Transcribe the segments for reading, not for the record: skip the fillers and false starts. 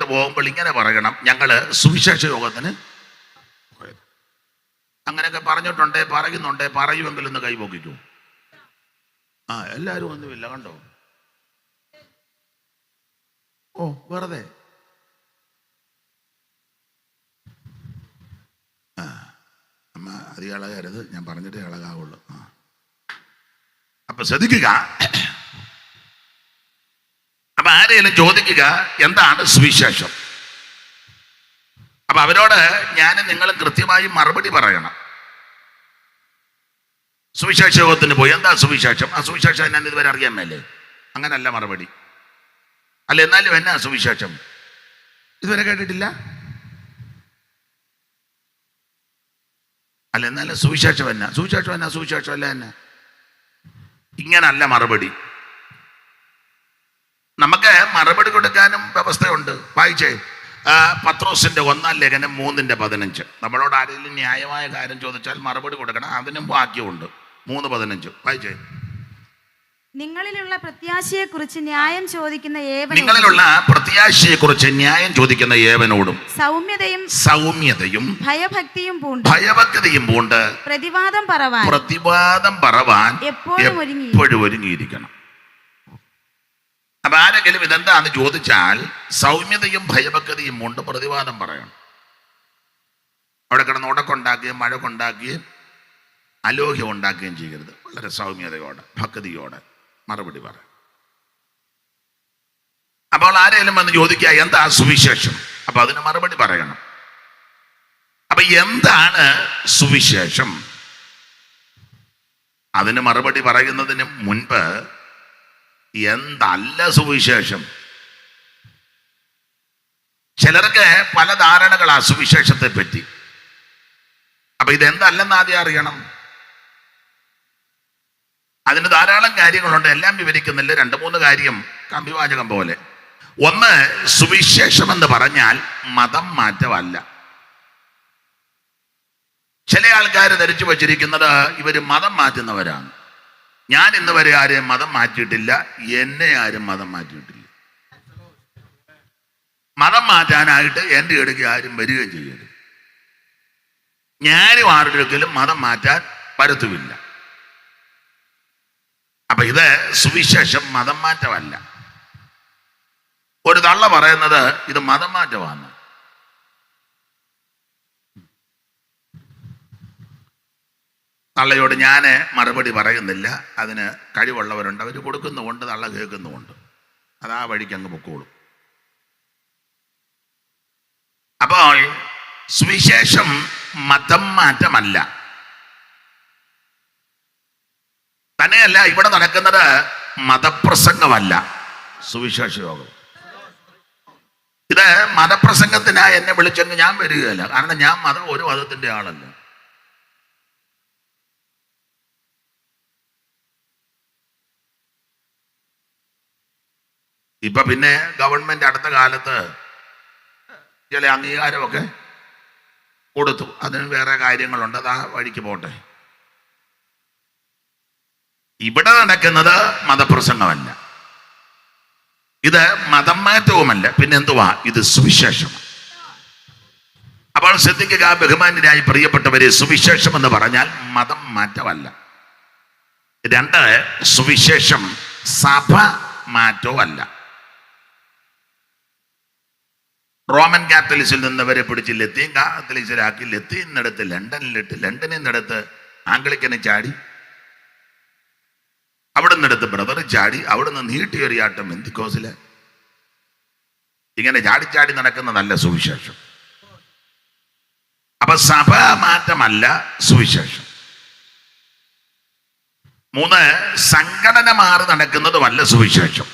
പുറത്തോട്ട് പോകുമ്പോൾ ഇങ്ങനെ പറയണം, ഞങ്ങള് സുവിശേഷ യോഗത്തിന് പോയത്. അങ്ങനെയൊക്കെ പറഞ്ഞിട്ടുണ്ടേ, പറയുന്നുണ്ടേ, പറയുമെങ്കിൽ ഒന്ന് കൈപൊക്കിക്കൂ. എല്ലാവരും ഒന്നുമില്ല, കണ്ടോ? വെറുതെ അമ്മ അത് ഇളകരുത്, ഞാൻ പറഞ്ഞിട്ടേ ഇളകാവുള്ളൂ. അപ്പൊ ശ്രദ്ധിക്കുക. അപ്പൊ ആരെയും ചോദിക്കുക എന്താണ് സുവിശേഷം. അപ്പൊ അവരോട് ഞാൻ നിങ്ങൾ കൃത്യമായി മറുപടി പറയണം. സുവിശേഷ യോഗത്തിന് പോയി, എന്താ സുവിശേഷം? ആ സുവിശേഷം ഞാൻ ഇതുവരെ അറിയാൻ മേലേ? അങ്ങനല്ല മറുപടി. അല്ല എന്നാലും എന്നാ സുവിശേഷം? ഇതുവരെ കേട്ടിട്ടില്ല. അല്ല എന്നാലും സുവിശേഷം എന്നാ? സുവിശേഷം എന്നാ? സുവിശേഷം അല്ല എന്നാ? ഇങ്ങനല്ല മറുപടി. നമുക്ക് മറുപടി കൊടുക്കാനും വ്യവസ്ഥയുണ്ട്. വായിച്ചേ, പത്രോസിന്റെ 1-ാം ലേഖനം 3:15. നമ്മളോട് ആരെങ്കിലും ന്യായമായ കാര്യം ചോദിച്ചാൽ മറുപടി കൊടുക്കണം, അതിനും വാക്യമുണ്ട്. 3:15 വായിച്ചേ. നിങ്ങളിലുള്ള പ്രത്യാശയെക്കുറിച്ച് ന്യായം ചോദിക്കുന്ന ഏവനോടും സൗമ്യതയും ഭയഭക്തിയും പൂണ്ട് പ്രതിവാദം പറവാൻ എപ്പോഴും ഒരുങ്ങിയിരിക്കണം. അപ്പൊ ആരെങ്കിലും ഇതെന്താന്ന് ചോദിച്ചാൽ സൗമ്യതയും ഭയഭക്തിയും കൊണ്ട് പ്രതിവാദം പറയണം. അവിടെ കിടന്ന് ഉടക്കുണ്ടാക്കുകയും മഴ കൊണ്ടാക്കുകയും അലോഹ്യം ഉണ്ടാക്കുകയും ചെയ്യരുത്. വളരെ സൗമ്യതയോടെ ഭക്തിയോടെ മറുപടി പറയാം. അപ്പോൾ ആരെങ്കിലും വന്ന് ചോദിക്കുക എന്താ സുവിശേഷം, അപ്പൊ അതിന് മറുപടി പറയണം. അപ്പൊ എന്താണ് സുവിശേഷം? അതിന് മറുപടി പറയുന്നതിന് മുൻപ് എന്തല്ല സുവിശേഷം? ചിലർക്ക് പല ധാരണകളാ സുവിശേഷത്തെ പറ്റി. അപ്പൊ ഇതെന്തല്ലെന്ന് ആദ്യം അറിയണം. അതിന് ധാരാളം കാര്യങ്ങളുണ്ട്, എല്ലാം വിവരിക്കുന്നില്ല. 2-3 കാര്യം കമ്പിവാചകം പോലെ. ഒന്ന്, സുവിശേഷം എന്ന് പറഞ്ഞാൽ മതം മാറ്റമല്ല. ചില ആൾക്കാർ ധരിച്ചു വച്ചിരിക്കുന്നത് ഇവര് മതം മാറ്റുന്നവരാണ്. ഞാൻ ഇന്ന് വരെ ആരെയും മതം മാറ്റിയിട്ടില്ല, എന്നെ ആരും മതം മാറ്റിയിട്ടില്ല. മതം മാറ്റാനായിട്ട് എൻ്റെ ഇടയ്ക്ക് ആരും വരികയും ചെയ്യരുത്. ഞാനും ആരുടെയെങ്കിലും മതം മാറ്റാൻ പരത്തുമില്ല. അപ്പൊ ഇത് സുവിശേഷം മതം മാറ്റമല്ല. ഒരു തള്ള പറയുന്നത് ഇത് മതം മാറ്റമാണ്. തള്ളയോട് ഞാൻ മറുപടി പറയുന്നില്ല, അതിന് കഴിവുള്ളവരുണ്ട്, അവർ കൊടുക്കുന്നുമുണ്ട്, തള്ള കേൾക്കുന്നുമുണ്ട്. അതാ വഴിക്ക് അങ്ങ് പൊക്കോളും. അപ്പോൾ സുവിശേഷം മതം മാറ്റമല്ല. തന്നെയല്ല, ഇവിടെ നടക്കുന്നത് മതപ്രസംഗമല്ല, സുവിശേഷ യോഗം. ഇത് മതപ്രസംഗത്തിനായി എന്നെ വിളിച്ചെങ്കിൽ ഞാൻ വരികയില്ല. കാരണം ഞാൻ ഒരു മതത്തിന്റെ ആളല്ല. ഇപ്പൊ പിന്നെ ഗവൺമെന്റ് അടുത്ത കാലത്ത് ചില അംഗീകാരമൊക്കെ കൊടുത്തു. അതിന് വേറെ കാര്യങ്ങളുണ്ട്, അത് ആ വഴിക്ക് പോട്ടെ. ഇവിടെ നടക്കുന്നത് മതപ്രസംഗമല്ല, ഇത് മതം മാറ്റവുമല്ല. പിന്നെ എന്തുവാ? ഇത് സുവിശേഷം. അപ്പോൾ ശ്രദ്ധിക്കുക ബഹുമാന്യരായി പ്രിയപ്പെട്ടവരെ, സുവിശേഷം എന്ന് പറഞ്ഞാൽ മതം മാറ്റമല്ല. 2, സുവിശേഷം സഭ മാറ്റമല്ല. റോമൻ കാത്തലിക്സിൽ നിന്നവരെ പിടിച്ച് ലത്തീൻ കാത്തലിക്സിലാക്കി, ലത്തീനെടുത്ത് ലണ്ടനിലിട്ട്, ലണ്ടനിൽ നിന്നെടുത്ത് ആംഗ്ലിക്കനെ ചാടി, അവിടെ നിന്നെടുത്ത് ബ്രദർ ചാടി, അവിടെ നിന്ന് നീട്ടിയൊരിയാട്ടം പെന്തിക്കോസില്. ഇങ്ങനെ ചാടിച്ചാടി നടക്കുന്ന നല്ല സുവിശേഷം. അപ്പൊ സഭ മാറ്റമല്ല സുവിശേഷം. 3, സംഘടന മാറി നടക്കുന്നതുമല്ല സുവിശേഷം.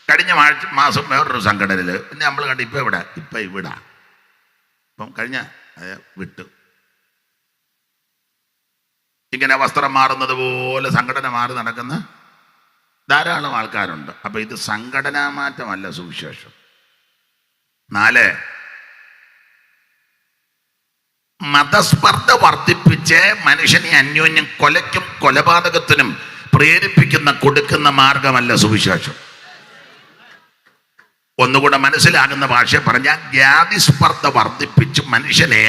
കഴിഞ്ഞ മാസം വേറൊരു സംഘടനയില് പിന്നെ നമ്മൾ കണ്ട് ഇപ്പൊ ഇവിടെ ഇപ്പം കഴിഞ്ഞ വിട്ടു. ഇങ്ങനെ വസ്ത്രം മാറുന്നത് പോലെ സംഘടന മാറി നടക്കുന്ന ധാരാളം ആൾക്കാരുണ്ട്. അപ്പൊ ഇത് സംഘടനാ മാറ്റമല്ല സുവിശേഷം. 4, മതസ്പർദ്ധ വർദ്ധിപ്പിച്ച് മനുഷ്യനെ അന്യോന്യം കൊലയ്ക്കും കൊലപാതകത്തിനും പ്രേരിപ്പിക്കുന്ന കൊടുക്കുന്ന മാർഗമല്ല സുവിശേഷം. ഒന്നുകൂടെ മനസ്സിലാകുന്ന ഭാഷ പറഞ്ഞാൽ ജാതിസ്പർദ്ധ വർദ്ധിപ്പിച്ച് മനുഷ്യനെ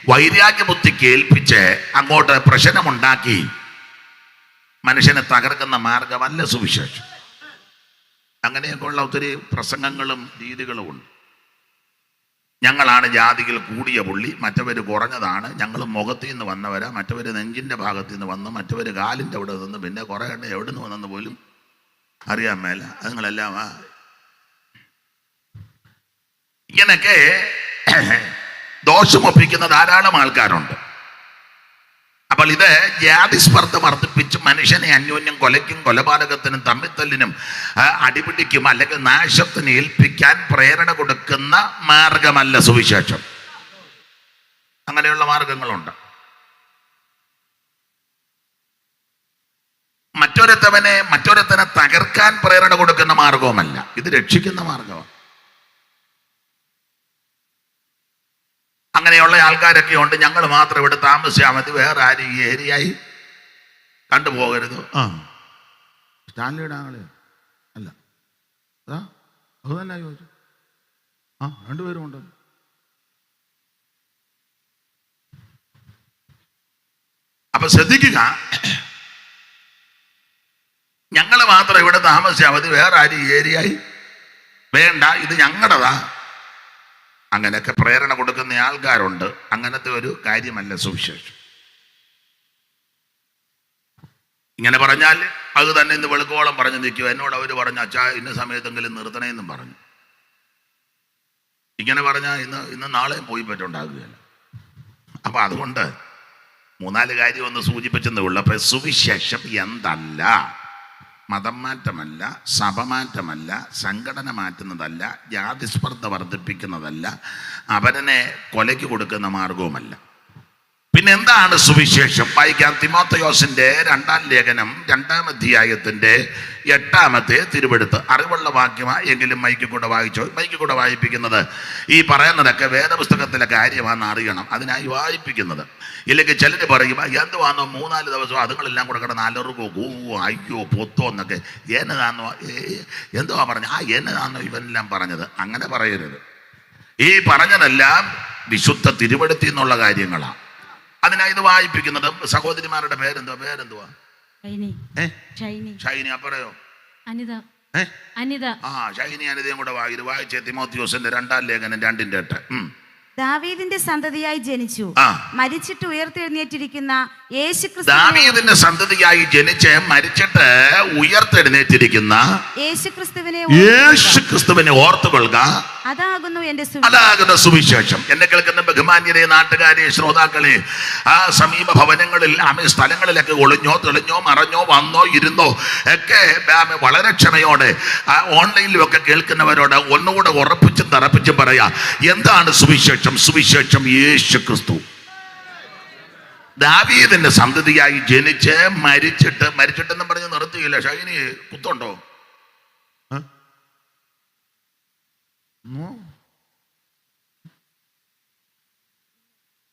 വൈരാഗ്യബുദ്ധിക്ക് ഏൽപ്പിച്ച് അങ്ങോട്ട് പ്രശ്നമുണ്ടാക്കി മനുഷ്യനെ തകർക്കുന്ന മാർഗമല്ല സുവിശേഷം. അങ്ങനെയൊക്കെയുള്ള ഒത്തിരി പ്രസംഗങ്ങളും രീതികളും ഉണ്ട്. ഞങ്ങളാണ് ജാതിയിൽ കൂടിയ പുള്ളി, മറ്റവർ കുറഞ്ഞതാണ്, ഞങ്ങൾ മുഖത്തിൽ നിന്ന് വന്നവരാ, മറ്റവർ നെഞ്ചിൻ്റെ ഭാഗത്ത് നിന്ന് വന്ന്, മറ്റവർ കാലിൻ്റെ അവിടെ നിന്ന്, പിന്നെ കുറേ എണ്ണം എവിടെ നിന്ന് വന്നെന്ന് പോലും അറിയാൻ മേല. അതുങ്ങളെല്ലാം ഇങ്ങനെയൊക്കെ ദോഷമൊപ്പിക്കുന്ന ധാരാളം ആൾക്കാരുണ്ട്. അപ്പോൾ ഇത് ജാതിസ്പർദ്ധ വർദ്ധിപ്പിച്ച് മനുഷ്യനെ അന്യോന്യം കൊലയ്ക്കും കൊലപാതകത്തിനും തമ്മിത്തല്ലിനും അടിപിടിക്കും അല്ലെങ്കിൽ നാശത്തിന് ഏൽപ്പിക്കാൻ പ്രേരണ കൊടുക്കുന്ന മാർഗമല്ല സുവിശേഷം. അങ്ങനെയുള്ള മാർഗങ്ങളുണ്ട്. മറ്റൊരുത്തനെ തകർക്കാൻ പ്രേരണ കൊടുക്കുന്ന മാർഗവുമല്ല, ഇത് രക്ഷിക്കുന്ന മാർഗമാണ്. അങ്ങനെയുള്ള ആൾക്കാരൊക്കെ ഉണ്ട്. ഞങ്ങൾ മാത്രം ഇവിടെ താമസിച്ചാൽ മതി, വേറെ ആരും ഈ ഏരിയയായി കണ്ടുപോകരുത്. സ്റ്റാൻലിയുടെ ആളെ അല്ല, അത് തന്നെ ചോദിച്ചു. രണ്ടുപേരും ഉണ്ടല്ലോ. അപ്പൊ ശ്രദ്ധിക്കുക, ഞങ്ങൾ മാത്രം ഇവിടെ താമസിച്ചാൽ മതി, വേറെ ആരും ഈ ഏരിയയായി വേണ്ട, ഇത് ഞങ്ങളുടേതാ. അങ്ങനെയൊക്കെ പ്രേരണ കൊടുക്കുന്ന ആൾക്കാരുണ്ട്. അങ്ങനത്തെ ഒരു കാര്യമല്ല സുവിശേഷം. ഇങ്ങനെ പറഞ്ഞാൽ അത് തന്നെ ഇന്ന് വെളുക്കോളം പറഞ്ഞു നിൽക്കുക. എന്നോട് അവർ പറഞ്ഞു, അച്ഛാ ഇന്ന സമയത്തെങ്കിലും നിർത്തണേന്നും പറഞ്ഞു. ഇങ്ങനെ പറഞ്ഞാൽ ഇന്ന് നാളെയും പോയി പറ്റുണ്ടാകുകയല്ല. അപ്പൊ അതുകൊണ്ട് 3-4 കാര്യം ഒന്ന് സൂചിപ്പിച്ചെന്നേ ഉള്ളൂ. അപ്പൊ സുവിശേഷം എന്തല്ല, മതം മാറ്റമല്ല, സഭ മാറ്റമല്ല, സംഘടന മാറ്റുന്നതല്ല, ജാതിസ്പർദ്ധ വർദ്ധിപ്പിക്കുന്നതല്ല, അവനെ കൊലയ്ക്ക് കൊടുക്കുന്ന മാർഗവുമല്ല. പിന്നെ എന്താണ് സുവിശേഷം? വായിക്കാം. തിമോഥെയോസിന്റെ 2-ാം ലേഖനം 2-ാം അധ്യായത്തിന്റെ 8-ാമത്തെ തിരുവെടുത്ത്. അറിവുള്ള വാക്യമാ എങ്കിലും മൈക്കിൽ കൂടെ വായിച്ചോ. മൈക്കിൽ കൂടെ വായിപ്പിക്കുന്നത് ഈ പറയുന്നതൊക്കെ വേദപുസ്തകത്തിലെ കാര്യമാണെന്ന് അറിയണം, അതിനായി വായിപ്പിക്കുന്നത്. ഇല്ലെങ്കിൽ ചിലർ പറയും, എന്തുവാന്നോ 3-4 ദിവസം അതുങ്ങളെല്ലാം കൂടെ കിടന്ന് അലറുകോ അയ്യോ പൊത്തോ എന്നൊക്കെ. എന്നതാന്നോ എന്തുവാ പറഞ്ഞ എന്നതാന്നോ ഇവനെല്ലാം പറഞ്ഞത്. അങ്ങനെ പറയരുത്. ഈ പറഞ്ഞതെല്ലാം വിശുദ്ധ തിരുവെടുത്തിൽ നിന്നുള്ള കാര്യങ്ങളാണ്. അതിനാ ഇത് വായിപ്പിക്കുന്നത്. സഹോദരിമാരുടെ പേരെന്തുവാ? ഷൈനി. അപ്പറയോ? അനിത. ഷൈനി അനിതയും കൂടെ വായിച്ചേ. തിമോഥെയോസിന്റെ 2-ാം ലേഖനം 2-ന്റെ 8. ദാവീദിന്റെ സന്തതിയായി ജനിച്ചു, മരിച്ചിട്ട് ഉയർത്തെഴുന്നേറ്റിരിക്കുന്ന യേശുക്രിസ്തു. ദാവീദിന്റെ സന്തതിയായി ജനിച്ച് മരിച്ചിട്ട് ഉയർത്തെഴുന്നേറ്റിരിക്കുന്ന യേശുക്രിസ്തുവിനെ ഓർത്തുകൊള്ളുക. അതാകുന്നു സുവിശേഷം. എന്നെ കേൾക്കുന്ന ബഹുമാന്യരെ, നാട്ടുകാരെ, ശ്രോതാക്കളെ, ആ സമീപ ഭവനങ്ങളിൽ സ്ഥലങ്ങളിലൊക്കെ ഒളിഞ്ഞോ തെളിഞ്ഞോ മറഞ്ഞോ വന്നോ ഇരുന്നോ ഒക്കെ വളരെ ക്ഷമയോടെ ഓൺലൈനിലും ഒക്കെ കേൾക്കുന്നവരോട് ഒന്നുകൂടെ ഉറപ്പിച്ചും തറപ്പിച്ചും പറയാ, എന്താണ് സുവിശേഷം? സുവിശേഷം യേശുക്രിസ്തു. ദാവീദിന്റെ സന്തതിയായി ജനിച്ച് മരിച്ചിട്ടെന്നും പറഞ്ഞ് നിർത്തിയില്ല. ഷൈനി കുത്തുണ്ടോ?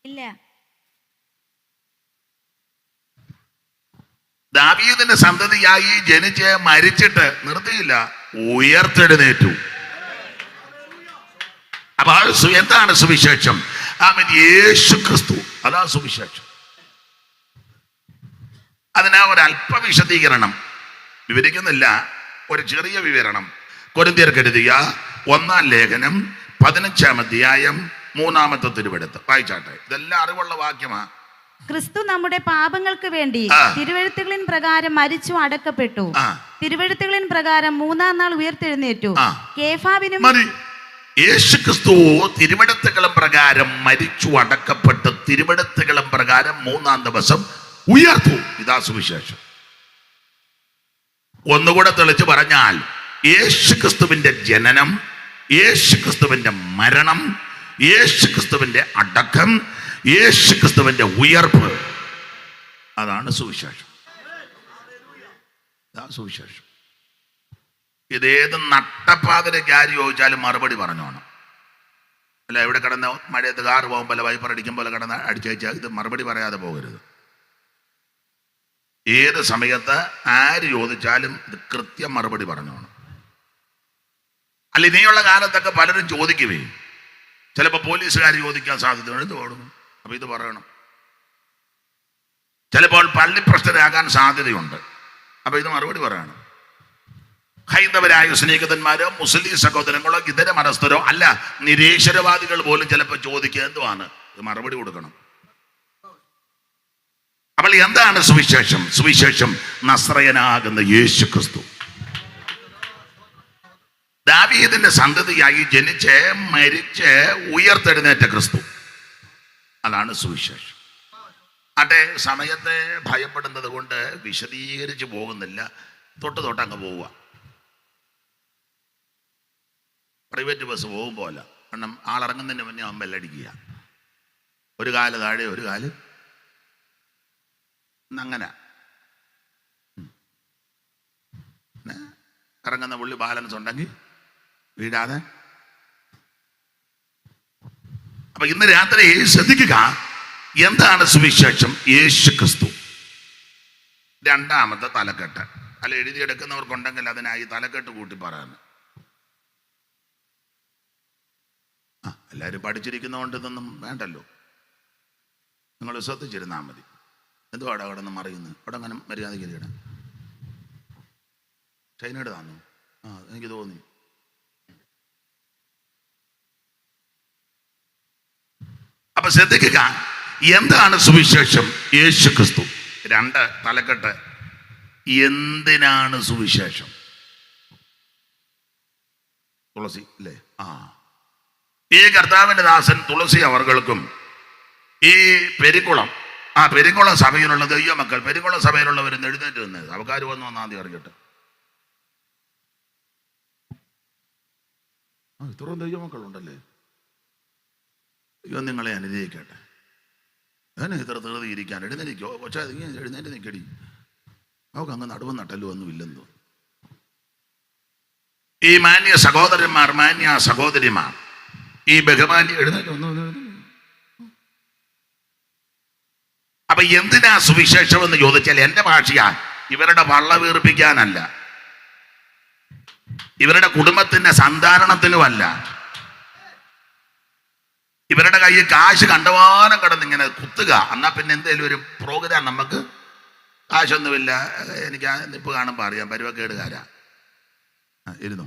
ഇല്ല. ദാവീദിന്റെ സന്തതിയായി ജനിച്ച് മരിച്ചിട്ട് നിർത്തിയില്ല, ഉയർത്തെഴുന്നേറ്റു. അപ്പൊ എന്താണ് സുവിശേഷം? യേശുക്രിസ്തു, അതാ സുവിശേഷം. അതിനാ ഒരല്പ വിശദീകരണം വിവരിക്കുന്നില്ല, ഒരു ചെറിയ വിവരണം. കൊരിന്ത്യർക്ക് എഴുതിയ 1-ാം ലേഖനം 15-ാം അധ്യായം 3-ാമത്തെ തിരുവെടുത്ത് വായിച്ചാട്ടെ. ഇതെല്ലാം അറിവുള്ള വാക്യമാ. ക്രിസ്തു നമ്മുടെ പാപങ്ങൾക്ക് വേണ്ടി തിരുവെഴുത്തുകളിൻ പ്രകാരം മരിച്ചു അടക്കപ്പെട്ടു, തിരുവെഴുത്തുകളിൻ പ്രകാരം 3-ാം നാൾ ഉയർത്തെഴുന്നേറ്റു. കേഫാവിനും യേശുക്രിസ്തു തിരുവെഴുത്തുകളും പ്രകാരം മരിച്ചു അടക്കപ്പെട്ട് തിരുവെഴുത്തുകളും പ്രകാരം 3-ാം ദിവസം ഉയർത്തു. ഇതാ സുവിശേഷം. ഒന്നുകൂടെ തെളിച്ച് പറഞ്ഞാൽ, യേശുക്രിസ്തുവിന്റെ ജനനം, യേശുക്രിസ്തുവിന്റെ മരണം, യേശുക്രിസ്തുവിന്റെ അടക്കം, യേശുക്രിസ്തുവിന്റെ ഉയർപ്പ്, അതാണ് സുവിശേഷം. സുവിശേഷം. ഇതേത് നട്ടപ്പാതിരക്ക് ആര് ചോദിച്ചാലും മറുപടി പറഞ്ഞോണം. അല്ല, ഇവിടെ കിടന്ന് മഴയത്ത് കാറ് പോകുമ്പോൾ വൈപ്പർ അടിക്കുമ്പോൾ കിടന്ന് അടിച്ചയച്ചാൽ ഇത് മറുപടി പറയാതെ പോകരുത്. ഏത് സമയത്ത് ആര് ചോദിച്ചാലും ഇത് കൃത്യം മറുപടി പറഞ്ഞോണം. അല്ല, ഇനിയുള്ള കാലത്തൊക്കെ പലരും ചോദിക്കുവേ, ചിലപ്പോൾ പോലീസുകാർ ചോദിക്കാൻ സാധ്യതയുണ്ട്, എന്ത് ഓടുന്നു, അപ്പൊ ഇത് പറയണം. ചിലപ്പോൾ പള്ളിപ്രശ്നരാകാൻ സാധ്യതയുണ്ട്, അപ്പൊ ഇത് മറുപടി പറയണം. ഹൈന്ദവരായ സ്നേഹിതന്മാരോ മുസ്ലിം സഹോദരങ്ങളോ ഇതര മതസ്ഥരോ അല്ല, നിരീശ്വരവാദികൾ പോലും ചിലപ്പോൾ ചോദിക്കുക എന്തുവാണ്, ഇത് മറുപടി കൊടുക്കണം. അപ്പോൾ എന്താണ് സുവിശേഷം? സുവിശേഷം നസ്രയനാകുന്ന യേശു ക്രിസ്തു, ദാവീദിന്റെ സന്തതിയായി ജനിച്ച് മരിച്ച് ഉയർത്തെഴുന്നേറ്റ ക്രിസ്തു, അതാണ് സുവിശേഷം. അതെ, സമയത്തെ ഭയപ്പെടുന്നത് കൊണ്ട് വിശദീകരിച്ച് പോകുന്നില്ല, തൊട്ട് അങ്ങ് പോവുക. പ്രൈവറ്റ് ബസ് പോകുമ്പോൾ അല്ല, കാരണം ആളിറങ്ങുന്നതിന് മുന്നേ അവൻ ബെല്ലടിക്കുക, ഒരു കാല് താഴെ ഒരു കാല് അങ്ങനെ ഇറങ്ങുന്ന പുള്ളി ബാലൻസ് ഉണ്ടെങ്കിൽ വീഴാതെ. അപ്പൊ ഇന്ന് രാത്രി ശ്രദ്ധിക്കുക, എന്താണ് സുവിശേഷം? യേശു ക്രിസ്തു. രണ്ടാമത്തെ തലക്കെട്ട്, അല്ല എഴുതിയെടുക്കുന്നവർക്കുണ്ടെങ്കിൽ അതിനായി തലക്കെട്ട് കൂട്ടി പറയാൻ. എല്ലാവരും പഠിച്ചിരിക്കുന്നതുകൊണ്ട് ഇതൊന്നും വേണ്ടല്ലോ, നിങ്ങൾ ശ്രദ്ധിച്ചിരുന്നാൽ മതി. എന്തുവാടാ അവിടെ നിന്ന് മറിയുന്നത്? അവിടെ അങ്ങനെ മര്യാദയ്ക്ക് ഇരിക്കണം. ചൈനയുടെ താന്നു, എനിക്ക് തോന്നി. അപ്പൊ ശ്രദ്ധിക്കുക, എന്താണ് സുവിശേഷം? യേശു ക്രിസ്തു. രണ്ട് തലക്കെട്ട്, എന്തിനാണ് സുവിശേഷം? തുളസി അല്ലേ? ഈ കർത്താവിന്റെ ദാസൻ തുളസി അവർകൾക്കും ഈ പെരിക്കുളം സഭയിലുള്ള ദൈവമക്കൾ, പെരിക്കുളം സഭയിലുള്ളവർ എഴുന്നേറ്റ് നിന്നത് അവക്കാർ വന്നു ആദ്യം അറിഞ്ഞിട്ട്, ഇത്രയും ദൈവമക്കളുണ്ടല്ലേ, അയ്യോ നിങ്ങളെ അനുഗ്രഹിക്കട്ടെ. അങ്ങനെ ഇത്ര തീർതി ഇരിക്കാൻ എഴുന്നേലിക്കോ, പക്ഷേ എഴുന്നേറ്റ് നിൽക്കടി, അവർക്ക് അങ്ങ് നടുവ് നട്ടല്ലോ ഒന്നുമില്ലെന്ന് തോന്നുന്നു. ഈ മാന്യ സഹോദരന്മാർ, മാന്യ സഹോദരിമാർ, ഈ ബഹുമാന്യ എഴുന്നേറ്റ് ഒന്നും. അപ്പൊ എന്തിനാ സുവിശേഷം എന്ന് ചോദിച്ചാൽ, എന്റെ ഭാഷയാ, ഇവരുടെ വള്ള വീർപ്പിക്കാനല്ല, ഇവരുടെ കുടുംബത്തിന്റെ സന്താരണത്തിനുമല്ല, ഇവരുടെ കയ്യിൽ കാശ് കണ്ടവാനം കിടന്നിങ്ങനെ കുത്തുക. എന്നാ പിന്നെ എന്തേലും ഒരു പ്രോഗ്രാം, നമുക്ക് കാശൊന്നുമില്ല, എനിക്ക് ആ നിപ്പ് കാണുമ്പോൾ അറിയാം പരുവക്കേടുകാരാ, ഇരുന്നു.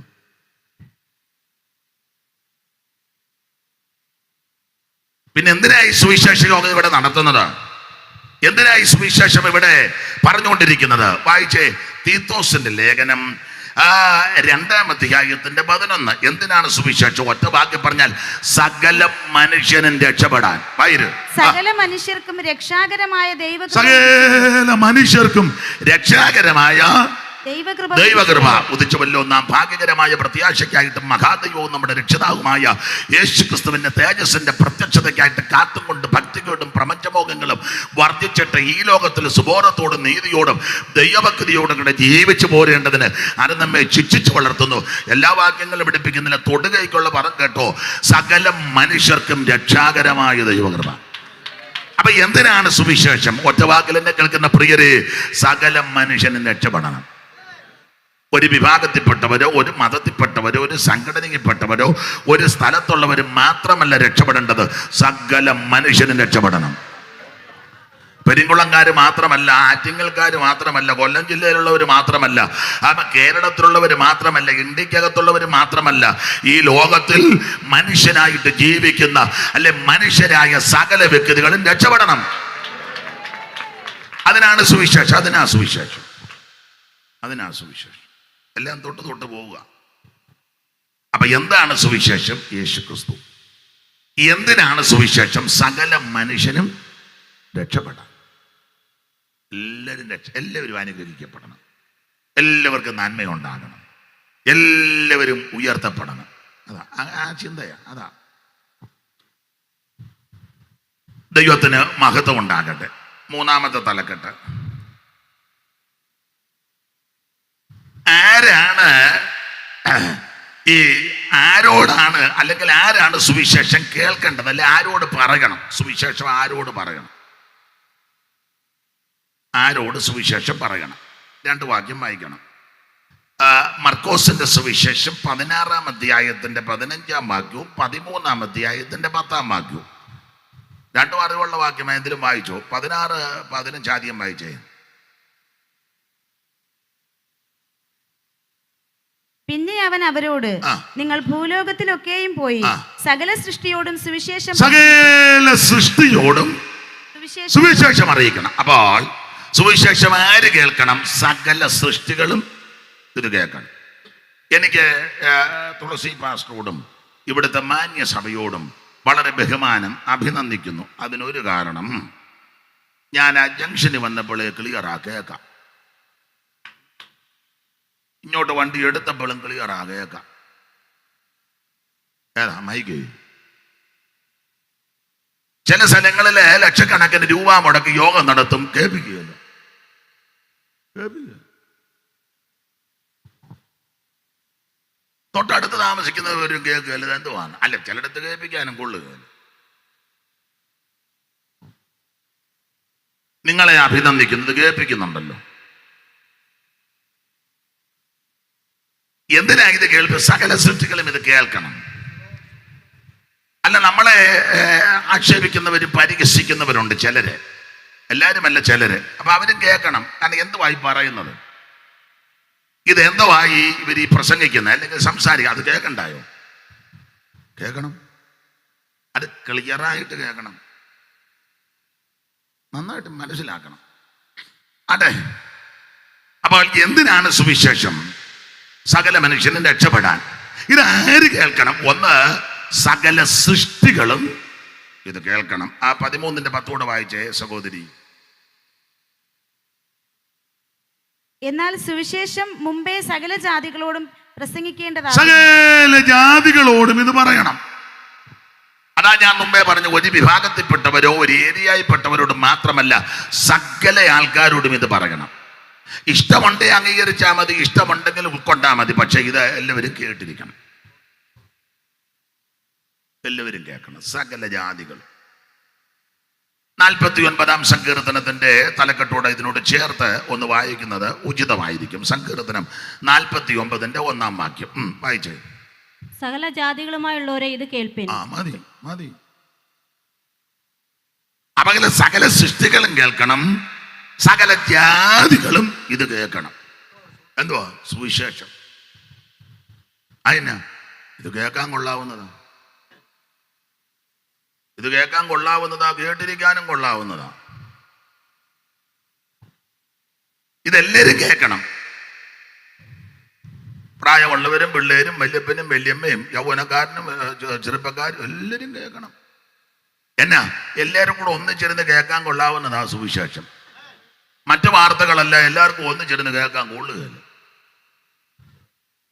പിന്നെ എന്തിനായി സുവിശേഷ യോഗം ഇവിടെ നടത്തുന്നത്? എന്തിനായി സുവിശേഷം ഇവിടെ പറഞ്ഞുകൊണ്ടിരിക്കുന്നത്? വായിച്ചേ, തീത്തോസിന്റെ ലേഖനം 2-ാം അധ്യായത്തിന്റെ 11. എന്തിനാണ് സുവിശേഷം? ഒറ്റ വാക്യം പറഞ്ഞാൽ, സകല മനുഷ്യനും രക്ഷപ്പെടാൻ. സകല മനുഷ്യർക്കും രക്ഷാകരമായ ദൈവകൃപ ഉദിച്ചുവല്ലോ. നാം ഭാഗ്യകരമായ പ്രത്യാശയ്ക്കായിട്ടും മഹാദൈവവും നമ്മുടെ രക്ഷിതാവുമായ യേശു ക്രിസ്തുവിന്റെ തേജസ്സിന്റെ പ്രത്യക്ഷതയ്ക്കായിട്ട് കാത്തും കൊണ്ട് ഭക്തിയോടും പ്രപഞ്ചഭോഗങ്ങളും വർദ്ധിച്ചിട്ട് ഈ ലോകത്തിൽ സുബോധത്തോടും നീതിയോടും ദൈവഭക്തിയോടും കൂടെ ജീവിച്ചു പോരേണ്ടതിന് അത് നമ്മെ ശിക്ഷിച്ചു വളർത്തുന്നു. എല്ലാ വാക്യങ്ങളും പഠിപ്പിക്കുന്നില്ല, തൊടുകൈക്കുള്ള പദം കേട്ടോ, സകല മനുഷ്യർക്കും രക്ഷാകരമായ ദൈവകൃപ. അപ്പൊ എന്തിനാണ് സുവിശേഷം? ഒറ്റവാക്കിൽ എന്നെ കേൾക്കുന്ന പ്രിയരെ, സകല മനുഷ്യനും രക്ഷപ്പെടണം. ഒരു വിഭാഗത്തിൽപ്പെട്ടവരോ, ഒരു മതത്തിൽപ്പെട്ടവരോ, ഒരു സംഘടനയിൽപ്പെട്ടവരോ, ഒരു സ്ഥലത്തുള്ളവരും മാത്രമല്ല രക്ഷപ്പെടേണ്ടത്, സകല മനുഷ്യനും രക്ഷപ്പെടണം. പെരിങ്കുളംകാർ മാത്രമല്ല, ആറ്റിങ്ങൽക്കാർ മാത്രമല്ല, കൊല്ലം ജില്ലയിലുള്ളവർ മാത്രമല്ല, കേരളത്തിലുള്ളവർ മാത്രമല്ല, ഇന്ത്യക്കകത്തുള്ളവർ മാത്രമല്ല, ഈ ലോകത്തിൽ മനുഷ്യനായിട്ട് ജീവിക്കുന്ന അല്ലെ മനുഷ്യരായ സകല വ്യക്തികളും രക്ഷപ്പെടണം. അതിനാണ് സുവിശേഷം. അതിനാ സുവിശേഷം. എല്ലാം തൊട്ട് പോവുക. അപ്പൊ എന്താണ് സുവിശേഷം? യേശു ക്രിസ്തു. എന്തിനാണ് സുവിശേഷം? സകല മനുഷ്യനും രക്ഷപ്പെടാം. എല്ലാവരും അനുഗ്രഹിക്കപ്പെടണം, എല്ലാവർക്കും നന്മയുണ്ടാകണം, എല്ലാവരും ഉയർത്തപ്പെടണം. അതാ ആ ചിന്തയാ. അതാ ദൈവത്തിന് മഹത്വം ഉണ്ടാകട്ടെ. മൂന്നാമത്തെ തലക്കെട്ട്, ആരോടാണ് അല്ലെങ്കിൽ ആരാണ് സുവിശേഷം കേൾക്കേണ്ടത്? അല്ലെ ആരോട് പറയണം സുവിശേഷം? ആരോട് പറയണം? ആരോട് സുവിശേഷം പറയണം? 2 വാക്യം വായിക്കണം. മർക്കോസിന്റെ സുവിശേഷം 16-ാം അധ്യായത്തിന്റെ 15-ാം വാക്യവും 13-ാം അധ്യായത്തിന്റെ 10-ാം വാക്യവും. രണ്ടും അറിവുള്ള വാക്യം എന്തിലും വായിച്ചോ. 16, 15 ആദ്യം വായിച്ചേ. പിന്നെ അവൻ അവരോട്, നിങ്ങൾ ഭൂലോകത്തിലൊക്കെയും പോയി സകല സൃഷ്ടിയോടും സുവിശേഷം അറിയിക്കണം. അപ്പോൾ സുവിശേഷം ആര് കേൾക്കണം? സകല സൃഷ്ടികളും ഇത് കേൾക്കണം. എനിക്ക് തുളസി പാസ്റ്ററോടും ഇവിടുത്തെ മാന്യസഭയോടും വളരെ ബഹുമാനം, അഭിനന്ദിക്കുന്നു. അതിനൊരു കാരണം, ഞാൻ ആ ജംഗ്ഷന് വന്നപ്പോൾ ക്ലിയറാ കേൾക്കാം, ഇങ്ങോട്ട് വണ്ടി എടുത്തപ്പോഴും ക്ലിയറാ കേൾക്കാം. ഏതാ മൈക്ക്? ചില സ്ഥലങ്ങളിലെ ലക്ഷക്കണക്കിന് രൂപ മുടക്കി യോഗം നടത്തും, കേൾപ്പിക്കുകയല്ല. തൊട്ടടുത്ത് താമസിക്കുന്നവരും കേൾക്കുകയല്ല. എന്തുവാണ്? അല്ല, ചിലയിടത്ത് കേൾപ്പിക്കാനും കൊള്ളുകയല്ല. നിങ്ങളെ അഭിനന്ദിക്കുന്നത് കേൾപ്പിക്കുന്നുണ്ടല്ലോ. എന്തിനാ ഇത് കേൾപ്പ്? സകല സൃഷ്ടികളും ഇത് കേൾക്കണം. അല്ല, നമ്മളെ ആക്ഷേപിക്കുന്നവരും പരിഹസിക്കുന്നവരുണ്ട് ചിലര്, എല്ലാവരുമല്ല ചിലര്. അപ്പൊ അവരും കേൾക്കണം. കാരണം എന്തുവായി പറയുന്നത്? ഇത് എന്തുവായി ഇവർ ഈ പ്രസംഗിക്കുന്നത് അല്ലെങ്കിൽ സംസാരിക്കുക? അത് കേൾക്കണ്ടായോ? കേൾക്കണം. അത് ക്ലിയറായിട്ട് കേൾക്കണം, നന്നായിട്ട് മനസ്സിലാക്കണം. അതെ. അപ്പോൾ എന്തിനാണ് സുവിശേഷം? സകല മനുഷ്യനും രക്ഷപ്പെടാൻ. ഇത് ആര് കേൾക്കണം? ഒന്ന്, സകല സൃഷ്ടികളും ഇത് കേൾക്കണം. ആ 13-ന്റെ 10 വായിച്ചേ സഹോദരി. എന്നാൽ സുവിശേഷം മുമ്പേ സകല ജാതികളോടും പ്രസംഗിക്കേണ്ടതാണ്. സകല ജാതികളോടും ഇത് പറയണം. അതാ ഞാൻ മുമ്പേ പറഞ്ഞു, ഒരു വിഭാഗത്തിൽപ്പെട്ടവരോ ഒരു ഏരിയയിൽപ്പെട്ടവരോടും മാത്രമല്ല, സകല ആൾക്കാരോടും ഇത് പറയണം. ഇഷ്ടമുണ്ടേ അംഗീകരിച്ചാൽ മതി, ഇഷ്ടമുണ്ടെങ്കിൽ ഉൾക്കൊണ്ടാൽ മതി. പക്ഷെ ഇത് എല്ലാവരും കേട്ടിരിക്കണം, എല്ലാവരും കേൾക്കണം. സകല ജാതികൾ. 49-ാം സങ്കീർത്തനത്തിന്റെ തലക്കെട്ടോടെ ഇതിനോട് ചേർത്ത് ഒന്ന് വായിക്കുന്നത് ഉചിതമായിരിക്കും. സങ്കീർത്തനം 49-ന്റെ 1-ാം വാക്യം വായിച്ചേ. സകല ജാതികളുമായുള്ളവരെ ഇത് കേൾപ്പിൻ. മതി മതി. അപ്പോ സകല സൃഷ്ടികളും കേൾക്കണം, സകല ജാതികളും ഇത് കേൾക്കണം. എന്തുവാ? സുവിശേഷം. അതിനാ ഇത് കേൾക്കാൻ കൊള്ളാവുന്നതാ, ഇത് കേൾക്കാൻ കൊള്ളാവുന്നതാ, കേട്ടിരിക്കാനും കൊള്ളാവുന്നതാ. ഇതെല്ലാവരും കേൾക്കണം. പ്രായമുള്ളവരും പിള്ളേരും വല്യപ്പനും വല്യമ്മയും യൗവനക്കാരനും ചെറുപ്പക്കാരും എല്ലാവരും കേൾക്കണം. എന്നാ എല്ലാവരും കൂടെ ഒന്നിച്ചിരുന്ന് കേൾക്കാൻ കൊള്ളാവുന്നതാ സുവിശേഷം. മറ്റു വാർത്തകളല്ല എല്ലാവർക്കും ഒന്നിച്ചിരുന്ന് കേൾക്കാൻ കൊള്ളുകയില്ല.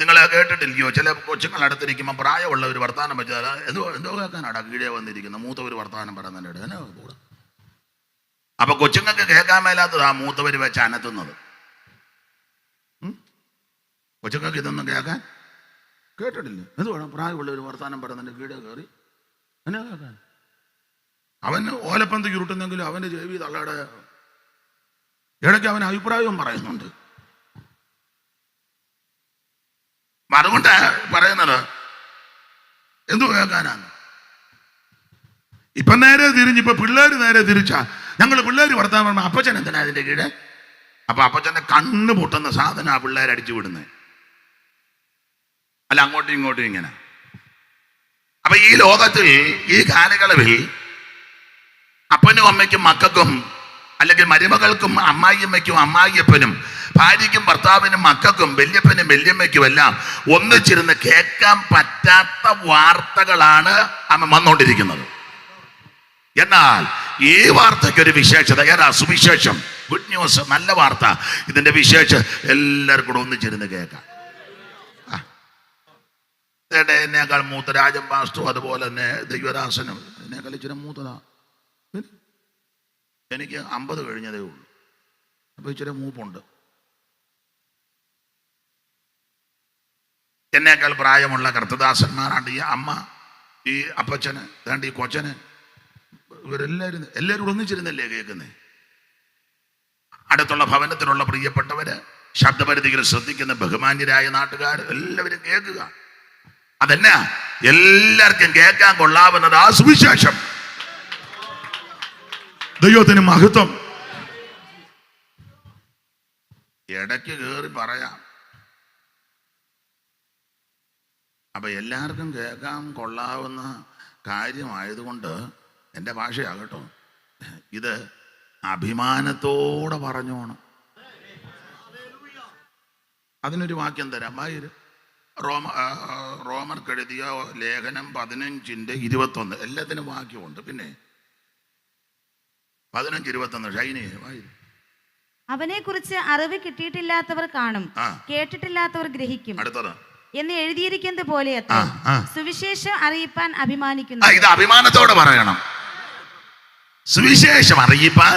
നിങ്ങൾ കേട്ടിട്ടില്ലയോ? ചില കൊച്ചുങ്ങൾ അടുത്തിരിക്കുമ്പോൾ പ്രായമുള്ളവർ വർത്താനം വെച്ചാൽ എന്തോ കേൾക്കാനാടാ കീഴേ വന്നിരിക്കുന്ന മൂത്തവർ വർത്താനം പറയുന്നതിൻ്റെ എന്നാ കൂടെ. അപ്പൊ കൊച്ചുങ്ങൾക്ക് കേൾക്കാൻ മേലാത്തതാ മൂത്തവർ വെച്ച് അനത്തുന്നത്. കൊച്ചുങ്ങൾക്ക് ഇതൊന്നും കേൾക്കാൻ കേട്ടിട്ടില്ല. എന്ത് വേണം? പ്രായമുള്ളവർ വർത്താനം പറയുന്നതിൻ്റെ കീഴേ കയറി എന്നാ കേൾക്കാൻ? അവന് ഓലപ്പന്ത് ചുരുട്ടുന്നെങ്കിലും അവൻ്റെ ചെവി തള്ളയുടെ ഇടയ്ക്ക് അവൻ അഭിപ്രായവും പറയുന്നുണ്ട്. അതുകൊണ്ട് പറയുന്നത് എന്തു കേൾക്കാനാണ്? ഇപ്പൊ നേരെ തിരിഞ്ഞിപ്പോ പിള്ളേര് നേരെ തിരിച്ചാ ഞങ്ങൾ പിള്ളേര് വർത്താൻ പറയുമ്പോ അപ്പച്ചൻ എന്തിനാ അതിന്റെ കീഴെ? അപ്പൊ അപ്പച്ചന്റെ കണ്ണ് പൊട്ടുന്ന സാധനം ആ പിള്ളേരടിച്ചു വിടുന്നത്. അല്ല, അങ്ങോട്ടും ഇങ്ങോട്ടും ഇങ്ങനെ. അപ്പൊ ഈ ലോകത്തിൽ ഈ കാലയളവിൽ അപ്പനും അമ്മയ്ക്കും മക്കൾക്കും അല്ലെങ്കിൽ മരുമകൾക്കും അമ്മായിയമ്മയ്ക്കും അമ്മായിയപ്പനും ഭാര്യയ്ക്കും ഭർത്താവിനും മക്കൾക്കും വല്യപ്പനും വല്യമ്മയ്ക്കും എല്ലാം ഒന്നിച്ചിരുന്ന് കേൾക്കാൻ പറ്റാത്ത വാർത്തകളാണ് വന്നുകൊണ്ടിരിക്കുന്നത്. എന്നാൽ ഈ വാർത്തയ്ക്കൊരു വിശേഷത. ഏതാ? സുവിശേഷം, ഗുഡ് ന്യൂസ്, നല്ല വാർത്ത. ഇതിന്റെ വിശേഷം എല്ലാവർക്കും കൂടെ ഒന്നിച്ചിരുന്ന് കേൾക്കാം. എന്നേക്കാൾ മൂത്ത രാജൻ പാസ്റ്ററും അതുപോലെ തന്നെ ദൈവദാസനും എന്നേക്കാൾ ഇച്ചിരി മൂത്തതാ. എനിക്ക് 50 കഴിഞ്ഞതേ ഉള്ളൂ. അപ്പൊ ഇച്ചിരി മൂപ്പുണ്ട്. എന്നേക്കാൾ പ്രായമുള്ള കർത്തദാസന്മാരാണ്ട് ഈ അമ്മ, ഈ അപ്പച്ചന്, ഏതാണ്ട് ഈ കൊച്ചന്, ഇവരെല്ലാവരും ഒന്നിച്ചിരുന്നല്ലേ കേൾക്കുന്നേ. അടുത്തുള്ള ഭവനത്തിലുള്ള പ്രിയപ്പെട്ടവര് ശബ്ദപരിധികൾ ശ്രദ്ധിക്കുന്ന ബഹുമാന്യരായ നാട്ടുകാർ എല്ലാവരും കേൾക്കുക. അതെന്നാ എല്ലാവർക്കും കേൾക്കാൻ കൊള്ളാവുന്നത് ആ സുവിശേഷം. ദൈവത്തിന് മഹത്വം. ഇടയ്ക്ക് കയറി പറയാം. അപ്പൊ എല്ലാവർക്കും കേൾക്കാൻ കൊള്ളാവുന്ന കാര്യമായതുകൊണ്ട് എൻ്റെ ഭാഷയാകട്ടോ, ഇത് അഭിമാനത്തോടെ പറഞ്ഞോണം. അതിനൊരു വാക്യം തരാം. റോമർക്കെഴുതിയ ലേഖനം 15:21. എല്ലാത്തിനും വാക്യമുണ്ട്. പിന്നെ 15:21 ഷൈനി വായി. അവനെ കുറിച്ച് അറിവ് കിട്ടിയിട്ടില്ലാത്തവർ കാണും, കേട്ടിട്ടില്ലാത്തവർ ഗ്രഹിക്കും. അടുത്തത് എന്ന് എഴുതിയിരിക്കുന്നത് പോലെ സുവിശേഷം അറിയിപ്പാൻ അഭിമാനിക്കുന്നു. ഇത് അഭിമാനത്തോടെ പറയണം. സുവിശേഷം അറിയിപ്പാൻ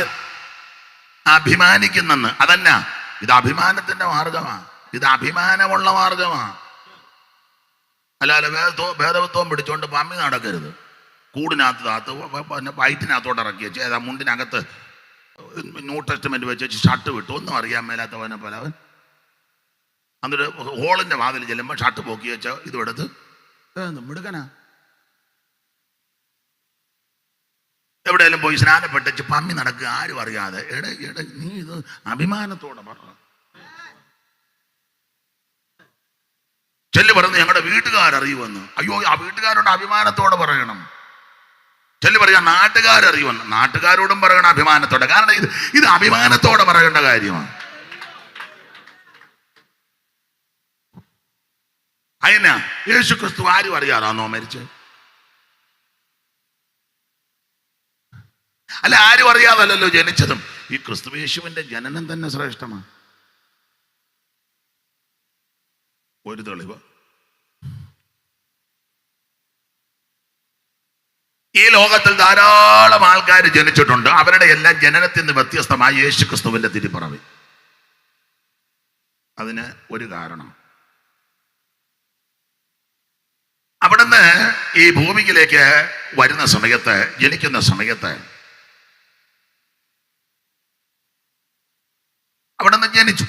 അഭിമാനിക്കുന്നെന്ന്. അതന്നെ, ഇത് അഭിമാനത്തിന്റെ മാർഗമാണ്. ഇത് അഭിമാനമുള്ള മാർഗമാണ്. അല്ലാതെ ഭേദവത്വം പിടിച്ചോണ്ട് പമ്മി നടക്കരുത്. കൂടിനകത്ത് വയറ്റിനകത്തോട്ട് ഇറക്കി വെച്ച് ഏതാ മുണ്ടിനകത്ത് ന്യൂ ടെസ്റ്റ്മെന്റ് വെച്ച് ഷർട്ട് വിട്ടു. ഒന്നും അറിയാൻ മേലാത്തവനെ പോലെ അവൻ എന്നിട്ട് ഹോളിന്റെ വാതിൽ ചെല്ലുമ്പോൾ ഷർട്ട് പോക്കി വെച്ച ഇതും എടുത്ത് മിടുക്കനാ. എവിടെയെങ്കിലും പോയി സ്നാനപ്പെട്ടച്ച് പമ്മി നടക്കുക, ആരും അറിയാതെ. നീ ഇത് അഭിമാനത്തോടെ പറ. ചെല്ലു പറഞ്ഞ് ഞങ്ങളുടെ വീട്ടുകാരറിയുമെന്ന്. അയ്യോ, ആ വീട്ടുകാരോട് അഭിമാനത്തോടെ പറയണം. ചെല്ലു പറയാ നാട്ടുകാരറിയുമെന്ന്. നാട്ടുകാരോടും പറയണം അഭിമാനത്തോടെ. കാരണം ഇത് അഭിമാനത്തോടെ പറയേണ്ട കാര്യമാണ്. അതിനാ യേശു ക്രിസ്തു ആരും അറിയാതാണോ മരിച്ചത്? അല്ല, ആരും അറിയാതല്ലോ ജനിച്ചതും. ഈ ക്രിസ്തു യേശുവിന്റെ ജനനം തന്നെ ശ്രേഷ്ഠമാണ്. ഒരു തെളിവ്, ഈ ലോകത്തിൽ ധാരാളം ആൾക്കാർ ജനിച്ചിട്ടുണ്ട്. അവരുടെ എല്ലാം ജനനത്തിൽ നിന്ന് വ്യത്യസ്തമായി യേശു ക്രിസ്തുവിന്റെ തിരുപ്പിറവി. അതിന് ഒരു കാരണം, അവിടുന്ന് ഈ ഭൂമിയിലേക്ക് വരുന്ന സമയത്ത്, ജനിക്കുന്ന സമയത്ത് അവിടുന്ന് ജനിച്ചു.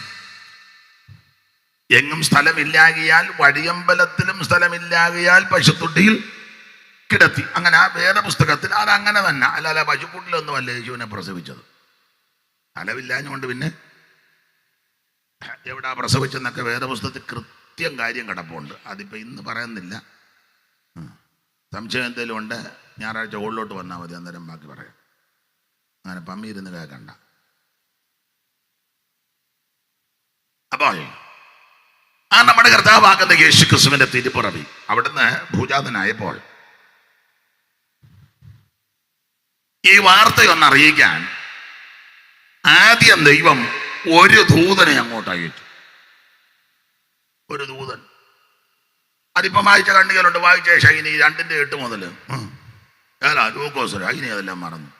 എങ്ങും സ്ഥലമില്ലാകിയാൽ, വഴിയമ്പലത്തിലും സ്ഥലമില്ലാകിയാൽ പശുത്തൊട്ടിയിൽ കിടത്തി. അങ്ങനെ ആ വേദപുസ്തകത്തിൽ അതങ്ങനെ തന്നെ. അല്ലാതെ പശുക്കൂട്ടിലൊന്നും അല്ല യേശുവിനെ പ്രസവിച്ചത്. സ്ഥലമില്ലാഞ്ഞുകൊണ്ട് പിന്നെ എവിടാ പ്രസവിച്ചെന്നൊക്കെ വേദപുസ്തകത്തിൽ കൃത്യം കാര്യം കിടപ്പുണ്ട്. അതിപ്പോൾ ഇന്ന് പറയുന്നില്ല. സംശയം എന്തെങ്കിലും ഉണ്ട്, ഞായറാഴ്ച ഹോളിലോട്ട് വന്നാൽ മതി, അന്നേരം ബാക്കി പറയാം. അങ്ങനെ പമ്മി ഇരുന്ന് കേൾക്കണ്ട. അപ്പോൾ ആ നമ്മുടെ കർത്താവാകുന്ന യേശു ക്രിസ്തുവിന്റെ തിരുപ്പിറവി, അവിടുന്ന് ഭൂജാതനായപ്പോൾ ഈ വാർത്തയൊന്ന് അറിയിക്കാൻ ആദ്യം ദൈവം ഒരു ദൂതനെ അങ്ങോട്ട് അയച്ചു. ഒരു ദൂതൻ. അതിപ്പം വായിച്ച കണ്ണികളുണ്ട്. വായിച്ച ഷൈനി 2:8 മുതൽ ലൂക്കോസ് ഷൈനി അതെല്ലാം മറന്നു.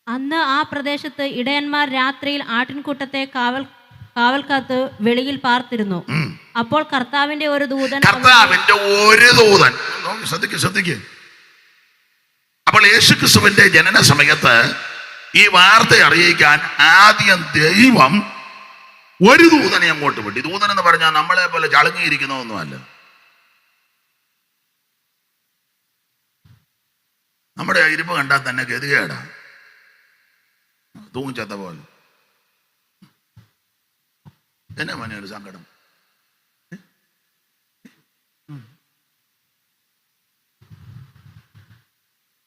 അന്ന് ആ പ്രദേശത്ത് ഇടയന്മാർ രാത്രിയിൽ ആട്ടിൻകൂട്ടത്തെ കാവൽക്കാത്ത് വെളിയിൽ പാർത്തിരുന്നു. അപ്പോൾ കർത്താവിന്റെ ഒരു ദൂതൻ ശ്രദ്ധിക്ക്. അപ്പോൾ യേശുക്രിസ്തുവിന്റെ ജനന സമയത്ത് ഈ വാർത്ത അറിയിക്കാൻ ആദ്യം ദൈവം ഒരു ദൂതനെ അങ്ങോട്ട് വിട്ടു. ദൂതൻ എന്ന് പറഞ്ഞാൽ നമ്മളെ പോലെ ചളങ്ങിയിരിക്കുന്നതൊന്നുമല്ല. നമ്മുടെ ഇരിപ്പ് കണ്ടാൽ തന്നെ ഗതികേടാ, തൂങ്ങിച്ചത്ത പോലെ. എന്നാ മോനെ ഒരു സങ്കടം?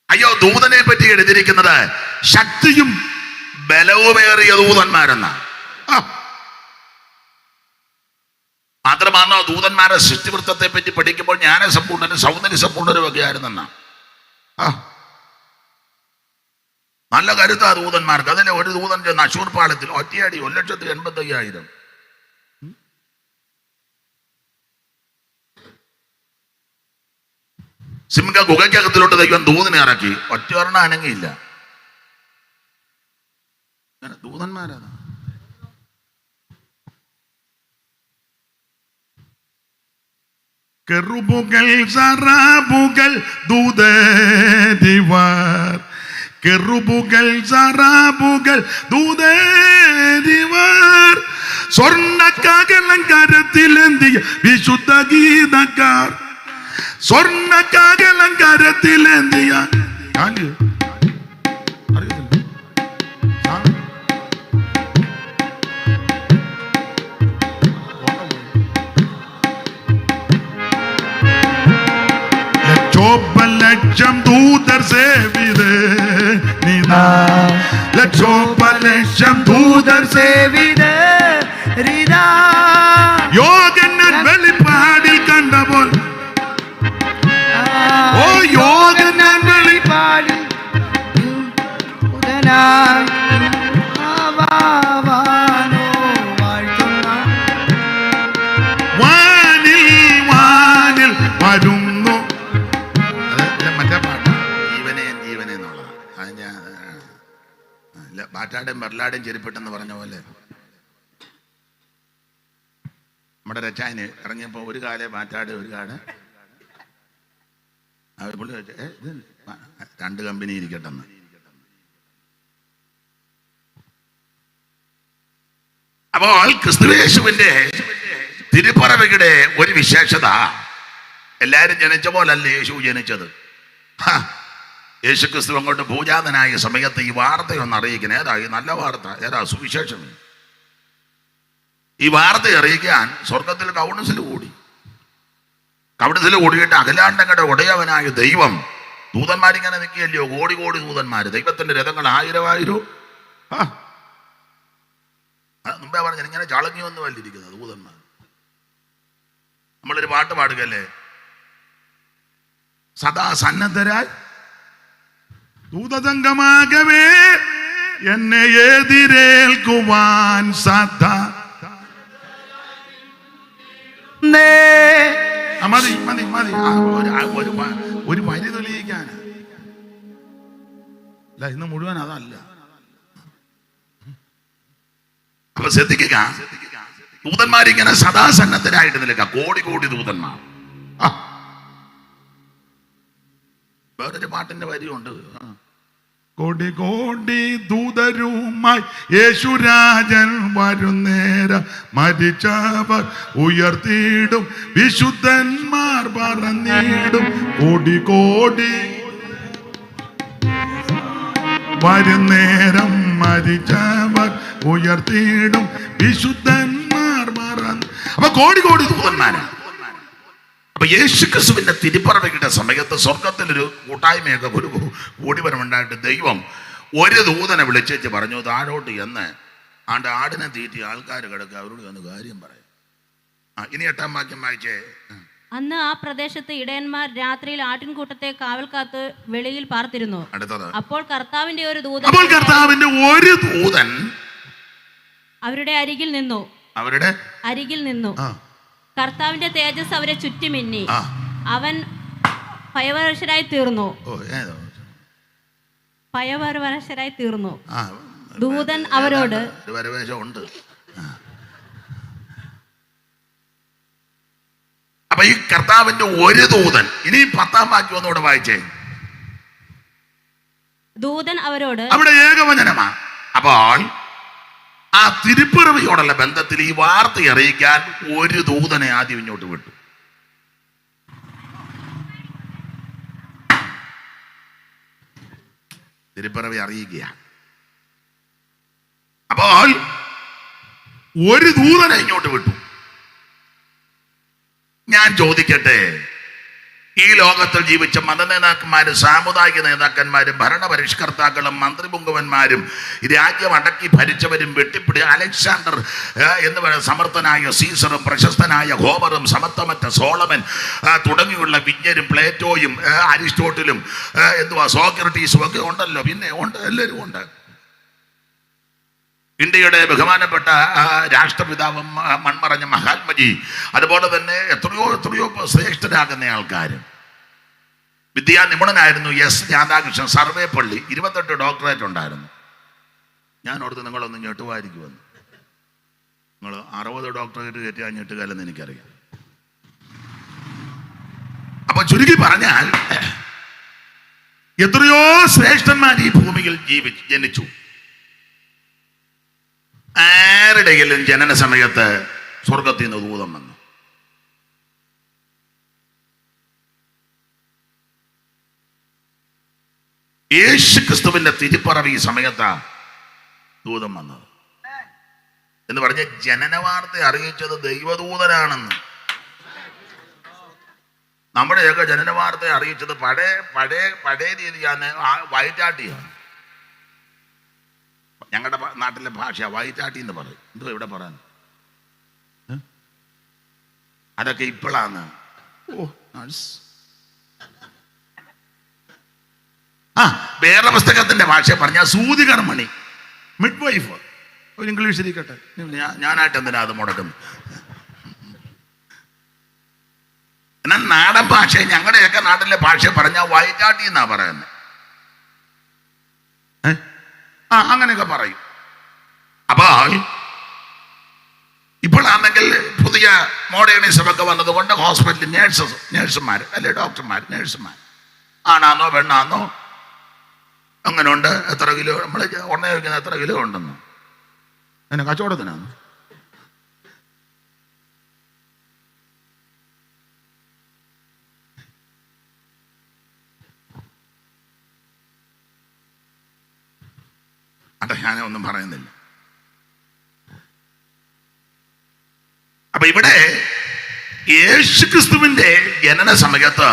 അയ്യോ, ദൂതനെ പറ്റി എഴുതിയിരിക്കുന്നത് ശക്തിയും ബലവുമേറിയ ദൂതന്മാരെന്ന. മാത്രമാണോ ദൂതന്മാരെ സൃഷ്ടിവൃത്തത്തെ പറ്റി പഠിക്കുമ്പോൾ ജ്ഞാനസമ്പൂർണ്ണനും സൗന്ദര്യ സമ്പൂർണ്ണനും ഒക്കെ ആയിരുന്നെന്ന. നല്ല കരുത്താ ദൂതന്മാർക്ക്. അതിലെ ഒരു ദൂതൻ ചെന്ന് അശൂർ പാളത്തിൽ ഒറ്റയടി 1,85,000. സിംഹ ഗുഹയ്ക്കകത്തിലോട്ട് ദൈവം ദൂതനെ ഇറക്കി. ഒറ്റയൊരെണ്ണം അനങ്ങിയില്ല. ദൂതന്മാരാണ്. കെറൂബുകൾ സറാബുകൾ ദൂതന്മാർ കെറുബുകൾ സറാബുകൾ ദൂതരിവർ സ്വർണ്ണക്കാകലങ്കാരത്തിലെന്തിയ വിശുദ്ധ ഗീതക്കാർ സ്വർണ്ണക്കാകലങ്കാരത്തിലെന്തിയ ലക്ഷം ദൂതർ സേവിതേ നിതാ ലക്ഷം ദൂതർ സേവിതേ യോഗന്നൻ വെളിപ്പാടിൽ കണ്ടപ്പോൾ ഓ യോഗന്നൻ വെളിപ്പാടിൽ വാനിൽ വാനിൽ വരുന്നു. മറ്റേ പാട്ട് ജീവനെ ജീവനെ എന്നുള്ളതാണ്. അത് ഞാൻ ബാറ്റാടേയും ബർലാടേയും ചെരിപ്പെട്ടെന്ന് പറഞ്ഞ പോലെ നമ്മുടെ രച്ചായന് ഇറങ്ങിയപ്പോൾ ഒരു കാലേ ബാറ്റാട് ഒരു കാട് പുള്ളി ഇത് രണ്ട് കമ്പനി ഇരിക്കട്ടെന്ന്. അപ്പോൾ ക്രിസ്തുയേശുവിന്റെ തിരുപ്പറവയുടെ ഒരു വിശേഷത, എല്ലാരും ജനിച്ച പോലല്ല യേശു ജനിച്ചത്. യേശു ക്രിസ്തു അങ്ങോട്ട് ഭൂജാതനായ സമയത്ത് ഈ വാർത്തയൊന്ന് അറിയിക്കണം. ഏതാ ഈ നല്ല വാർത്ത? ഏതാ സുവിശേഷം? ഈ വാർത്ത അറിയിക്കാൻ സ്വർഗത്തിൽ കൗൺസിൽ കൂടി. കൗൺസിൽ കൂടിയിട്ട് അഖിലാണ്ടങ്ങളുടെ ഉടയവനായ ദൈവം, ദൂതന്മാരിങ്ങനെ നിൽക്കുകയല്ലയോ, കോടി കോടി ദൂതന്മാര്, ദൈവത്തിന്റെ രഥങ്ങൾ 1000 മുമ്പേ പറഞ്ഞ ഇങ്ങനെ ചളങ്ങി വന്നുമല്ല ഇരിക്കുന്നത് ദൂതന്മാർ. നമ്മളൊരു പാട്ട് പാടുകയല്ലേ, സദാ സന്നദ്ധരായി ദൂതസംഗമാകവേ എന്നെ എതിരേൽക്കുവാൻ സദാ. മതി മതി മതി, ഒരു വരി തെളിയിക്കാൻ അല്ല, ഇന്ന് മുഴുവൻ അതല്ല. അപ്പൊ ശ്രദ്ധിക്കുക, ദൂതന്മാരിങ്ങനെ സദാസന്നദ്ധരായിട്ട് നിൽക്കുക, കോടി കോടി ദൂതന്മാർ. വേറൊരു പാട്ടിന്റെ വരിയുണ്ട്, കോടി കോടി ദൂതരുമായി യേശുരാജൻ വരുന്നേരം മരിച്ചവർ ഉയർത്തിയിടും വിശുദ്ധന്മാർ പറഞ്ഞിടും. കോടി കോടി വരുന്നേരം മരിച്ചവർ ഉയർത്തിയിടും വിശുദ്ധന്മാർ പറഞ്ഞു. അപ്പൊ കോടി കോടി ദൂതന്മാരാണ്. അപ്പൊ യേശു ക്രിസ്തുവിന്റെ തിരുപ്പറവയുടെ സമയത്ത് സ്വർഗത്തിലൊരു കൂട്ടായ്മയൊക്കെ ഒരു കൂടിവരമുണ്ടായിട്ട് ദൈവം ഒരു ദൂതനെ വിളിച്ചേച്ച് പറഞ്ഞു, താഴോട്ട് എന്ന് ആടിനെ തീറ്റി ആൾക്കാർ കിടക്കുക, അവരോട് ഒന്ന് കാര്യം പറയാം. ഇനി 8-ാം വാക്യം വായിച്ചേ. അന്ന് ആ പ്രദേശത്ത് ഇടയന്മാർ രാത്രിയിൽ ആട്ടിൻകൂട്ടത്തെ കാവൽ കാത്ത് വെളിയിൽ പാർത്തിരുന്നു. അടുത്തത്, അപ്പോൾ കർത്താവിന്റെ ഒരു ദൂതൻ അവരുടെ അരികിൽ നിന്നു. കർത്താവിന്റെ തേജസ് അവരെ ചുറ്റുമിന്നി. അവൻ ഭയപരവശരായി തീർന്നു. ദൂതൻ അവരോട്, അപ്പൊ ഈ കർത്താവിന്റെ ഒരു ദൂതൻ, ഇനി 10-ാം വാക്യം ഒന്നുകൂടെ വായിച്ചേ. ദൂതൻ അവരോട്, അവിടെ ഏകവചനമാ. അപ്പോൾ ആ തിരുപ്പിറവിയോടുള്ള ബന്ധത്തിൽ ഈ വാർത്ത അറിയിക്കാൻ ഒരു ദൂതനെ ആദ്യം ഇങ്ങോട്ട് വിട്ടു. തിരുപ്പിറവി അറിയിക്കുക. അപ്പോൾ ഒരു ദൂതനെ ഇങ്ങോട്ട് വിട്ടു. ഞാൻ ചോദിക്കട്ടെ, ഈ ലോകത്തിൽ ജീവിച്ച മതനേതാക്കന്മാരും സാമുദായിക നേതാക്കന്മാരും ഭരണപരിഷ്കർത്താക്കളും മന്ത്രിപുങ്കവന്മാരും രാജ്യം അടക്കി ഭരിച്ചവരും വെട്ടിപ്പിടി അലക്സാണ്ടർ എന്ന് പറയുന്ന സമർത്ഥനായ സീസറും പ്രശസ്തനായ ഹോമറും സമത്വമറ്റ സോളമൻ തുടങ്ങിയുള്ള വിജ്ഞരും പ്ലേറ്റോയും അരിസ്റ്റോട്ടിലും സോക്രട്ടീസും ഒക്കെ ഉണ്ടല്ലോ. പിന്നെ ഉണ്ട്, എല്ലാവരും ഉണ്ട്. ഇന്ത്യയുടെ ബഹുമാനപ്പെട്ട രാഷ്ട്രപിതാവും മൺമറഞ്ഞ മഹാത്മജി, അതുപോലെ തന്നെ എത്രയോ എത്രയോ ശ്രേഷ്ഠരാകുന്ന ആൾക്കാർ. വിദ്യാനിപുണനായിരുന്നു എസ് രാധാകൃഷ്ണൻ, സർവേപ്പള്ളി, 28 ഡോക്ടറേറ്റ് ഉണ്ടായിരുന്നു. ഞാൻ ഓർത്ത് നിങ്ങളൊന്ന് ഞെട്ടുമായിരിക്കുമെന്ന്. നിങ്ങൾ 60 ഡോക്ടറേറ്റ് കയറ്റിയാൽ ഞെട്ടുകാലെന്ന് എനിക്കറിയാം. അപ്പൊ ചുരുക്കി പറഞ്ഞാൽ എത്രയോ ശ്രേഷ്ഠന്മാർ ഈ ഭൂമിയിൽ ജനിച്ചു. ആരുടെയെങ്കിലും ജനന സമയത്ത് സ്വർഗത്തിൽ നിന്ന് ദൂതം വന്നു? യേശു ക്രിസ്തുവിന്റെ തിരുപ്പറവ് ഈ സമയത്താ ദൂതം വന്നത് എന്ന് പറഞ്ഞ ജനന വാർത്ത അറിയിച്ചത് ദൈവദൂതനാണെന്ന്. നമ്മുടെയൊക്കെ ജനന വാർത്ത അറിയിച്ചത് പഴയ രീതിയാണ്, വയറ്റാട്ടിയാണ്. ഞങ്ങളുടെ നാട്ടിലെ ഭാഷ വയറ്റാട്ടി എന്ന് പറയും. എന്തോ ഇവിടെ പറയാൻ, അതൊക്കെ ഇപ്പോഴാണ്. വേറെ പുസ്തകത്തിന്റെ ഭാഷ പറഞ്ഞ സൂതികർമ്മണി, മിഡ് വൈഫ്. ഒരു ഇംഗ്ലീഷിലിരിക്കട്ടെ, ഞാനായിട്ട് എന്തിനാ അത് മുടക്കുന്നു? എന്നാൽ നാടൻ ഭാഷ, ഞങ്ങളുടെയൊക്കെ നാട്ടിലെ ഭാഷ പറഞ്ഞ വയറ്റാട്ടി എന്നാ പറയുന്നത്. അങ്ങനെയൊക്കെ പറയും. അപ്പൊ ഇപ്പോഴാണെങ്കിൽ പുതിയ മോഡേണിസം ഒക്കെ വന്നതുകൊണ്ട് ഹോസ്പിറ്റലിൽ നേഴ്സുമാർ അല്ലെ ഡോക്ടർമാർ, നേഴ്സുമാർ ആണാന്നോ പെണ്ണാന്നോ അങ്ങനെ ഉണ്ട്. എത്ര കിലോ നമ്മൾ ഉടനെ വയ്ക്കുന്ന എത്ര കിലോ ഉണ്ടെന്ന് അതിന് കച്ചവടത്തിനാണ്. അതെ, ഞാനൊന്നും പറയുന്നില്ല. അപ്പൊ ഇവിടെ യേശുക്രിസ്തുവിന്റെ ജനന സമയത്ത്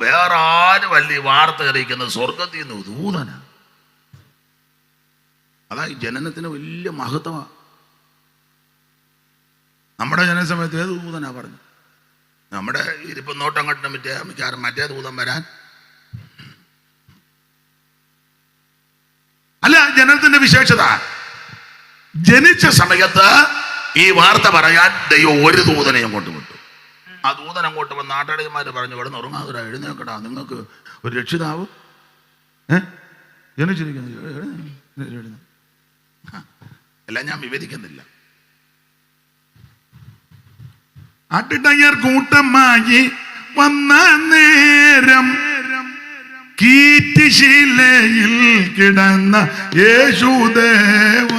വേറെ ആരും വലിയ വാർത്ത അറിയിക്കുന്നത് സ്വർഗത്തിൽ നിന്ന് ദൂതനാ. അതാ ഈ ജനനത്തിന് വലിയ മഹത്വമാണ്. നമ്മുടെ ജനന സമയത്ത് ഏത് ദൂതനാ പറഞ്ഞു? നമ്മുടെ ഇരിപ്പം നോട്ടങ്ങോട്ട് മിക്കാറും മറ്റേ ദൂതം വരാൻ അല്ല. ജനനത്തിന്റെ വിശേഷത, ജനിച്ച സമയത്ത് ഈ വാർത്ത പറയാൻ ദൈവം ഒരു ദൂതനെയും കൊണ്ടുവിട്ടു. ആ ദൂതൻ അങ്ങോട്ട് വന്ന് നാട്ടടിയന്മാർ പറഞ്ഞു, കിടന്ന് ഉറങ്ങാതെ എഴുന്നേക്കടാ, നിങ്ങൾക്ക് ഒരു രക്ഷിതാവ് ജനിച്ചിരിക്കുന്നു. എല്ലാം ഞാൻ വിവരിക്കുന്നില്ല. ആട്ടിടയർ കൂട്ടമായി വന്ന നേരം കീറ്റുശിലയിൽ കിടന്ന യേശുദേവ.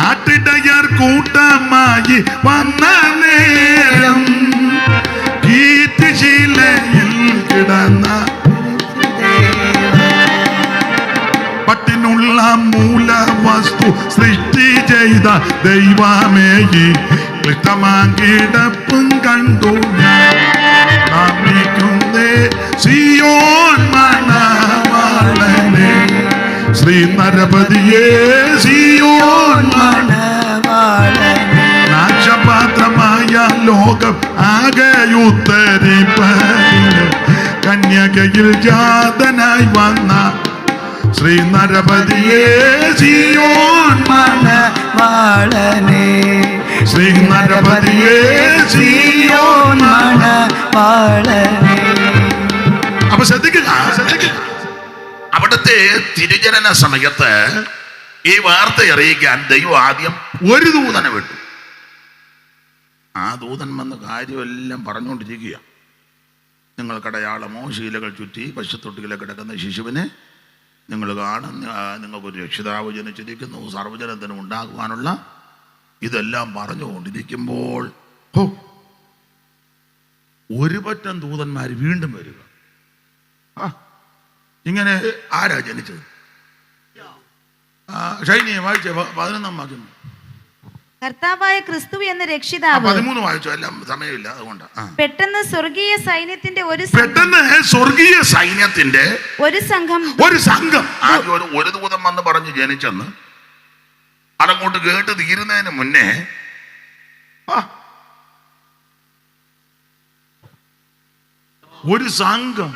ആട്ടിടയർ കൂട്ടമായി വന്ന നേരം കീറ്റുശിലയിൽ കിടന്ന പട്ടിനുള്ള മൂലവസ്തു സൃഷ്ടി ചെയ്ത ദൈവമേ, ക്ലിഷ്ടമാകിടപ്പും കണ്ടു നാമിക്കുന്നേ സിയോൻ മണവാളനെ. ശ്രീ നരപതിയേ സിയോൻ മണവാളനെ. നാശപാത്രമായ ലോകം ആകെയുത്തരിപ്പതിന് കന്യകയിൽ ജാതനായി വന്ന ശ്രീ നരപതിയേ സിയോൻ മണവാളനെ. ശ്രീ നരപതിയേ സിയോൻ മണവാളനെ. അപ്പൊ ശ്രദ്ധിക്കുക. അവിടുത്തെ തിരുജനന സമയത്ത് ഈ വാർത്ത അറിയിക്കാൻ ദൈവം ആദ്യം ഒരു ദൂതനെ വിട്ടു. ആ ദൂതൻ വന്ന കാര്യമെല്ലാം പറഞ്ഞുകൊണ്ടിരിക്കുക. നിങ്ങൾക്കടയാളമോ ശീലകൾ ചുറ്റി പശുത്തൊട്ടിയിലെ കിടക്കുന്ന ശിശുവിനെ നിങ്ങൾ കാണും, നിങ്ങൾക്കൊരു രക്ഷിതാവ് ജനിച്ചിരിക്കുന്നു, സർവ്വജനത്തിനും ഉണ്ടാകുവാനുള്ള ഇതെല്ലാം പറഞ്ഞുകൊണ്ടിരിക്കുമ്പോൾ ഒരു പറ്റം ദൂതന്മാർ വീണ്ടും വരിക. ഇങ്ങനെ ആരാ ജനിച്ചത്? ഷൈനിയെ വായിച്ച 11 വാക്യം. കർത്താവായ ക്രിസ്തു എന്ന രക്ഷിതാവ്. 13 വായിച്ചോ, എല്ലാം സമയമില്ല അതുകൊണ്ട്. പെട്ടെന്ന് സ്വർഗീയ സൈന്യത്തിന്റെ ഒരു സംഘം ആദ്യം ഒരു ദൂതം വന്ന് പറഞ്ഞ് ജനിച്ചെന്ന് അതങ്ങോട്ട് കേട്ട് തീരുന്നതിന് മുന്നേ ഒരു സംഘം.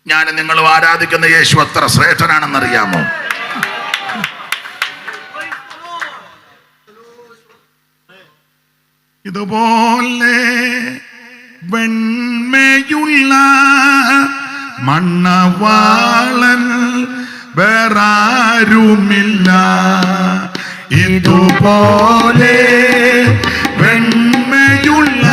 ഞാൻ നിങ്ങൾ ആരാധിക്കുന്ന യേശു എത്ര ശ്രേഷ്ഠനാണെന്നറിയാമോ? ഇതുപോലെ വെണ്മയുള്ള മണവാളൻ വേറാരുമില്ല. ഇതുപോലെ വെണ്മയുള്ള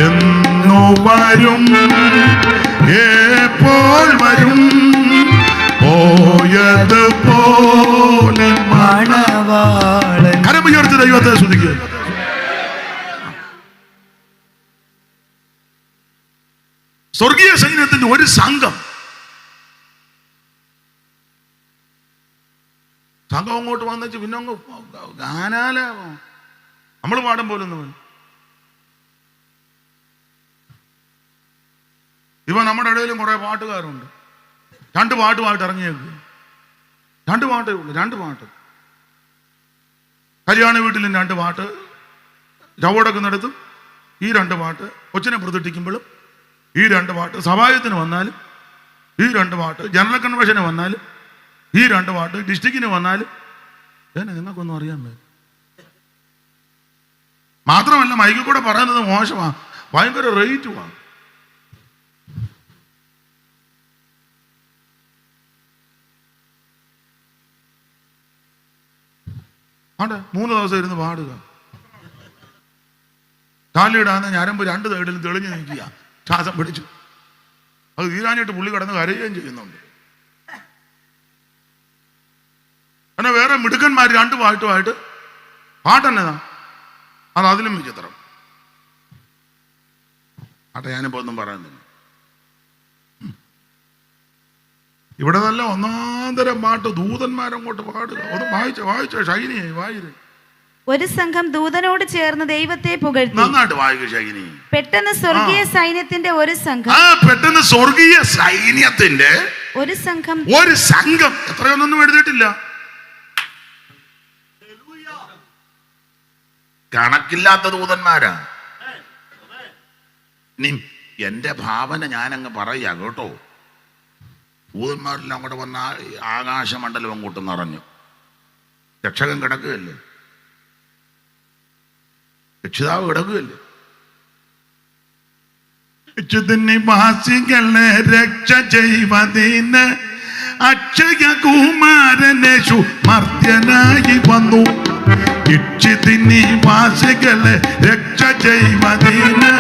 എന്നു വരും, എപ്പോൾ വരും, പോയത് പോലെ മണവാളൻ. കരമുയർത്തി ദൈവത്തെ സ്തുതിക്കുക. സ്വർഗീയ സൈന്യത്തിന്റെ ഒരു സംഘം അങ്ങോട്ട് വന്നിച്ച് പിന്നെ അങ്ങ് ഗാനാല നമ്മൾ പാടും പോലൊന്നും. ഇവ നമ്മുടെ ഇടയിലും കുറെ പാട്ടുകാരുണ്ട്. 2 പാട്ടുമായിട്ട് ഇറങ്ങിയേക്ക്. 2 പാട്ടേ ഉള്ളൂ. 2 പാട്ട്. കല്യാണ വീട്ടിലും 2 പാട്ട്, ചവടക്കുന്നിടത്തും ഈ 2 പാട്ട്, കൊച്ചിനെ പ്രതിഷ്ഠിക്കുമ്പോഴും ഈ 2 പാട്ട്, സഭായത്തിന് വന്നാലും ഈ 2 പാട്ട്, ജനറൽ കൺവെൻഷന് വന്നാലും ഈ 2 പാട്ട്, ഡിസ്ട്രിക്റ്റിന് വന്നാലും. നിങ്ങൾക്കൊന്നും അറിയാൻ പറ്റും. മാത്രമല്ല മൈക്കിൽ കൂടെ പറയുന്നത് മോശമാണ്, ഭയങ്കര റേറ്റുമാണ്. ആണ്ടെ 3 ദിവസം ഇരുന്ന് പാടുക. കാലിടാന്ന് ഞരമ്പ് 2 സൈഡിലും തെളിഞ്ഞു നിൽക്കുക, ശ്വാസം പിടിച്ചു. അത് തീരാനായിട്ട് പുള്ളി കടന്ന് കരയുകയും ചെയ്യുന്നുണ്ട്. പിന്നെ വേറെ മിടുക്കന്മാർ 2 പാട്ടുമായിട്ട് പാട്ടെന്നതാ, അത് അതിലും വിചിത്രം. ആട്ടെ, ഞാനിപ്പോ ഒന്നും പറയുന്നില്ല. ഇവിടെ നല്ല ഒന്നാന്തരം പാട്ട് ദൂതന്മാരങ്ങോട്ട് പാടുക. ഒന്ന് വായിച്ച ഷൈനിയെ വായിര്. ഒരു സംഘം ദൂതനോട് ചേർന്ന് ദൈവത്തെ പുകഴ്ത്തി. നന്നായിട്ട് വായിക്കുക ഷൈനി. പെട്ടെന്ന് സ്വർഗീയ സൈന്യത്തിന്റെ ഒരു സംഘം. പെട്ടെന്ന് സ്വർഗീയ സൈന്യത്തിന്റെ ഒരു സംഘം. എത്രയൊന്നും എഴുതിയിട്ടില്ല, കണക്കില്ലാത്ത ദൂതന്മാരാ. എന്റെ ഭാവന ഞാനങ്ങ് പറയാ കേട്ടോ. ദൂതന്മാരെല്ലാം അങ്ങോട്ട് വന്ന ആകാശമണ്ഡലം അങ്ങോട്ട് നിറഞ്ഞു. രക്ഷകൻ കിടക്കുകയല്ലേ, രക്ഷിതാവ് കിടക്കുകയല്ലേ. നിവാസികളെ രക്ഷ ചെയ്വതിന് അക്ഷയ കുമാരനേശു മർത്യനായി വന്നു. നിവാസികളെ രക്ഷ ചെയ്വതിന്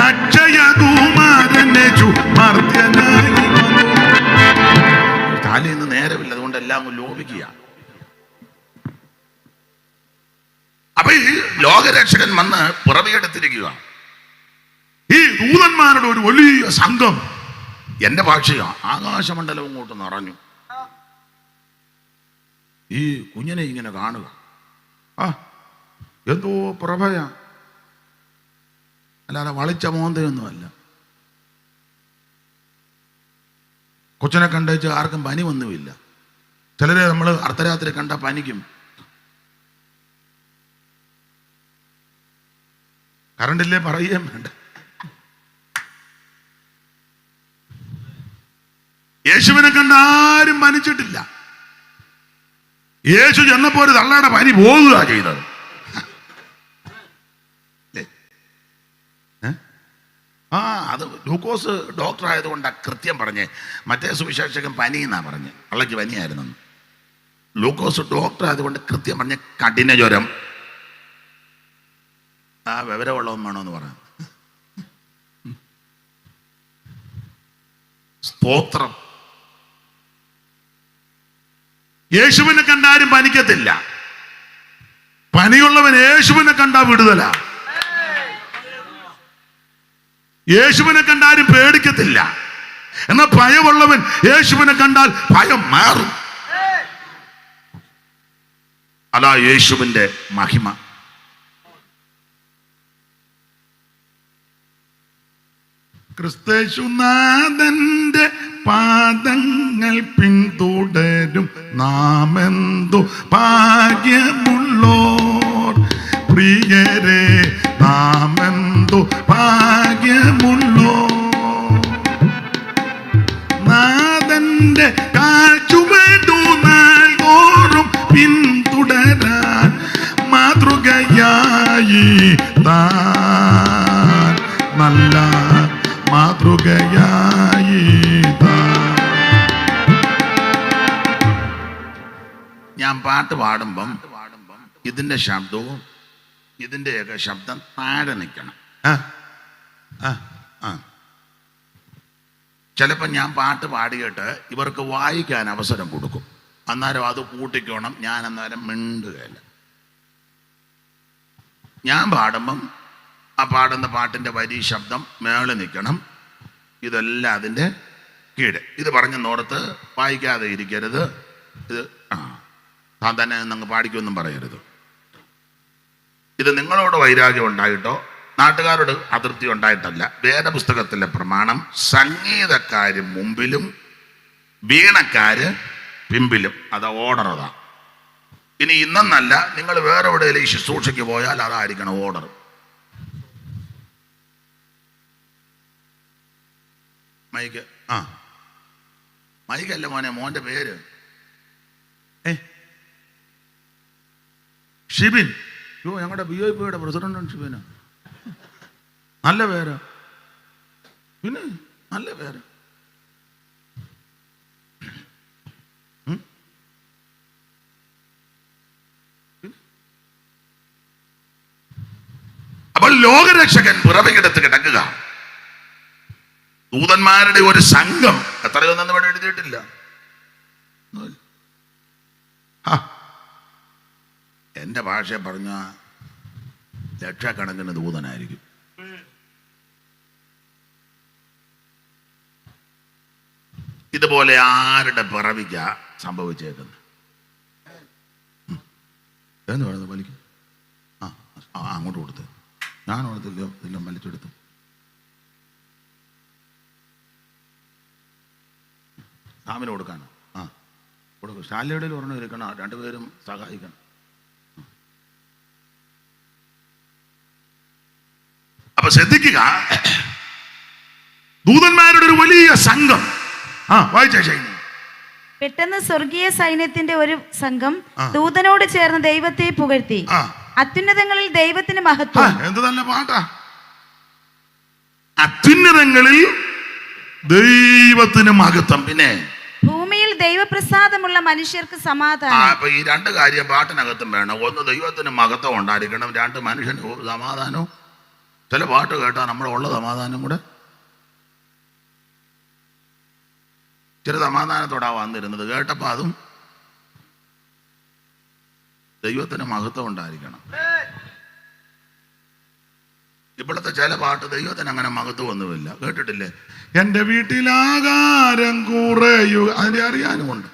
അക്ഷയ കുമാരനേശു മർത്യനായി വന്നു. കാലിൽ നിന്ന് നേരമില്ല, അതുകൊണ്ട് എല്ലാം ലോപിക്കുക. അപ്പൊ ഈ ലോകരക്ഷകൻ വന്ന് പിറവിയെടുത്തിരിക്കുക. ഈ ദൂതന്മാരുടെ ഒരു വലിയ സംഘം, എന്റെ ഭാഷയോ ആകാശമണ്ഡലം ഇങ്ങോട്ട് നിറഞ്ഞു. ഈ കുഞ്ഞിനെ ഇങ്ങനെ കാണുക. എന്തോ പ്രഭയാ, അല്ലാതെ വളിച്ച മോന്തയൊന്നുമല്ല. കൊച്ചിനെ കണ്ടേച്ച് ആർക്കും പനി വന്നുമില്ല. ചിലരെ നമ്മൾ അർദ്ധരാത്രി കണ്ട പനിക്കും. കറണ്ടില്ലേ പറയുകയും വേണ്ട. യേശുവിനെ കണ്ട ആരും പനിച്ചിട്ടില്ല. യേശു ചെന്നപ്പോ ഒരു തള്ളയുടെ പനി പോകുക ചെയ്തത്. അത് ലൂക്കോസ് ഡോക്ടർ ആയതുകൊണ്ടാണ് കൃത്യം പറഞ്ഞേ. മറ്റേ സുവിശേഷകൻ പനി എന്നാ പറഞ്ഞ്, പള്ളക്ക് പനിയായിരുന്നു. ലൂക്കോസ് ഡോക്ടർ ആയതുകൊണ്ട് കൃത്യം പറഞ്ഞ കഠിന ജ്വരം. വിവരമുള്ളവൻ വേണമെന്ന് പറയാം. സ്തോത്രം. യേശുവിനെ കണ്ടാരും പനിക്കത്തില്ല. പനിയുള്ളവൻ യേശുവിനെ കണ്ടാ വിടുതല. യേശുവിനെ കണ്ടാരും പേടിക്കത്തില്ല. എന്നാൽ ഭയമുള്ളവൻ യേശുവിനെ കണ്ടാൽ ഭയം മാറും. അതാ യേശുവിന്റെ മഹിമ. ക്രിസ്തേശുനാഥന്റെ പാദങ്ങൾ പിന്തുടരും നാമെന്തു ഭാഗ്യമുള്ളോർ. പ്രിയരെ, നാമെന്തു ഭാഗ്യമുള്ളോർ. നാഥന്റെ കാഴ്ചുവടു നാൾതോറും പിന്തുടരാൻ മാതൃകയായി താൻ, നല്ല മാതൃകയായി. ഞാൻ പാട്ട് പാടുമ്പം ഇതിന്റെ ശബ്ദവും ഇതിന്റെയൊക്കെ ശബ്ദം താഴെ നിൽക്കണം. ചിലപ്പോൾ ഞാൻ പാട്ട് പാടിയിട്ട് ഇവർക്ക് വായിക്കാൻ അവസരം കൊടുക്കും. അന്നേരം അത് കൂട്ടിക്കോണം. ഞാൻ അന്നേരം മിണ്ടുകയില്ല. ഞാൻ പാടുമ്പം ആ പാടുന്ന പാട്ടിൻ്റെ വരി ശബ്ദം മേളിൽ നിൽക്കണം. ഇതെല്ലാം അതിൻ്റെ കീഴ്. ഇത് പറഞ്ഞെന്നോർത്ത് വായിക്കാതെ ഇരിക്കരുത്. ഇത് താൻ തന്നെ നിങ്ങൾ പാടിക്കൊന്നും പറയരുത്. ഇത് നിങ്ങളോട് വൈരാഗ്യം ഉണ്ടായിട്ടോ നാട്ടുകാരോട് അതിർത്തി ഉണ്ടായിട്ടല്ല. വേദപുസ്തകത്തിലെ പ്രമാണം സംഗീതക്കാര് മുമ്പിലും വീണക്കാര് പിമ്പിലും. അത് ഓർഡർ. അതാ. ഇനി ഇന്നെന്നല്ല, നിങ്ങൾ വേറെ എവിടെയെങ്കിലും ഈ ശുശ്രൂഷയ്ക്ക് പോയാൽ അതായിരിക്കണം ഓർഡർ. മൈക്ക് മൈക്കല്ല മോനെ, മോന്റെ പേര് ഷിബിൻ. ഞങ്ങളുടെ BOPയുടെ പ്രസിഡന്റാണ് ഷിബിന്. നല്ല പേര്. പിന്നെ നല്ല പേര്. അപ്പോൾ ലോകരക്ഷകൻ പിറവിയെടുത്ത് കിടക്കുക. ദൂതന്മാരുടെ ഒരു സംഘം. എത്രയൊന്നും ഇവിടെ എഴുതിയിട്ടില്ല. എൻ്റെ ഭാഷയെ പറഞ്ഞ ലക്ഷക്കണക്കിന് ദൂതനായിരിക്കും. ഇതുപോലെ ആരുടെ പിറവിക്ക സംഭവിച്ചേക്കുന്നത് എന്ന് പറയുന്നത് വലിക്കും. അങ്ങോട്ട് കൊടുത്ത് ഞാൻ കൊടുത്തില്ലോ, ഇതെല്ലാം വലിച്ചെടുത്തു. സാമിന് കൊടുക്കാനോ? കൊടുക്കും. ശാലയുടെ ഒരെണ്ണം ഇരിക്കണം, രണ്ടുപേരും സഹായിക്കണം. അപ്പൊ ശ്രദ്ധിക്കുക, ദൂതന്മാരുടെ ഒരു വലിയ സംഘം. വായിച്ച ശൈലി. പെട്ടെന്ന് സ്വർഗീയ സൈന്യത്തിന്റെ ഒരു സംഘം ദൂതനോട് ചേർന്ന് ദൈവത്തെ പുകഴ്ത്തി. അത്യുന്നതങ്ങളിൽ ദൈവത്തിന് മഹത്വം. എന്ത് നല്ല പാട്ടാ! അത്യുന്നതങ്ങളിൽ ദൈവത്തിന് മഹത്വം. പിന്നെ ഭൂമിയിൽ ദൈവപ്രസാദമുള്ള മനുഷ്യർക്ക് സമാധാനം. അപ്പൊ ഈ രണ്ട് കാര്യം പാട്ടിനകത്തും വേണം. ഒന്ന് ദൈവത്തിന് മഹത്വം ഉണ്ടായിരിക്കണം, രണ്ട് മനുഷ്യന് സമാധാനവും. ചില പാട്ട് കേട്ടാ നമ്മുടെ ഉള്ള സമാധാനം കൂടെ. ചില സമാധാനത്തോടാ വന്നിരുന്നത്, കേട്ടപ്പോ അതും ദൈവത്തിന് മഹത്വം ഉണ്ടായിരിക്കണം. ഇപ്പോഴത്തെ ചില പാട്ട് ദൈവത്തിന് അങ്ങനെ മഹത്വം ഒന്നുമില്ല. കേട്ടിട്ടില്ലേ? എൻ്റെ വീട്ടിലാകാരം കുറയു. അതിനെ അറിയാനുമുണ്ട്.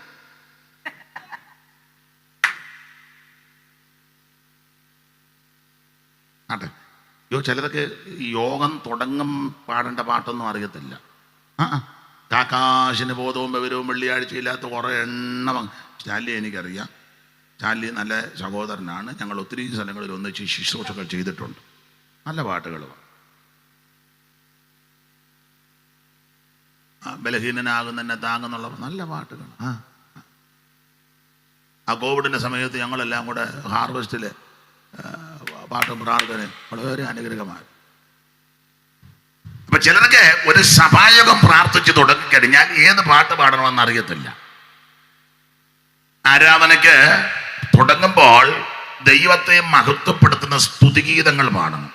ആട്ടെ. ചിലതൊക്കെ യോഗം തുടങ്ങും പാടേണ്ട പാട്ടൊന്നും അറിയത്തില്ല. കാക്കാശിന് ബോധവും വിവരവും വെള്ളിയാഴ്ചയില്ലാത്ത കുറേ എണ്ണം. സ്റ്റാൻലി എനിക്കറിയാം. സ്റ്റാൻലി നല്ല സഹോദരനാണ്. ഞങ്ങൾ ഒത്തിരി സ്ഥലങ്ങളിൽ ഒന്നിച്ച് ശുശ്രൂഷകൾ ചെയ്തിട്ടുണ്ട്. നല്ല പാട്ടുകളുമാണ്. ബലഹീനനാകുന്നെന്നെ താങ്ങുന്നുള്ള നല്ല പാട്ടുകൾ. ആ കോവിഡിൻ്റെ സമയത്ത് ഞങ്ങളെല്ലാം കൂടെ ഹാർവസ്റ്റിലെ പാട്ടും പ്രാർത്ഥന വളരെ അനുഗ്രഹമാണ്. അപ്പൊ ചിലർക്ക് ഒരു സഭായോഗം പ്രാർത്ഥിച്ചു തുടങ്ങിക്കഴിഞ്ഞാൽ ഏത് പാട്ട് പാടണമെന്ന് അറിയത്തില്ല. ആരാധനയ്ക്ക് തുടങ്ങുമ്പോൾ ദൈവത്തെ മഹത്വപ്പെടുത്തുന്ന സ്തുതിഗീതങ്ങൾ പാടണം.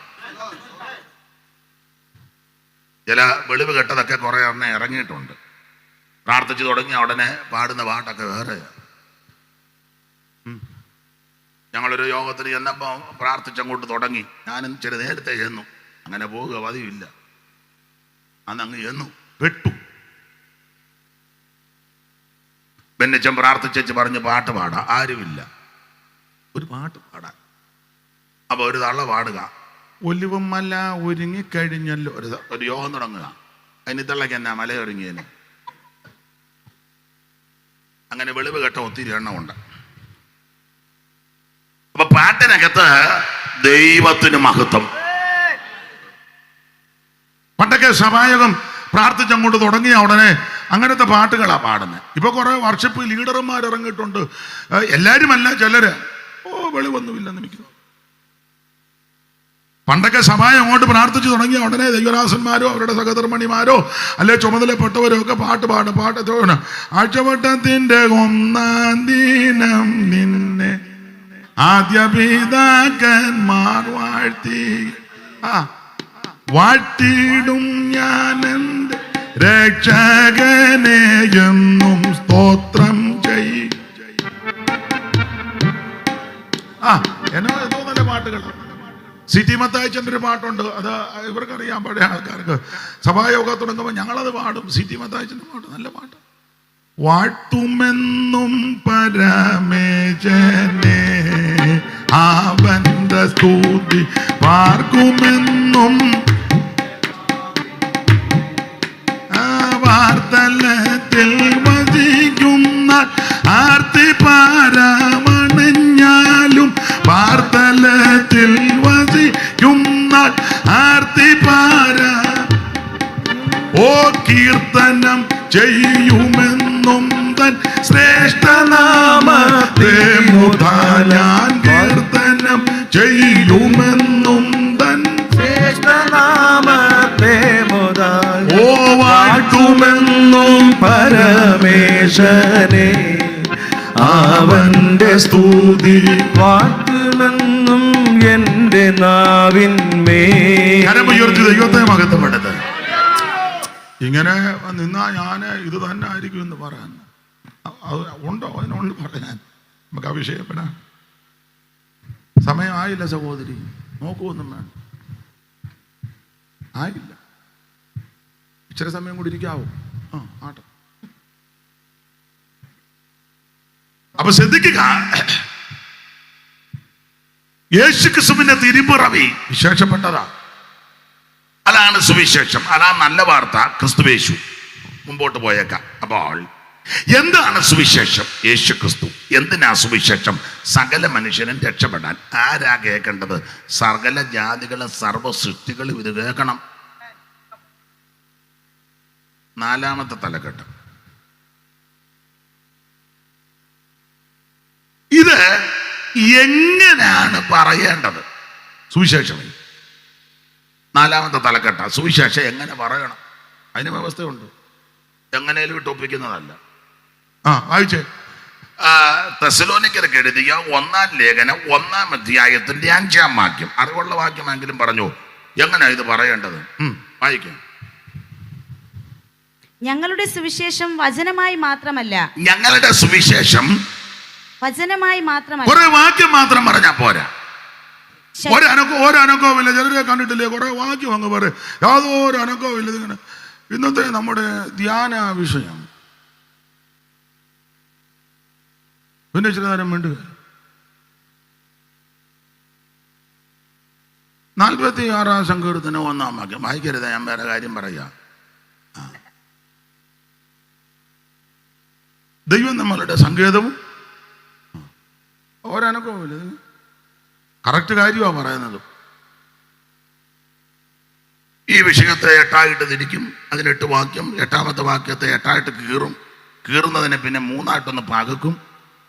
ചില വെളിവ് കെട്ടതൊക്കെ കുറെ എണ്ണ ഇറങ്ങിയിട്ടുണ്ട്. പ്രാർത്ഥിച്ചു തുടങ്ങി ഉടനെ പാടുന്ന പാട്ടൊക്കെ വേറെ. ഞങ്ങളൊരു യോഗത്തിന് ചെന്നപ്പോൾ പ്രാർത്ഥിച്ചങ്ങോട്ട് തുടങ്ങി. ഞാനും ചില നേരത്തെ ചെന്നു. അങ്ങനെ പോവുക പതിവില്ല. അന്നങ്ങ് ചെന്നു പെട്ടു. ബെന്നിച്ചൻ പ്രാർത്ഥിച്ചു പറഞ്ഞ് പാട്ട് പാടാം. ആരുമില്ല ഒരു പാട്ട് പാടാൻ. അപ്പൊ ഒരു തള്ള പാടുക. ഒലിവും മല ഒരുങ്ങിക്കഴിഞ്ഞല്ലോ. ഒരു യോഗം തുടങ്ങുക. അതിന് തള്ളക്ക് എന്നാ മല ഒരുങ്ങിയതിന്. അങ്ങനെ വെളിവ് കേട്ട ഒത്തിരി എണ്ണമുണ്ട്. അപ്പൊ പാട്ടിനകത്ത് ദൈവത്തിന് മഹത്വം. പണ്ടൊക്കെ സഭായോഗം പ്രാർത്ഥിച്ചങ്ങോട്ട് തുടങ്ങിയ ഉടനെ അങ്ങനത്തെ പാട്ടുകളാ പാടുന്നത്. ഇപ്പൊ കുറെ വർഷിപ്പ് ലീഡർമാർ ഇറങ്ങിയിട്ടുണ്ട്. എല്ലാരും അല്ല, ചിലര് വെളിവൊന്നുമില്ലെന്ന് എനിക്ക്. പണ്ടൊക്കെ സഭായം അങ്ങോട്ട് പ്രാർത്ഥിച്ചു തുടങ്ങിയ ഉടനെ ദൈവദാസന്മാരോ അവരുടെ സഹധർമ്മണിമാരോ അല്ലെ ചുമതലപ്പെട്ടവരോ ഒക്കെ പാട്ട് പാടും. പാട്ട് ആഴ്ചവട്ടത്തിന്റെ 1-ാം ദിനം നിന്നെ ആദ്യ പിതാക്കന്മാർ വാഴ്ത്തി. വാഴ്ത്തിടും ഞാൻ എൻ്റെ രക്ഷകനെ എന്നും സ്തോത്രം ചെയ്യും. എന്നോ നല്ല പാട്ടുകൾ. സിറ്റി മത്തായിച്ചൻ്റെ ഒരു പാട്ടുണ്ട്, അത് ഇവർക്കറിയാൻ പഴയ ആൾക്കാർക്ക്. സഭായോഗം തുടങ്ങുമ്പോൾ ഞങ്ങളത് പാടും. സിറ്റി മത്തായിച്ചൻ്റെ പാട്ട്, നല്ല പാട്ട്. വാഴ്ത്തുമെന്നും പരമേശനെ അവന്റെ സ്തുതി പാർക്കുമെന്നും വാർത്തലത്തിൽ വസിക്കുന്ന ആർത്തി പാരമണഞ്ഞാലും വാർത്തലത്തിൽ വസിക്കുന്ന ആർത്തി പാര ഓ കീർത്തനം ചെയ്യുമെന്നും തൻ ശ്രേഷ്ഠനാമത്തെ മുതാ ഞാൻ കീർത്തനം ചെയ്യുമെന്നും തൻ ശ്രേഷ്ഠനാമത്തെ മുതാ ഓ വാഴ്ത്തുമെന്നും പരമേശനെ അവന്റെ സ്തുതി വാഴ്ത്തുമെന്നും എൻ്റെ നാവിന്മേൽ. കരമുയർത്തി ദൈവത്തെ മഹത്വപ്പെടുത്ത്. ഇങ്ങനെ നിന്നാ ഞാൻ ഇത് തന്നെ ആയിരിക്കും എന്ന് പറയാൻ ഉണ്ടോ? അതിനുണ്ട് പറയാൻ. നമുക്ക് ആ വിഷയപ്പെടാം. സമയമായില്ല സഹോദരി, നോക്കുവൊന്നും വേണം, ആയില്ല. ഇച്ചിരി സമയം കൂടി ഇരിക്കാവോ? ആട്ടെ. അപ്പൊ ശ്രദ്ധിക്കുക, യേശുക്രിസ്തുവിന്റെ തിരുപ്പിറവി വിശേഷപ്പെട്ടതാ. അതാണ് സുവിശേഷം, അതാണ് നല്ല വാർത്ത. ക്രിസ്തുവേശു മുമ്പോട്ട് പോയേക്കാം. അപ്പോൾ എന്താണ് സുവിശേഷം? യേശു ക്രിസ്തു. എന്തിനാ സുവിശേഷം? സകല മനുഷ്യനും രക്ഷപ്പെടാൻ. ആരാ കേൾക്കേണ്ടത്? സകല ജാതികളും സർവ്വ സൃഷ്ടികളും ഇത് കേൾക്കണം. നാലാമത്തെ തലക്കെട്ട്. ഇത് എങ്ങനെയാണ് പറയേണ്ടത്? സുവിശേഷമേ നാലാമത്തെ തലക്കെട്ട. സുവിശേഷം എങ്ങനെ പറയണം? അതിന് വ്യവസ്ഥയുണ്ട്. എങ്ങനെയും വിട്ടൊപ്പിക്കുന്നതല്ല. വായിച്ചേ. തെസ്സലോനിക്കർക്ക് എഴുതിയ 1-ാം ലേഖനം 1-ാം അധ്യായത്തിന്റെ 5-ാം വാക്യം. അറിവുള്ള വാക്യമെങ്കിലും പറഞ്ഞു. എങ്ങനെയാ ഇത് പറയേണ്ടത്? വായിക്കാം. ഞങ്ങളുടെ സുവിശേഷം വചനമായി മാത്രമല്ല. ഞങ്ങളുടെ സുവിശേഷം വചനമായി മാത്രമല്ല. കുറെ വാക്യം മാത്രം പറഞ്ഞാൽ പോരാ. ഒരനക്കവുമില്ല. ചിലരെ കണ്ടിട്ടില്ലേ, കുറെ വാക്യം അങ്ങ് പറയും, യാതൊരു അനക്കവുമില്ല. ഇതിങ്ങനെ ഇന്നത്തെ നമ്മുടെ ധ്യാന വിഷയം. പിന്നെ ചില നേരം വേണ്ടുക. 46-ാം സങ്കീർത്തനം 1-ാം വാക്യം വായിക്കരുത്. ഞാൻ വേറെ കാര്യം പറയാ. ദൈവം നമ്മളുടെ സങ്കേതവും ഒരനക്കവുമില്ല. കറക്റ്റ് കാര്യമാണ് പറയുന്നത്. ഈ വിഷയത്തെ 8ആയിട്ട് തിരിക്കും. അതിന് 8 വാക്യം. 8ാമത്തെ വാക്യത്തെ 8ആയിട്ട് കീറും. കീറുന്നതിനെ പിന്നെ 3ആയിട്ടൊന്ന് പകുക്കും.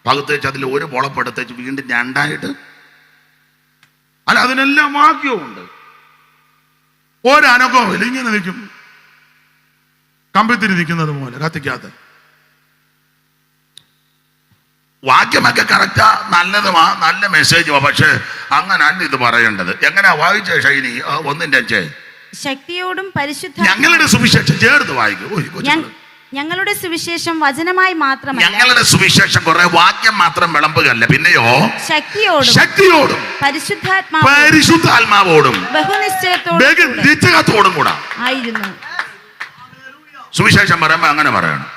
പകുത്തേച്ച് അതിൽ ഒരു പൊളപ്പെടുത്തേച്ച് വീണ്ടും 2ആയിട്ട്. അല്ല, അതിനെല്ലാം വാക്യവും ഉണ്ട്. ഒരനക്കവുമില്ല. ഇങ്ങനെ നിൽക്കും, കമ്പിത്തിരി നിൽക്കുന്നത് പോലെ കത്തിക്കാത്ത. വാക്യമൊക്കെ കറക്റ്റാ, നല്ലതുമാ, നല്ല മെസ്സേജുമാ. പക്ഷെ അങ്ങനല്ല ഇത് പറയേണ്ടത്. എങ്ങനെയാ വായിച്ചേ ഷൈനി? 1-ന്റെ 5. ശക്തിയോടും പരിശുദ്ധ. ഞങ്ങളുടെ സുവിശേഷം ചേർത്ത് വായിക്കും. ഞങ്ങളുടെ സുവിശേഷം വചനമായി മാത്രമല്ല. ഞങ്ങളുടെ സുവിശേഷം കുറെ വാക്യം മാത്രം വിളമ്പുകയല്ല, പിന്നെയോ ശക്തിയോടും പരിശുദ്ധാത്മാവോടും ബഹുനിശ്ചയത്തോടും കൂടെ ആയിരുന്നു. സുവിശേഷം പറയുമ്പോ അങ്ങനെ പറയണം.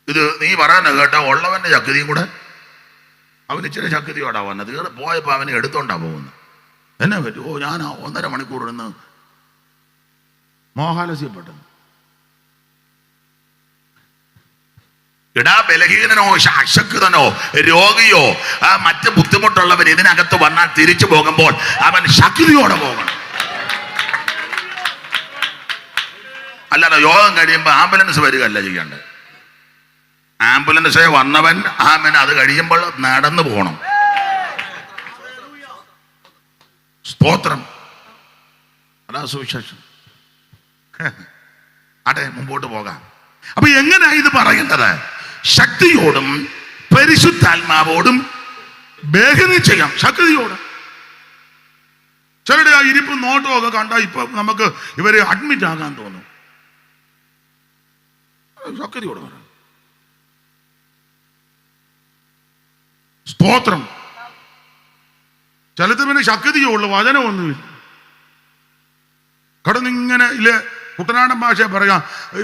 ഇത് നീ പറയാൻ കേട്ടോ, ഉള്ളവന്റെ ശക്തിയും കൂടെ. അവന് ഇച്ചിരി ശക്തിയോടാ വന്നത്. പോയപ്പോ അവനെ എടുത്തോണ്ടാ പോകുന്നത്. എന്നെ പറ്റും. ഞാൻ 1.5 മണിക്കൂർ ഇരുന്ന് മോഹാലസ്യപ്പെട്ടു. ഇടാ ബലഹീനനോ അശക്തനോ രോഗിയോ മറ്റ് ബുദ്ധിമുട്ടുള്ളവൻ ഇതിനകത്ത് വന്നാൽ തിരിച്ചു പോകുമ്പോൾ അവൻ ശക്തിയോടെ പോകണം. അല്ലാതെ യോഗം കഴിയുമ്പോൾ ആംബുലൻസ് വരികയല്ല ചെയ്യേണ്ടത്. ആംബുലൻസ് വന്നവൻ അത് കഴിയുമ്പോൾ നടന്നു പോകണം. സ്തോത്രം. അതാ സുവിശേഷം. അതെ, മുമ്പോട്ട് പോകാം. അപ്പൊ എങ്ങനെയാ ഇത് പറയേണ്ടത്? ശക്തിയോടും പരിശുദ്ധാത്മാവോടും ബഹുനിശ്ചയം. ശക്തിയോടും ചിലരുടെ ആ ഇരിപ്പും നോട്ടവും ഒക്കെ കണ്ടാൽ ഇപ്പൊ നമുക്ക് ഇവരെ അഡ്മിറ്റ് ആകാൻ തോന്നും. ശക്തിയോട് പറ. സ്തോത്രം. ചിലത്ത് പിന്നെ ശക്തിയുള്ളു, വചനമൊന്നുമില്ല. കടന്നിങ്ങനെ ഇല്ലേ, കുട്ടനാടൻ ഭാഷ പറയാ,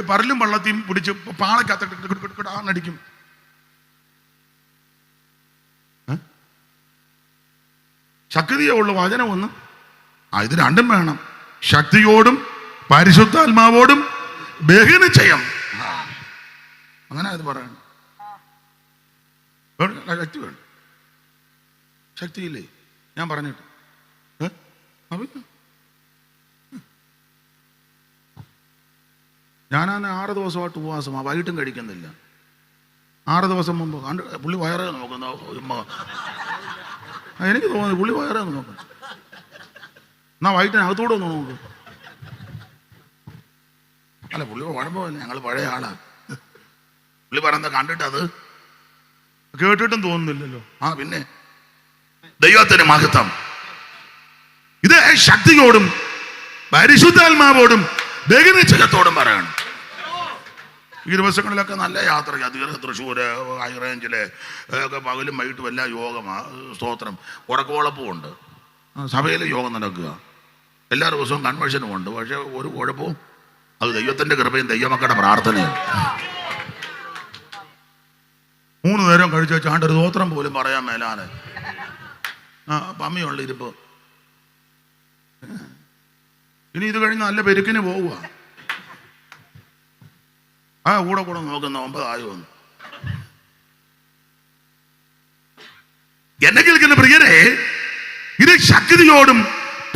പരലും വള്ളത്തെയും പിടിച്ച് പാളക്കത്തടിക്കും. ശക്തിയുള്ള വചനമൊന്നും ഇത് രണ്ടും വേണം. ശക്തിയോടും പരിശുദ്ധാത്മാവോടും ബഹുനിശ്ചയം. അങ്ങനെ അത് പറയണം. ശക്തി വേണം. ശക്തിയില്ലേ ഞാൻ പറഞ്ഞിട്ട് ഞാനാണ് 6 ദിവസമായിട്ട് ഉപവാസമാണ്, വൈകിട്ടും കഴിക്കുന്നില്ല. 6 ദിവസം മുമ്പ് പുള്ളി വയറേ നോക്കുന്ന എനിക്ക് തോന്നുന്നു പുള്ളി വയറേ നോക്കുന്നു. എന്നാ വൈകിട്ടിനകത്തൂടെ ഒന്ന് നോക്കും. അല്ല പുള്ളി കുഴപ്പമില്ല, ഞങ്ങൾ പഴയ ആളാ. പുള്ളി പറയുന്നത് കണ്ടിട്ട് അത് കേട്ടിട്ടും തോന്നുന്നില്ലല്ലോ. പിന്നെ ദൈവത്തിന് മഹത്വം. ഇത് ശക്തിയോടും പരിശുദ്ധാത്മാവോടും ദൈവനിശ്ചയത്തോടും പറയണം. ഈ ദിവസങ്ങളിലൊക്കെ നല്ല യാത്രയാണ്. തൃശ്ശൂര്, ഹൈറേഞ്ചില് ഒക്കെ പകലും വൈകിട്ടും എല്ലാം യോഗമാണ്. സ്തോത്രം. ഉറക്കോളപ്പും സഭയിൽ യോഗം നടക്കുക. എല്ലാ ദിവസവും കൺവെൻഷനും ഉണ്ട്. പക്ഷെ ഒരു കുഴപ്പവും, അത് ദൈവത്തിന്റെ കൃപയും ദൈവമക്കളുടെ പ്രാർത്ഥനയും. 3 നേരം കഴിച്ചു വെച്ചാണ്ട് ഒരു സ്തോത്രം പോലും പറയാൻ മേലാതെ പമ്മിയുള്ള ഇരിപ്പ്. ഇനി ഇത് കഴിഞ്ഞ് നല്ല പെരുക്കിന് പോവുക. കൂടെ നോക്കുന്ന 9 ആയോ ഒന്ന്. എന്നെ കേൾക്കുന്ന പ്രിയരെ, ഇത് ശക്തിയോടും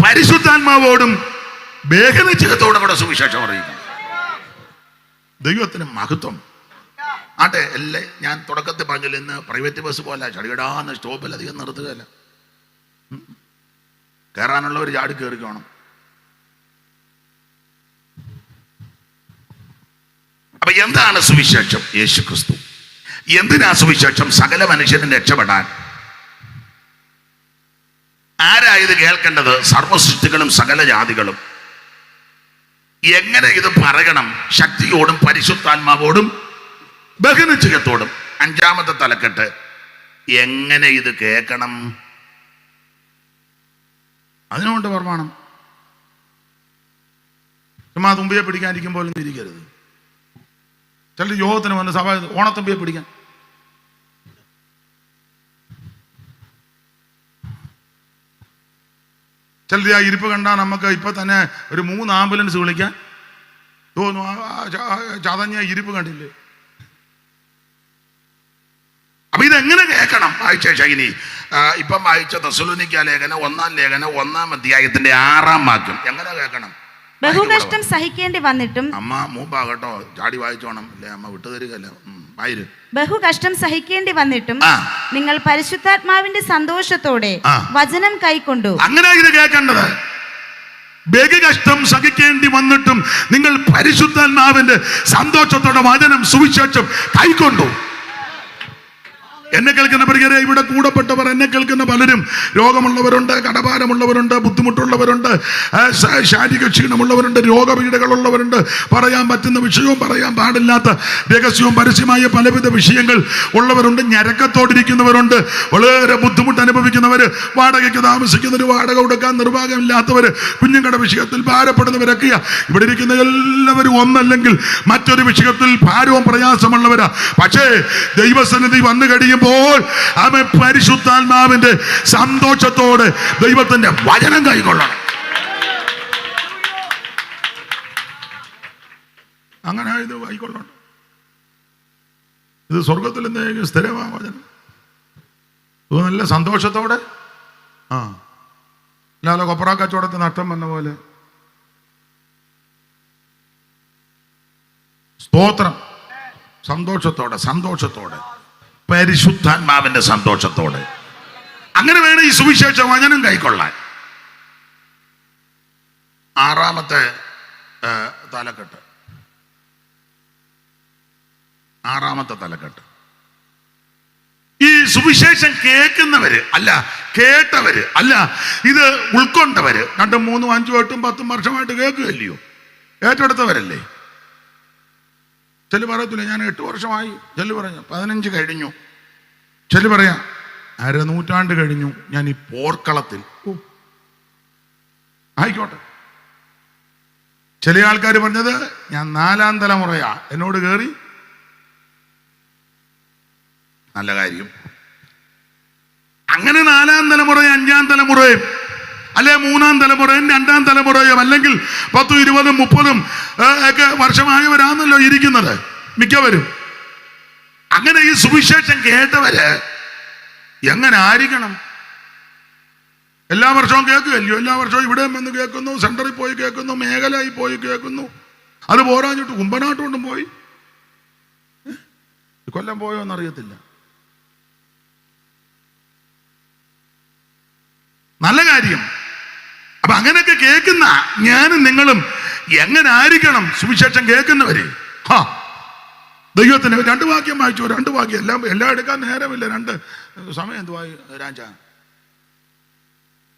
പരിശുദ്ധാത്മാവോടും ബഹുനിശ്ചയത്തോടും കൂടെ സുവിശേഷം അറിയിക്കണം. ദൈവത്തിന് മഹത്വം. ആട്ടെ, അല്ലേ ഞാൻ തുടക്കത്തിൽ പറഞ്ഞില്ല, ഇന്ന് പ്രൈവറ്റ് ബസ് പോലെ ചടികിടാന്ന് സ്റ്റോപ്പിൽ അധികം നിർത്തുകയല്ല. കയറാനുള്ളവർ ചാടി കയറിക്കോണം. അപ്പൊ എന്താണ് സുവിശേഷം? യേശു ക്രിസ്തു. എന്തിനാ സുവിശേഷം? സകല മനുഷ്യനും രക്ഷപ്പെടാൻ. ആരാ ഇത് കേൾക്കേണ്ടത്? സർവസൃഷ്ടികളും സകല ജാതികളും. എങ്ങനെ ഇത് പറയണം? ശക്തിയോടും പരിശുദ്ധാത്മാവോടും ബഹുനിശ്ചയത്തോടും. 5ാമത്തെ തലക്കെട്ട്, എങ്ങനെ ഇത് കേൾക്കണം? അതിനുകൊണ്ട് പ്രമാണം. ചുമ്മാ തുമ്പിയെ പിടിക്കാനിരിക്കും പോലും ഇരിക്കരുത്. ചിലർ യോഗത്തിന് വന്ന് സഭ ഓണത്തുമ്പിയെ പിടിക്കാൻ. ചിലർ ആ ഇരിപ്പ് കണ്ടാൽ നമുക്ക് ഇപ്പൊ തന്നെ ഒരു 3 ആംബുലൻസ് വിളിക്കാൻ തോന്നുന്നു. ചതഞ്ഞ ഇരിപ്പ് കണ്ടില്ലേ? അപ്പൊ ഇതെങ്ങനെ കേൾക്കണം? വായിച്ച ശൈലി ഇപ്പം വായിച്ച തെസ്സലോനിക്ക ലേഖനം 1-ാം ലേഖനം 1-ാം അധ്യായത്തിന്റെ 6-ാം വാക്യം. എങ്ങനെ കേൾക്കണം? ബഹുകഷ്ടം സഹിക്കേണ്ടി വന്നിട്ടും. അമ്മ മൂപ്പാകട്ടോ, ചാടി വായിച്ചോണം, അല്ലേ അമ്മ വിട്ടുതരികല്ലോ. ബഹുകഷ്ടം സഹിക്കേണ്ടി വന്നിട്ടും നിങ്ങൾ പരിശുദ്ധാത്മാവിന്റെ സന്തോഷത്തോടെ വചനം കൈക്കൊണ്ടു. അങ്ങനെ ഇത് കേൾക്കേണ്ടത്. ബഹുകഷ്ടം സഹിക്കേണ്ടി വന്നിട്ടും നിങ്ങൾ പരിശുദ്ധാത്മാവിന്റെ സന്തോഷത്തോടെ വചനം സുവിശേഷം കൈക്കൊണ്ടു. എന്നെ കേൾക്കുന്ന പ്രിയരെ, ഇവിടെ കൂടപ്പെട്ടവർ, എന്നെ കേൾക്കുന്ന പലരും രോഗമുള്ളവരുണ്ട്, കടഭാരമുള്ളവരുണ്ട്, ബുദ്ധിമുട്ടുള്ളവരുണ്ട്, ശാരീരിക ക്ഷീണമുള്ളവരുണ്ട്, രോഗപീഠകളുള്ളവരുണ്ട്, പറയാൻ പറ്റുന്ന വിഷയവും പറയാൻ പാടില്ലാത്ത രഹസ്യവും പരസ്യമായ പലവിധ വിഷയങ്ങൾ ഉള്ളവരുണ്ട്, ഞരക്കത്തോടിരിക്കുന്നവരുണ്ട്, വളരെ ബുദ്ധിമുട്ട് അനുഭവിക്കുന്നവർ, വാടകയ്ക്ക് താമസിക്കുന്നവർ, വാടക കൊടുക്കാൻ നിർഭാഗ്യമില്ലാത്തവർ, കുഞ്ഞുങ്ങളുടെ വിഷയത്തിൽ ഭാരപ്പെടുന്നവരൊക്കെയാ. ഇവിടെ ഇരിക്കുന്ന എല്ലാവരും ഒന്നല്ലെങ്കിൽ മറ്റൊരു വിഷയത്തിൽ ഭാരവും പ്രയാസമുള്ളവരാ. പക്ഷേ ദൈവസന്നിധി വന്നു കഴിയുമ്പോൾ അവൻ പരിശുദ്ധാത്മാവിന്റെ സന്തോഷത്തോടെ ദൈവത്തിന്റെ വചനം കൈക്കൊള്ളണം. അങ്ങനെ ഇത് കൈക്കൊള്ളണം. ഇത് സ്വർഗത്തിൽ എന്തെങ്കിലും സ്ഥിരമാ വചനം. ഇത് നല്ല സന്തോഷത്തോടെ. അല്ലാതെ കൊപ്ര കച്ചവടത്തിന് നഷ്ടം വന്ന പോലെ. സ്തോത്രം. സന്തോഷത്തോടെ പരിശുദ്ധാത്മാവിന്റെ സന്തോഷത്തോടെ. അങ്ങനെ വേണം ഈ സുവിശേഷ വചനം കൈക്കൊള്ളാൻ. 6-ാമത്തെ തലക്കെട്ട്. 6-ാമത്തെ തലക്കെട്ട്, ഈ സുവിശേഷം കേൾക്കുന്നവര് അല്ല കേട്ടവര് അല്ല, ഇത് ഉൾക്കൊണ്ടവര്. 2, 3, 5, 8, 10 വർഷമായിട്ട് കേൾക്കുകയല്ലയോ, ഏറ്റെടുത്തവരല്ലേ. ചെല്ലു പറയത്തില്ല ഞാൻ 8 വർഷമായി, ചെല്ലു പറഞ്ഞു 15 കഴിഞ്ഞു, ചെല്ലു പറയാ 1/2 നൂറ്റാണ്ട് കഴിഞ്ഞു ഞാൻ ഈ പോർക്കളത്തിൽ. ആയിക്കോട്ടെ. ചില ആൾക്കാർ പറഞ്ഞത് ഞാൻ 4-ാം തലമുറയാ, എന്നോട് കയറി. നല്ല കാര്യം. അങ്ങനെ 4-ാം തലമുറയും 5-ാം തലമുറയും അല്ലെ 3-ാം തലമുറയും 2-ാം തലമുറയും അല്ലെങ്കിൽ 10, 20, 30 ഒക്കെ വർഷമായവരാണല്ലോ ഇരിക്കുന്നത് മിക്കവരും. അങ്ങനെ ഈ സുവിശേഷം കേട്ടവര് എങ്ങനെ ആയിരിക്കണം? എല്ലാ വർഷവും കേൾക്കുകയല്ലോ, എല്ലാ വർഷവും ഇവിടെ വന്ന് കേൾക്കുന്നു, സെന്ററിൽ പോയി കേൾക്കുന്നു, മേഖലയിൽ പോയി കേൾക്കുന്നു. അത് പോരാഞ്ഞിട്ട് കുമ്പനാട്ടുകൊണ്ടും പോയി. കൊല്ലം പോയോ എന്നറിയത്തില്ല. നല്ല കാര്യം. അപ്പൊ അങ്ങനെയൊക്കെ കേൾക്കുന്ന ഞാനും നിങ്ങളും എങ്ങനെ ആയിരിക്കണം സുവിശേഷം കേൾക്കുന്നവര്? ദൈവത്തിന് 2 വാക്യം വായിച്ചു, 2 വാക്യം എല്ലാം എടുക്കാൻ നേരമില്ല. 2 സമയം എന്തുവായി രാജ?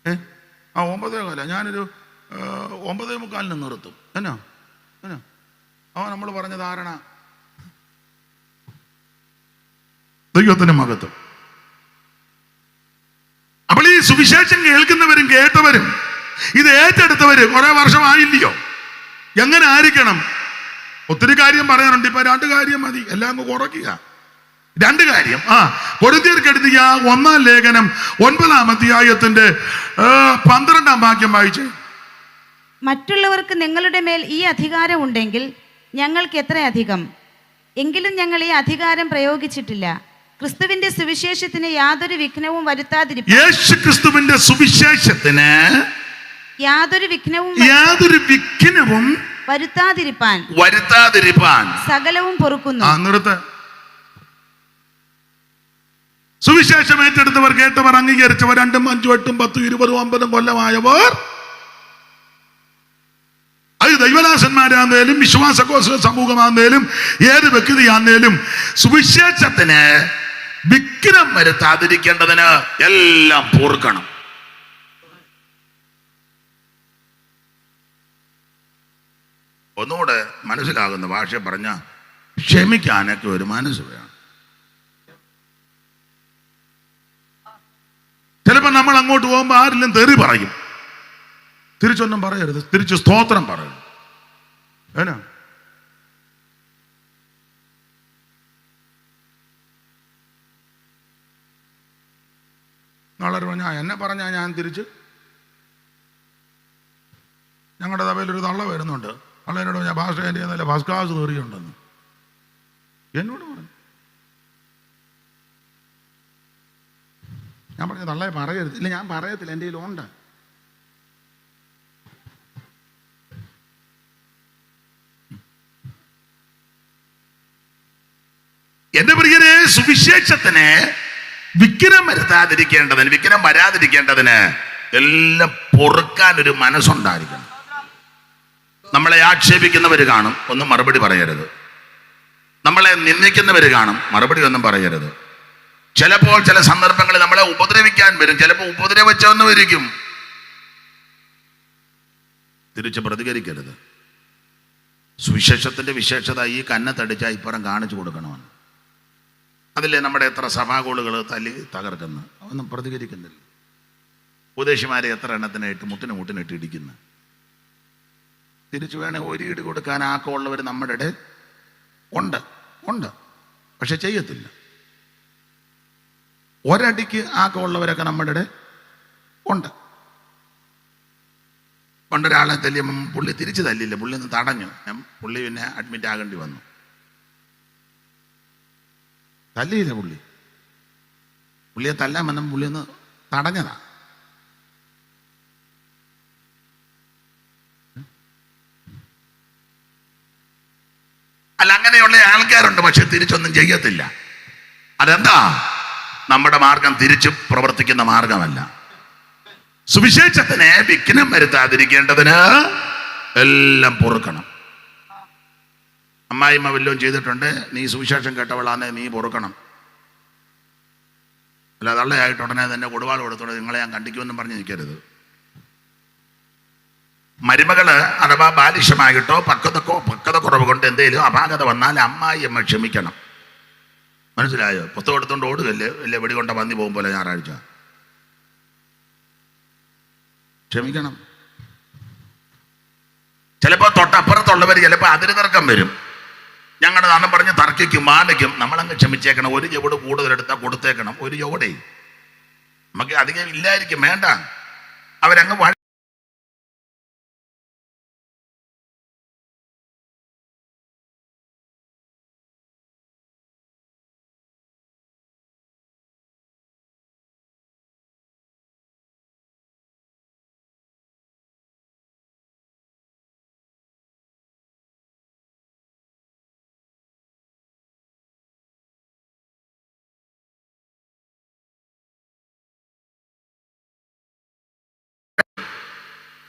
9:15. ഞാനൊരു 9:45 നിർത്തും. എന്നാ നമ്മൾ പറഞ്ഞ ധാരണ. ദൈവത്തിന് മഹത്വം. അപ്പോൾ ഈ സുവിശേഷം കേൾക്കുന്നവരും കേട്ടവരും ഇത് ഏറ്റെടുത്തവര് കുറെ വർഷമായില്ലയോ? എങ്ങനെ ആയിരിക്കണം? ഒത്തിരി കാര്യം പറയാനുണ്ട്. ഇപ്പൊ 2 കാര്യം മതി, എല്ലാം അങ്ങ് കുറയ്ക്കുക. 2 കാര്യം. കൊരിന്ത്യർക്ക് എഴുതിയ 1-ാം ലേഖനം 9-ാം അധ്യായത്തിന്റെ 12-ാം വാക്യം വായിച്ചേ. മറ്റുള്ളവർക്ക് നിങ്ങളുടെ മേൽ ഈ അധികാരം ഉണ്ടെങ്കിൽ ഞങ്ങൾക്ക് എത്ര അധികം. എങ്കിലും ഞങ്ങൾ ഈ അധികാരം പ്രയോഗിച്ചിട്ടില്ല. ക്രിസ്തുവിന്റെ സുവിശേഷത്തിന് യാതൊരു വിഘ്നവും വരുത്താതിരിപ്പാൻ. യേശു ക്രിസ്തുവിന്റെ സുവിശേഷത്തിന് യാതൊരു വിഘ്നവും വരുത്താതിരിപ്പാൻ സകലവും പൊറുക്കുന്നു. നിർത്ത്. സുവിശേഷം ഏറ്റെടുത്തവർ, കേട്ടവർ, അംഗീകരിച്ചവർ, 2, 5, 8, 10, 20, 50 കൊല്ലമായവർ, അത് ദൈവദാസന്മാരാന്നേലും വിശ്വാസ സമൂഹമാന്നേലും ഏത് വ്യക്തിയാന്നേലും സുവിശേഷത്തിന് വിഘ്നം വരുത്താതിരിക്കേണ്ടതിന് എല്ലാം പൊറുക്കണം. ഒന്നുകൂടെ മനസ്സിലാകുന്ന ഭാഷ പറഞ്ഞ ക്ഷമിക്കാനൊക്കെ ഒരു മനസ്സ് വേണം. ചിലപ്പോൾ നമ്മൾ അങ്ങോട്ട് പോകുമ്പോൾ ആരെങ്കിലും തെറി പറയും, തിരിച്ചൊന്നും പറയരുത്, തിരിച്ച് സ്തോത്രം പറയണം. ഏനാ നാളെ എന്നെ പറഞ്ഞാൽ ഞാൻ തിരിച്ച് ഞങ്ങളുടെ സഭയിലൊരു തള്ള വരുന്നുണ്ട്, തള്ള എന്നോട് ഞാൻ ഭാഷ എൻ്റെ നല്ല ഫസ്റ്റ് ക്ലാസ് തെറിയുണ്ടെന്ന് എന്നോട് പറഞ്ഞു. ഞാൻ പറഞ്ഞു തള്ളയെ പറയരുത്. ഇല്ല ഞാൻ പറയത്തില്ല, എൻ്റെ കയ്യിലുണ്ട്. എന്റെ പ്രിയരെ, സുവിശേഷത്തിന് വിഘ്നം വരുത്താതിരിക്കേണ്ടതിന്, വിഘ്നം വരാതിരിക്കേണ്ടതിന് എല്ലാം പൊറുക്കാൻ ഒരു മനസ്സുണ്ടായിരിക്കണം. നമ്മളെ ആക്ഷേപിക്കുന്നവർ കാണും, ഒന്നും മറുപടി പറയരുത്. നമ്മളെ നിന്ദിക്കുന്നവർ കാണും, മറുപടി ഒന്നും പറയരുത്. ചിലപ്പോൾ ചില സന്ദർഭങ്ങളിൽ നമ്മളെ ഉപദ്രവിക്കാൻ വരും, ചിലപ്പോൾ ഉപദ്രവിച്ചൊന്നും ഇരിക്കും, തിരിച്ച് പ്രതികരിക്കരുത്. സുവിശേഷത്തിന്റെ വിശേഷത ഈ കന്നത്തടിച്ചാൽ ഇപ്പുറം കാണിച്ചു കൊടുക്കണമെന്ന്. അതില്ലേ നമ്മുടെ എത്ര സഭാഗോളുകൾ തല്ലി തകർക്കുന്നു, ഒന്നും പ്രതികരിക്കുന്നില്ല. ഉപദേശിമാരെ എത്ര എണ്ണത്തിനായിട്ട് മുട്ടിനിട്ട് ഇടിക്കുന്നു. തിരിച്ചു വേണേ ഒരു ഇടി കൊടുക്കാൻ ആക്കമുള്ളവർ നമ്മുടെ ഇടയിൽ ഉണ്ട്, പക്ഷെ ചെയ്യത്തില്ല. ഒരടിക്ക് ആക്കമുള്ളവരൊക്കെ നമ്മുടെ ഇടയിൽ ഉണ്ട്. പണ്ടൊരാളെ തല്ലിയപ്പം പുള്ളി തിരിച്ചു തല്ലില്ല, പുള്ളി ഒന്ന് തടഞ്ഞു. പുള്ളി പിന്നെ അഡ്മിറ്റ് ആകേണ്ടി വന്നു. തല്ലിയില്ല പുള്ളിയെ തല്ലാൻ വന്നപ്പോൾ പുള്ളി ഒന്ന് തടഞ്ഞതാ. അല്ല, അങ്ങനെയുള്ള ആൾക്കാരുണ്ട്, പക്ഷെ തിരിച്ചൊന്നും ചെയ്യത്തില്ല. അതെന്താ? നമ്മുടെ മാർഗം തിരിച്ചു പ്രവർത്തിക്കുന്ന മാർഗമല്ല. സുവിശേഷത്തിന് വിഘ്നം വരുത്താതിരിക്കേണ്ടതിന് എല്ലാം പൊറുക്കണം. അമ്മായിമ്മ വല്ലതും ചെയ്തിട്ടുണ്ട്, നീ സുവിശേഷം കേട്ടവളാന്ന് നീ പൊറുക്കണം. അല്ല തള്ളയായിട്ട് ഉടനെ തന്നെ കൊടുവാൾ കൊടുത്തോടെ നിങ്ങളെ ഞാൻ കണ്ടിക്കുമെന്നും പറഞ്ഞ് നിൽക്കരുത്. മരുമകള് അഥവാ ബാലിശമായിട്ടോ പക്വത കുറവ് കൊണ്ട് എന്തെങ്കിലും അപാകത വന്നാൽ അമ്മായിയമ്മ ക്ഷമിക്കണം. മനസ്സിലായോ? പുസ്തകം എടുത്തോണ്ട് ഓടുകല്ലേ, വലിയ വെടികൊണ്ട പന്നി പോകും പോലെ ഞായറാഴ്ച. ക്ഷമിക്കണം. ചിലപ്പോൾ തൊട്ടപ്പുറത്തുള്ളവർ ചിലപ്പോൾ അതിര് തർക്കം വരും. ഞങ്ങളുടെ നാണം പറഞ്ഞ് തർക്കിക്കും, മാനിക്കും. നമ്മളങ്ങ് ക്ഷമിച്ചേക്കണം. ഒരു ചുവട് കൂടുതലെടുത്താൽ കൊടുത്തേക്കണം. ഒരു ചുവടേ നമുക്ക് അധികം ഇല്ലായിരിക്കും, വേണ്ട. അവരങ്ങ്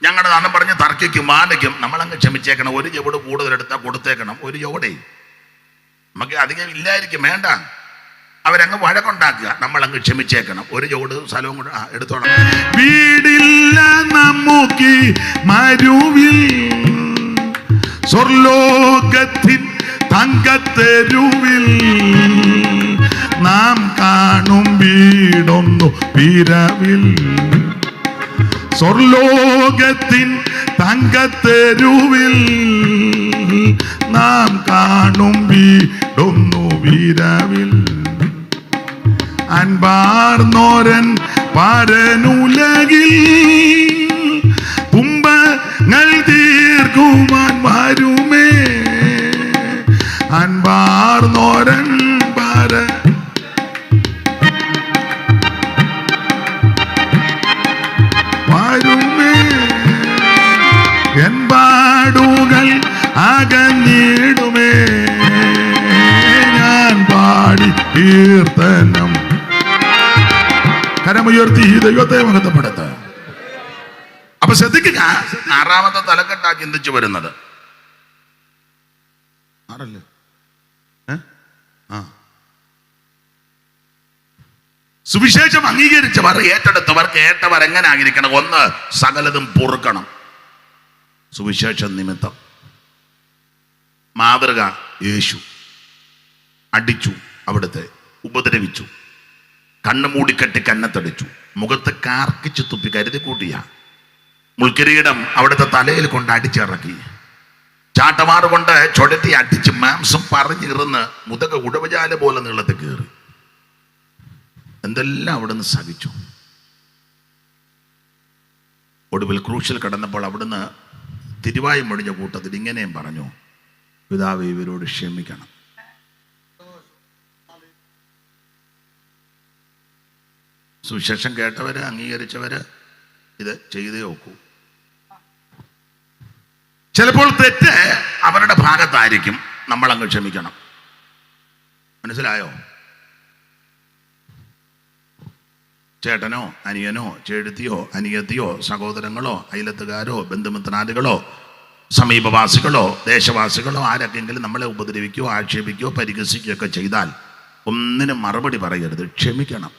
ഞങ്ങളുടെ നാണം പറഞ്ഞ് തർക്കിക്കും, മാനിക്കും. നമ്മളങ്ങ് ക്ഷമിച്ചേക്കണം. ഒരു ചുവട് കൂടുതലെടുത്താൽ കൊടുത്തേക്കണം. ഒരു ചുവടേ നമുക്ക് അധികം ഇല്ലായിരിക്കും, വേണ്ട. അവരങ്ങ് വഴക്കുണ്ടാക്കുക, നമ്മളങ്ങ് ക്ഷമിച്ചേക്കണം. ഒരു ചുവട് സ്ഥലവും കൂടെ എടുത്തോണം. വീടില്ല നമുക്ക് മരുവിൽ സ്വർലോകത്തിൻ തങ്കത്തെരുവിൽ നാം കാണും വീടൊന്നു പിറവിൽ. സ്വർലോകത്തിൻ തങ്കത്തെരുവിൽ നാം കാണും വീടൊന്നു വിരവിൽ. അൻപാർന്നോരൻ പരനുലകിൽ തുമ്പങ്ങൾ തീർക്കുവാൻ വരുമേ. അൻപാർന്നോരൻ വരുമേ. എൻപാടുകൾ അകന്നിടുമേ. ഞാൻ പാടി കീർത്തനം. കരമുയർത്തി ദൈവത്തെ മഹത്വപ്പെടുത്ത. അപ്പൊ ശ്രദ്ധിക്കുക, 6ാമത്തെ തലക്കെട്ടാ ചിന്തിച്ചു വരുന്നത്. 6അല്ലേ? സുവിശേഷം അംഗീകരിച്ചവർ, ഏറ്റെടുത്തവർ, കേട്ടവർ എങ്ങനെ ആയിരിക്കണം? 1, സകലതും പൊറുക്കണം. സുവിശേഷം നിമിത്തം. മാതൃക യേശു. അടിച്ചു, അവിടുത്തെ ഉപദ്രവിച്ചു, കണ്ണു മൂടിക്കെട്ടി കന്നത്തടിച്ചു, മുഖത്ത് കാർക്കിച്ചു തുപ്പി കരുതി കൂട്ടിയ മുൾക്കിരീടം അവിടുത്തെ തലയിൽ കൊണ്ട് അടിച്ചിറക്കി, ചാട്ടമാറ് കൊണ്ട് ചുഴറ്റി അടിച്ച് മാംസം പറഞ്ഞിറന്ന് മുതക ഉടവജാല പോലെ നീളത്തിൽ കയറി. എന്തെല്ലാം അവിടുന്ന് സഹിച്ചു. ഒടുവിൽ ക്രൂശിൽ കിടന്നപ്പോൾ അവിടുന്ന് തിരുവായി മൊഴിഞ്ഞ കൂട്ടത്തിൽ ഇങ്ങനെയും പറഞ്ഞു, പിതാവേ, ഇവരോട് ക്ഷമിക്കണം. സുവിശേഷം കേട്ടവര്, അംഗീകരിച്ചവര് ഇത് ചെയ്തേ ഒക്കൂ. ചിലപ്പോൾ തെറ്റ് അവരുടെ ഭാഗത്തായിരിക്കും, നമ്മളങ്ങ് ക്ഷമിക്കണം. മനസ്സിലായോ? ചേട്ടനോ അനിയനോ ചേട്ടത്തിയോ അനിയത്തിയോ സഹോദരങ്ങളോ അയലത്തുകാരോ ബന്ധുമിത്രാദികളോ സമീപവാസികളോ ദേശവാസികളോ ആരൊക്കെങ്കിലും നമ്മളെ ഉപദ്രവിക്കുകയോ ആക്ഷേപിക്കുകയോ പരിഹസിക്കുകയോ ഒക്കെ ചെയ്താൽ ഒന്നിനും മറുപടി പറയരുത്, ക്ഷമിക്കണം.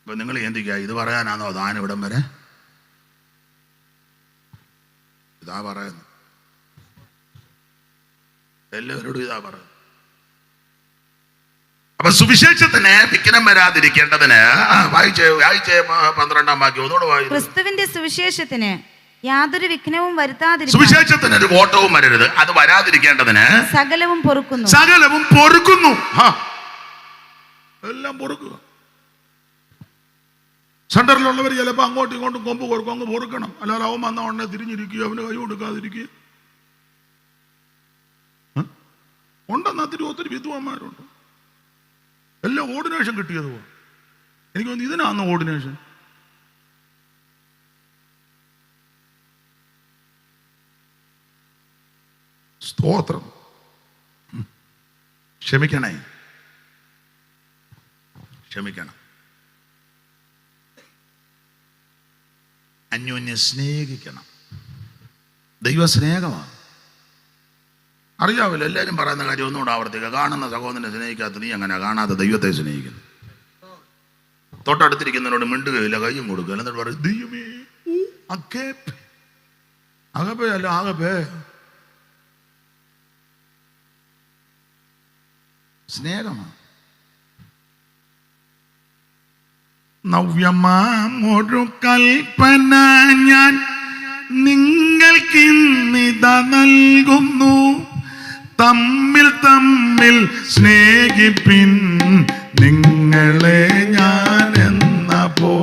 ഇപ്പൊ നിങ്ങൾ ചിന്തിക്കുക, ഇത് പറയാനാണോ താനിവിടം വരെ? ഇതാ പറയുന്നു, എല്ലാവരോടും ഇതാ പറയുന്നു. അപ്പൊ സുവിശേഷത്തിന് വിഘ്നം വരാതിരിക്കേണ്ടതിന് വായിച്ചേ 12ാം വാക്യം ഒന്നുകൂടെ വായിച്ചു. ക്രിസ്തുവിന്റെ സുവിശേഷത്തിന് യാതൊരു വിഘ്നവും വരുത്താതിരിക്കാൻ, സുവിശേഷത്തിന് ഒരു കോട്ടവും വരരുത്, അത് വരാതിരിക്കേണ്ടതിന് സകലവും പൊറുക്കുന്നു. സകലവും പൊറുക്കുന്നു. എല്ലാം പൊറുക്കുക. സെന്ററിലുള്ളവർ ചിലപ്പോൾ അങ്ങോട്ടും ഇങ്ങോട്ടും കൊമ്പ് കൊടുക്കും, അങ്ങ് പൊറുക്കണം. അല്ലാതെ അവൻ വന്ന ഉടനെ തിരിഞ്ഞിരിക്കുക, അവന് കൈ കൊടുക്കാതിരിക്കുക. ഉണ്ടെന്ന് ഒത്തിരി വിദ്വാന്മാരുണ്ട്. എല്ലാം ഓർഡിനേഷൻ കിട്ടിയത് പോലെ. എനിക്ക് തോന്നുന്നു ഇതിനാന്ന് ഓർഡിനേഷൻ. സ്തോത്രം. ക്ഷമിക്കണം. അന്യോന്യം സ്നേഹിക്കണം. ദൈവ സ്നേഹമാണ്. അറിയാവില്ല, എല്ലാവരും പറയുന്ന കാര്യം ഒന്നുകൂടെ ആവർത്തിക്കുക. കാണുന്ന സഹോദരനെ സ്നേഹിക്കാത്ത നീ അങ്ങനെ കാണാത്ത ദൈവത്തെ സ്നേഹിക്കുന്നു. തൊട്ടടുത്തിരിക്കുന്നതിനോട് മിണ്ടുകയില്ല, കയ്യും കൊടുക്കുക. എന്നിട്ട് പറയും ദൈവമേ അകേപ്പെ. അകപ്പേ അല്ല, ആകപ്പേ. സ്നേഹമാണ്. നവ്യമാമൊരു കൽപ്പന ഞാൻ നിങ്ങൾക്കിന്നിത നൽകുന്നു, തമ്മിൽ തമ്മിൽ സ്നേഹിപ്പിൻ നിങ്ങളെ ഞാൻ എന്ന പോ.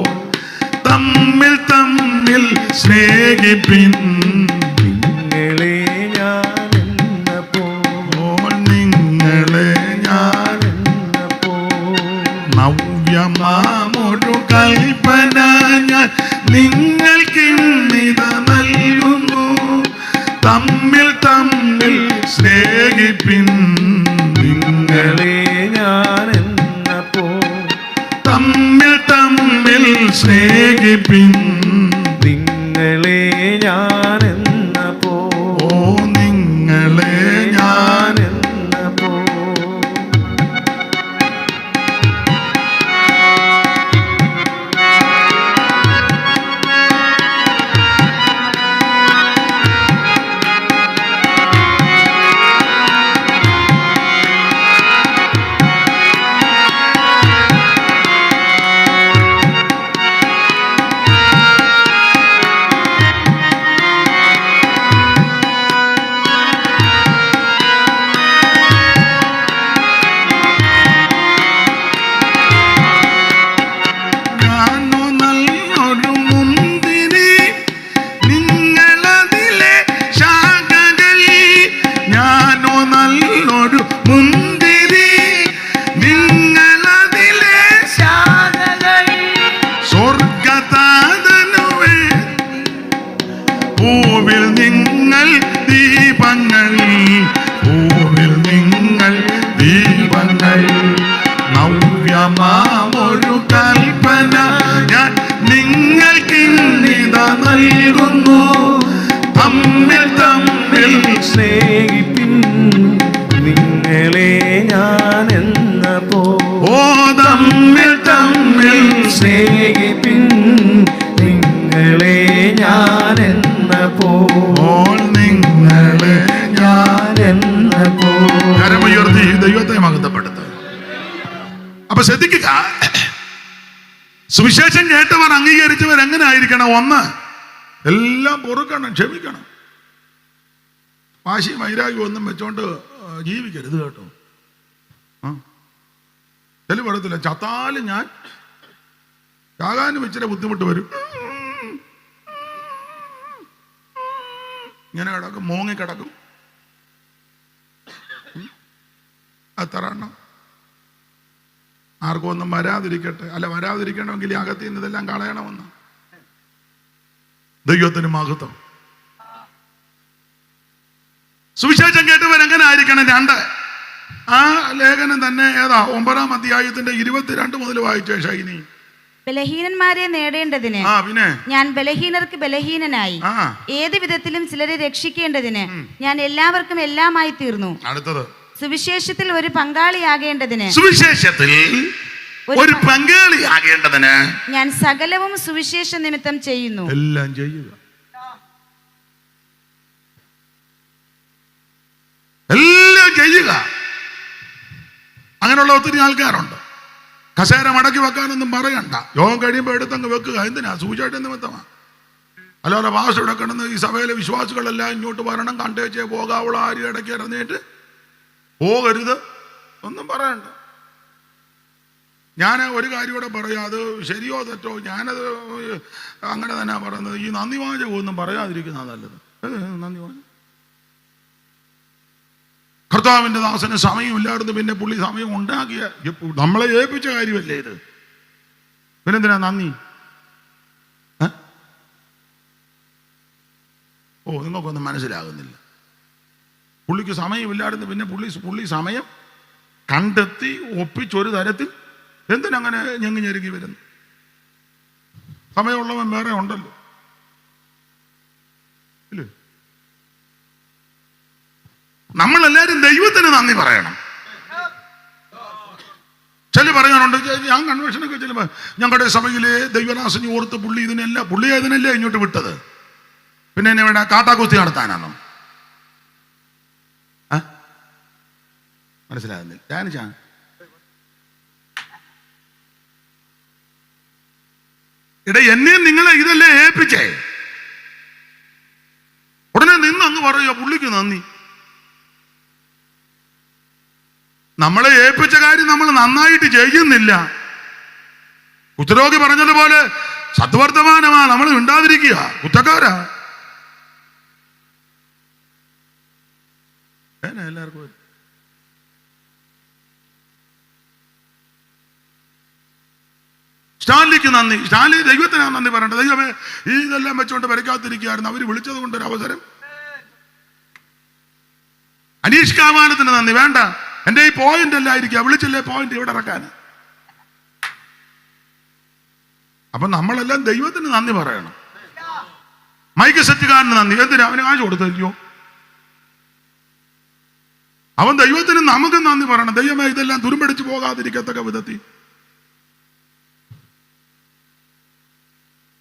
തമ്മിൽ തമ്മിൽ സ്നേഹിപ്പിൻ നിങ്ങളെ ഞാൻ എന്ന പോ. നിങ്ങളെ ഞാൻ എന്ന പോ. നവ്യമാമൊരു കൽപ്പന ഞാൻ നിങ്ങൾക്കിന്നിത നൽകുന്നു, തമ്മിൽ തമ്മിൽ സ്നേഹിപ്പിൻ നിങ്ങളെ ഞാൻ എന്ന പോ. തമ്മിൽ തമ്മിൽ സ്നേഹിപ്പിൻ നിങ്ങളെ ഞാൻ എന്ന പോ. നിങ്ങളെ ഞാൻ എന്ന പോ. പൂവിൽ നിങ്ങൾ ദീപങ്ങൾ, പൂവിൽ നിങ്ങൾ ദീപങ്ങൾ. നവ്യമാമൊരു കൽപ്പന ഞാൻ നിങ്ങൾക്കിന്നിത നൽകുന്നു, തമ്മിൽ തമ്മിൽ സ്നേഹിപ്പിൻ നിങ്ങളെ ഞാൻ എന്ന പോ. തമ്മിൽ തമ്മിൽ സ്നേഹിപ്പിൻ നിങ്ങളെ ഞാൻ എന്ന പോ. നിങ്ങളെ ഞാൻ എന്ന പോ. കരമുയർത്തി ദൈവത്തെ മഹത്വപ്പെടുത്തുക. അപ്പൊ ശ്രദ്ധിക്കുക, സുവിശേഷം കേട്ടവർ അംഗീകരിച്ചവർ എങ്ങനെ ആയിരിക്കണം? ഒന്ന്, എല്ലാം പൊറുക്കണം, ക്ഷമിക്കണം. വാശി വൈരാഗ്യം ഒന്നും വെച്ചോണ്ട് ജീവിക്കരുത് കേട്ടോ. തെളിവെടുത്തില്ല, ചത്താലും ഞാൻ ചാകാനും ഇച്ചിരി ബുദ്ധിമുട്ട് വരും. ഇങ്ങനെ കിടക്കും, മൂങ്ങിക്കിടക്കും. അത്ര എണ്ണം ആർക്കും ഒന്നും വരാതിരിക്കട്ടെ. അല്ല, വരാതിരിക്കണമെങ്കിൽ ഈ അകത്ത് നിന്ന് ഇതെല്ലാം കളയണമെന്ന്. ദൈവത്തിന് മഹത്വം. സുവിശേഷം കേട്ടവർ എങ്ങനെ ആയിരിക്കണം? 2, ആ ലേഖനം തന്നെ ഏതാ? 9-ാം അധ്യായത്തിന്റെ 22 മുതൽ വായിച്ച ഷൈനി. ബലഹീനന്മാരെ നേടേണ്ടതിന് പിന്നെ ഞാൻ ബലഹീനർക്ക് ബലഹീനനായി, ഏത് വിധത്തിലും ചിലരെ രക്ഷിക്കേണ്ടതിന് ഞാൻ എല്ലാവർക്കും എല്ലാമായി തീർന്നു. അടുത്തത്, സുവിശേഷത്തിൽ ഒരു പങ്കാളിയാകേണ്ടതിന്, സുവിശേഷത്തിൽ ഒരു പങ്കാളിയാകേണ്ടതിന് ഞാൻ സകലവും സുവിശേഷ നിമിത്തം ചെയ്യുന്നു. എല്ലാം ചെയ്യുക, എല്ലാം ചെയ്യുക. അങ്ങനെയുള്ള ഒത്തിരി ആൾക്കാരുണ്ട്. കസേര മടക്കി വെക്കാനൊന്നും പറയണ്ട, യോഗം കഴിയുമ്പോൾ എടുത്തങ്ങ് വെക്കുക. എന്തിനാ? സുവിശേഷ നിമിത്തമാണ്. അല്ലാതെ ഭാഷ എടുക്കണമെന്ന് ഈ സഭയിലെ വിശ്വാസികളെല്ലാം ഇങ്ങോട്ട് വരണം, കണ്ടേച്ചേ പോകാവുള്ള ആരും ഇടയ്ക്ക് ഇറങ്ങിയിട്ട് പോകരുത് ഒന്നും പറയണ്ട. ഞാൻ ഒരു കാര്യം കൂടെ പറയാം, അത് ശരിയോ തെറ്റോ, ഞാനത് അങ്ങനെ തന്നെ പറയുന്നത്. ഈ നന്ദി വാചകം ഒന്നും പറയാതിരിക്കുന്നതാണ് നല്ലത്. നന്ദി വാചകം കർത്താവിൻ്റെ ദാസന് സമയമില്ലായിരുന്നു, പിന്നെ പുള്ളി സമയം ഉണ്ടാക്കിയ, നമ്മളെ ഏൽപ്പിച്ച കാര്യമല്ലേ ഇത്, പിന്നെന്തിനാ നന്ദി? നിങ്ങൾക്കൊന്നും മനസ്സിലാകുന്നില്ല. പുള്ളിക്ക് സമയമില്ലായിരുന്നു, പിന്നെ പുള്ളി സമയം കണ്ടെത്തി ഒപ്പിച്ചൊരു തരത്തിൽ എന്തിനങ്ങനെ ഞെരുങ്ങി വരുന്നു? സമയമുള്ളവൻ വേറെ ഉണ്ടല്ലോ, ഇല്ലേ? നമ്മളെല്ലാവരും ദൈവത്തിന് നന്ദി പറയണം. ചില പറയാനുണ്ട്, ഞാൻ കൺവെൻഷനൊക്കെ ചെല്ലുമ്പോൾ ഞങ്ങളുടെ സഭയിലെ ദൈവദാസനെ ഓർത്ത് പുള്ളി ഇതിനല്ലേ ഇങ്ങോട്ട് വിട്ടത്, പിന്നെ എന്നെ ഇവിടെ കാട്ടാക്കുസ്തി നടത്താനാണോ? മനസ്സിലാകുന്നില്ല. ധ്യാനിച്ചാ എന്നെയും നിങ്ങളെ ഇതല്ലേ ഏൽപ്പിച്ചേ? ഉടനെ നിന്ന് അങ്ങ് പറയുക പുള്ളിക്ക് നന്ദി. നമ്മളെ ഏൽപ്പിച്ച കാര്യം നമ്മൾ നന്നായിട്ട് ചെയ്യുന്നില്ല. കുഷ്ഠരോഗി പറഞ്ഞതുപോലെ സദ്വർത്തമാനമാ, നമ്മൾ മിണ്ടാതിരിക്കുക, കുറ്റക്കാരാ. എല്ലാവർക്കും സ്റ്റാൻലിക്ക് നന്ദി. സ്റ്റാൻലി ദൈവത്തിനാണ് നന്ദി പറയേണ്ടത്. ദൈവമേ ഇതെല്ലാം വെച്ചുകൊണ്ട് വരയ്ക്കാത്തിരിക്കുകയായിരുന്നു, അവർ വിളിച്ചത് കൊണ്ടൊരു അവസരം. അനീഷ് കാമാനത്തിന് നന്ദി വേണ്ട, എൻ്റെ ഈ പോയിന്റ് അല്ലായിരിക്കുക, വിളിച്ചില്ലേ പോയിന്റ് ഇവിടെ ഇറക്കാൻ. അപ്പൊ നമ്മളെല്ലാം ദൈവത്തിന് നന്ദി പറയണം. മൈക്ക് സെറ്റുകാരന് നന്ദി. എന്തിനാ? അവന് കാശ് കൊടുത്തില്ലയോ? അവൻ ദൈവത്തിന് നമുക്ക് നന്ദി പറയണം. ദൈവമേ ഇതെല്ലാം തുരുമ്പടിച്ച് പോകാതിരിക്കത്തക്ക വിധത്തിൽ.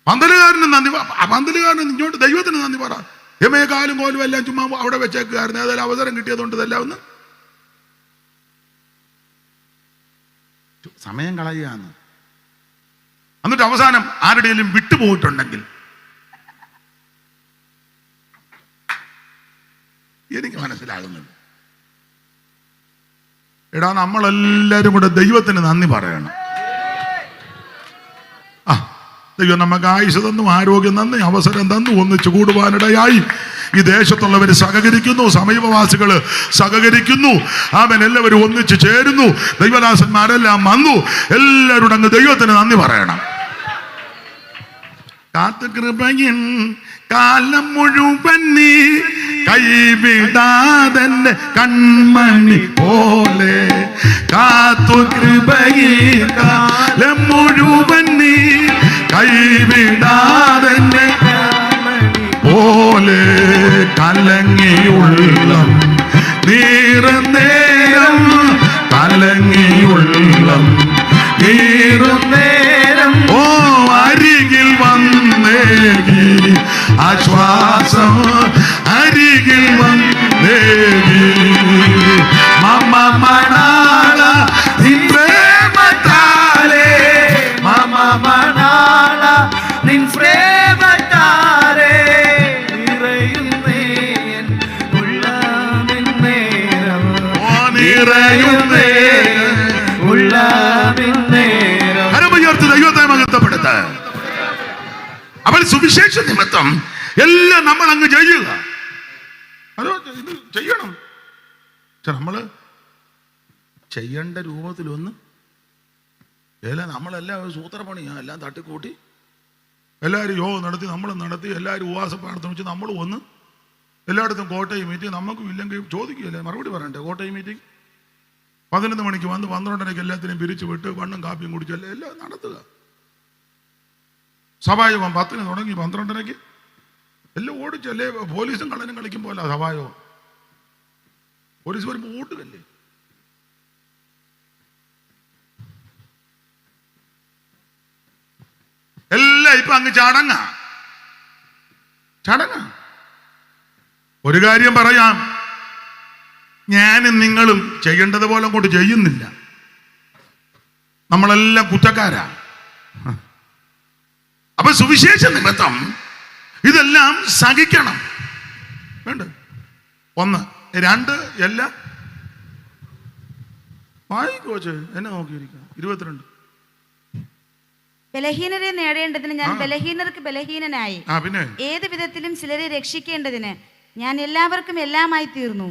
പന്തലുകാരന് നന്ദി. പന്തലുകാരന് ഇങ്ങോട്ട് ദൈവത്തിന് നന്ദി പറ. ദൈവമേ കാലും കോലും എല്ലാം ചുമ്മാ അവിടെ വെച്ചേക്കുമായിരുന്നു, ഏതായാലും അവസരം കിട്ടിയതുകൊണ്ട് ഇതെല്ലാം ഒന്ന് സമയം കളയുകയാണ്. എന്നിട്ട് അവസാനം ആരുടെയും വിട്ടുപോയിട്ടുണ്ടെങ്കിൽ എനിക്ക് മനസ്സിലാകുന്നുണ്ട്. എടാ നമ്മളെല്ലാരും കൂടെ ദൈവത്തിന് നന്ദി പറയണം. ദൈവം നമുക്ക് ആയുസ് തന്നു, ആരോഗ്യം തന്നു, അവസരം തന്നു, ഒന്നിച്ചു കൂടുവാനിടയായി. ഈ ദേശത്തുള്ളവർ സഹകരിക്കുന്നു, സമീപവാസികൾ സഹകരിക്കുന്നു. അവൻ എല്ലാവരും ഒന്നിച്ചു ചേരുന്നു. ദൈവദാസന്മാരെല്ലാം വന്നു. എല്ലാവരും അങ്ങ് ദൈവത്തിന് നന്ദി പറയണം. കാത്തുകൃപയിൻ കാലം മുഴുവൻ നീ കൈവിടാതെന്റെ കൺമണി പോലെ. കാത്തുകൃപയിൻ കാലം മുഴുവൻ നീ കൈവിടാതെന്റെ കൺമണി പോലെ. കലങ്ങിയുള്ളം നീറുന്നേരം, കലങ്ങിയുള്ളം നീറുന്നേരം ഓ അരികിൽ വന്നേകി ആശ്വാസം, അരികിൽ വന്നേകി മമ മണാള നിൻ പ്രേമത്താലേ, മമ മണാള നിൻ പ്രേമത്താലേ നിറയുന്നേ ഉള്ളാമിൻ നേരം, നിറയുന്നേ ഉള്ളാമിൻ നേരം. കരമുയർത്തി ദൈവത്തെ മഹത്വപ്പെടുത്ത. അവൾ സുവിശേഷ നിമിത്തം എല്ലാം നമ്മൾ അങ്ങ് ചെയ്യുക. അതോ ഇത് ചെയ്യണം. നമ്മള് ചെയ്യേണ്ട രൂപത്തിലൊന്ന് എല്ലാം നമ്മളെല്ലാം സൂത്രപ്പണിയാ, എല്ലാം തട്ടിക്കൂട്ടി എല്ലാവരും യോഗം നടത്തി, നമ്മളും നടത്തി, എല്ലാവരും ഉപവാസ പ്രാർത്ഥന വെച്ച് നമ്മൾ വന്ന് എല്ലായിടത്തും കോട്ടയം മീറ്റിംഗ്. നമുക്കും ഇല്ലെങ്കിൽ ചോദിക്കുകയല്ലേ, മറുപടി പറയണ്ടേ? കോട്ടയം മീറ്റിംഗ് 11 മണിക്ക് വന്ന് 12:30 എല്ലാത്തിനെയും പിരിച്ചു വിട്ട് വണ്ണും കാപ്പിയും കുടിച്ചല്ലേ എല്ലാം നടത്തുക. സഭായോഗം 10 തുടങ്ങി 12:30 എല്ലാം ഓടിച്ചല്ലേ. പോലീസും കള്ളനും കളിക്കുമ്പോൾ സഭായോഗം. പോലീസ് വരുമ്പോൾ ഓട്ടുകല്ലേ. എല്ലാം ഇപ്പൊ അങ്ങ് ചടങ്ങ. ഒരു കാര്യം പറയാം, ഞാനും നിങ്ങളും ചെയ്യേണ്ടതുപോലെ അങ്ങോട്ട് ചെയ്യുന്നില്ല. നമ്മളെല്ലാം കുറ്റക്കാരാ. അപ്പൊ സുവിശേഷ നിമിത്തം ഇതെല്ലാം സഹിക്കണം. വേണ്ട 1 2 എല്ലാം വായിക്കോച്ച് എന്നെ നോക്കിയിരിക്കുക. 22 ബലഹീനരെ നേടേണ്ടതിന് ഞാൻ ബലഹീനർക്ക് ബലഹീനനായി, പിന്നെ ഏത് വിധത്തിലും ചിലരെ രക്ഷിക്കേണ്ടതിന് ഞാൻ എല്ലാവർക്കും എല്ലാമായി തീർന്നു.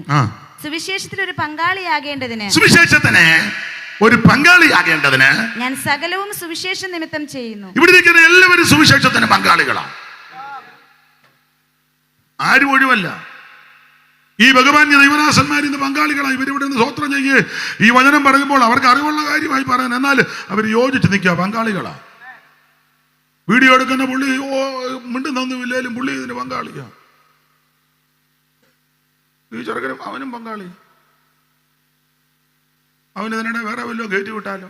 സുവിശേഷത്തിൽ ഒരു പങ്കാളിയാകേണ്ടതിന്, സുവിശേഷത്തിന് ഒരു പങ്കാളിയാകേണ്ടതിന് ഞാൻ സകലവും സുവിശേഷ നിമിത്തം ചെയ്യുന്നു. ഇവിടെ ഇരിക്കുന്ന എല്ലാവരും സുവിശേഷത്തിന് പങ്കാളികളാണ്. ആരും ഒഴിവല്ല. ഈ ഭഗവാന്യ ദൈവദാസന്മാർ ഇന്ന് പങ്കാളികളാണ്. ഇവരിവിടെ നിന്ന് സ്വോത്രം ചെയ്യേ ഈ വചനം പറയുമ്പോൾ അവർക്ക് അറിവുള്ള കാര്യമായി പറയാൻ, എന്നാൽ അവർ യോജിച്ച് നിൽക്കുക, പങ്കാളികളാ. വീഡിയോ എടുക്കുന്ന പുള്ളി മിണ്ടുന്നൊന്നുമില്ലേലും പുള്ളി ഇതിന് പങ്കാളിയാ. ഈ ചെറുക്കനും അവനും പങ്കാളി. അവന് ഇതിനിടെ വേറെ വല്ലോ കയറ്റി വിട്ടാലോ?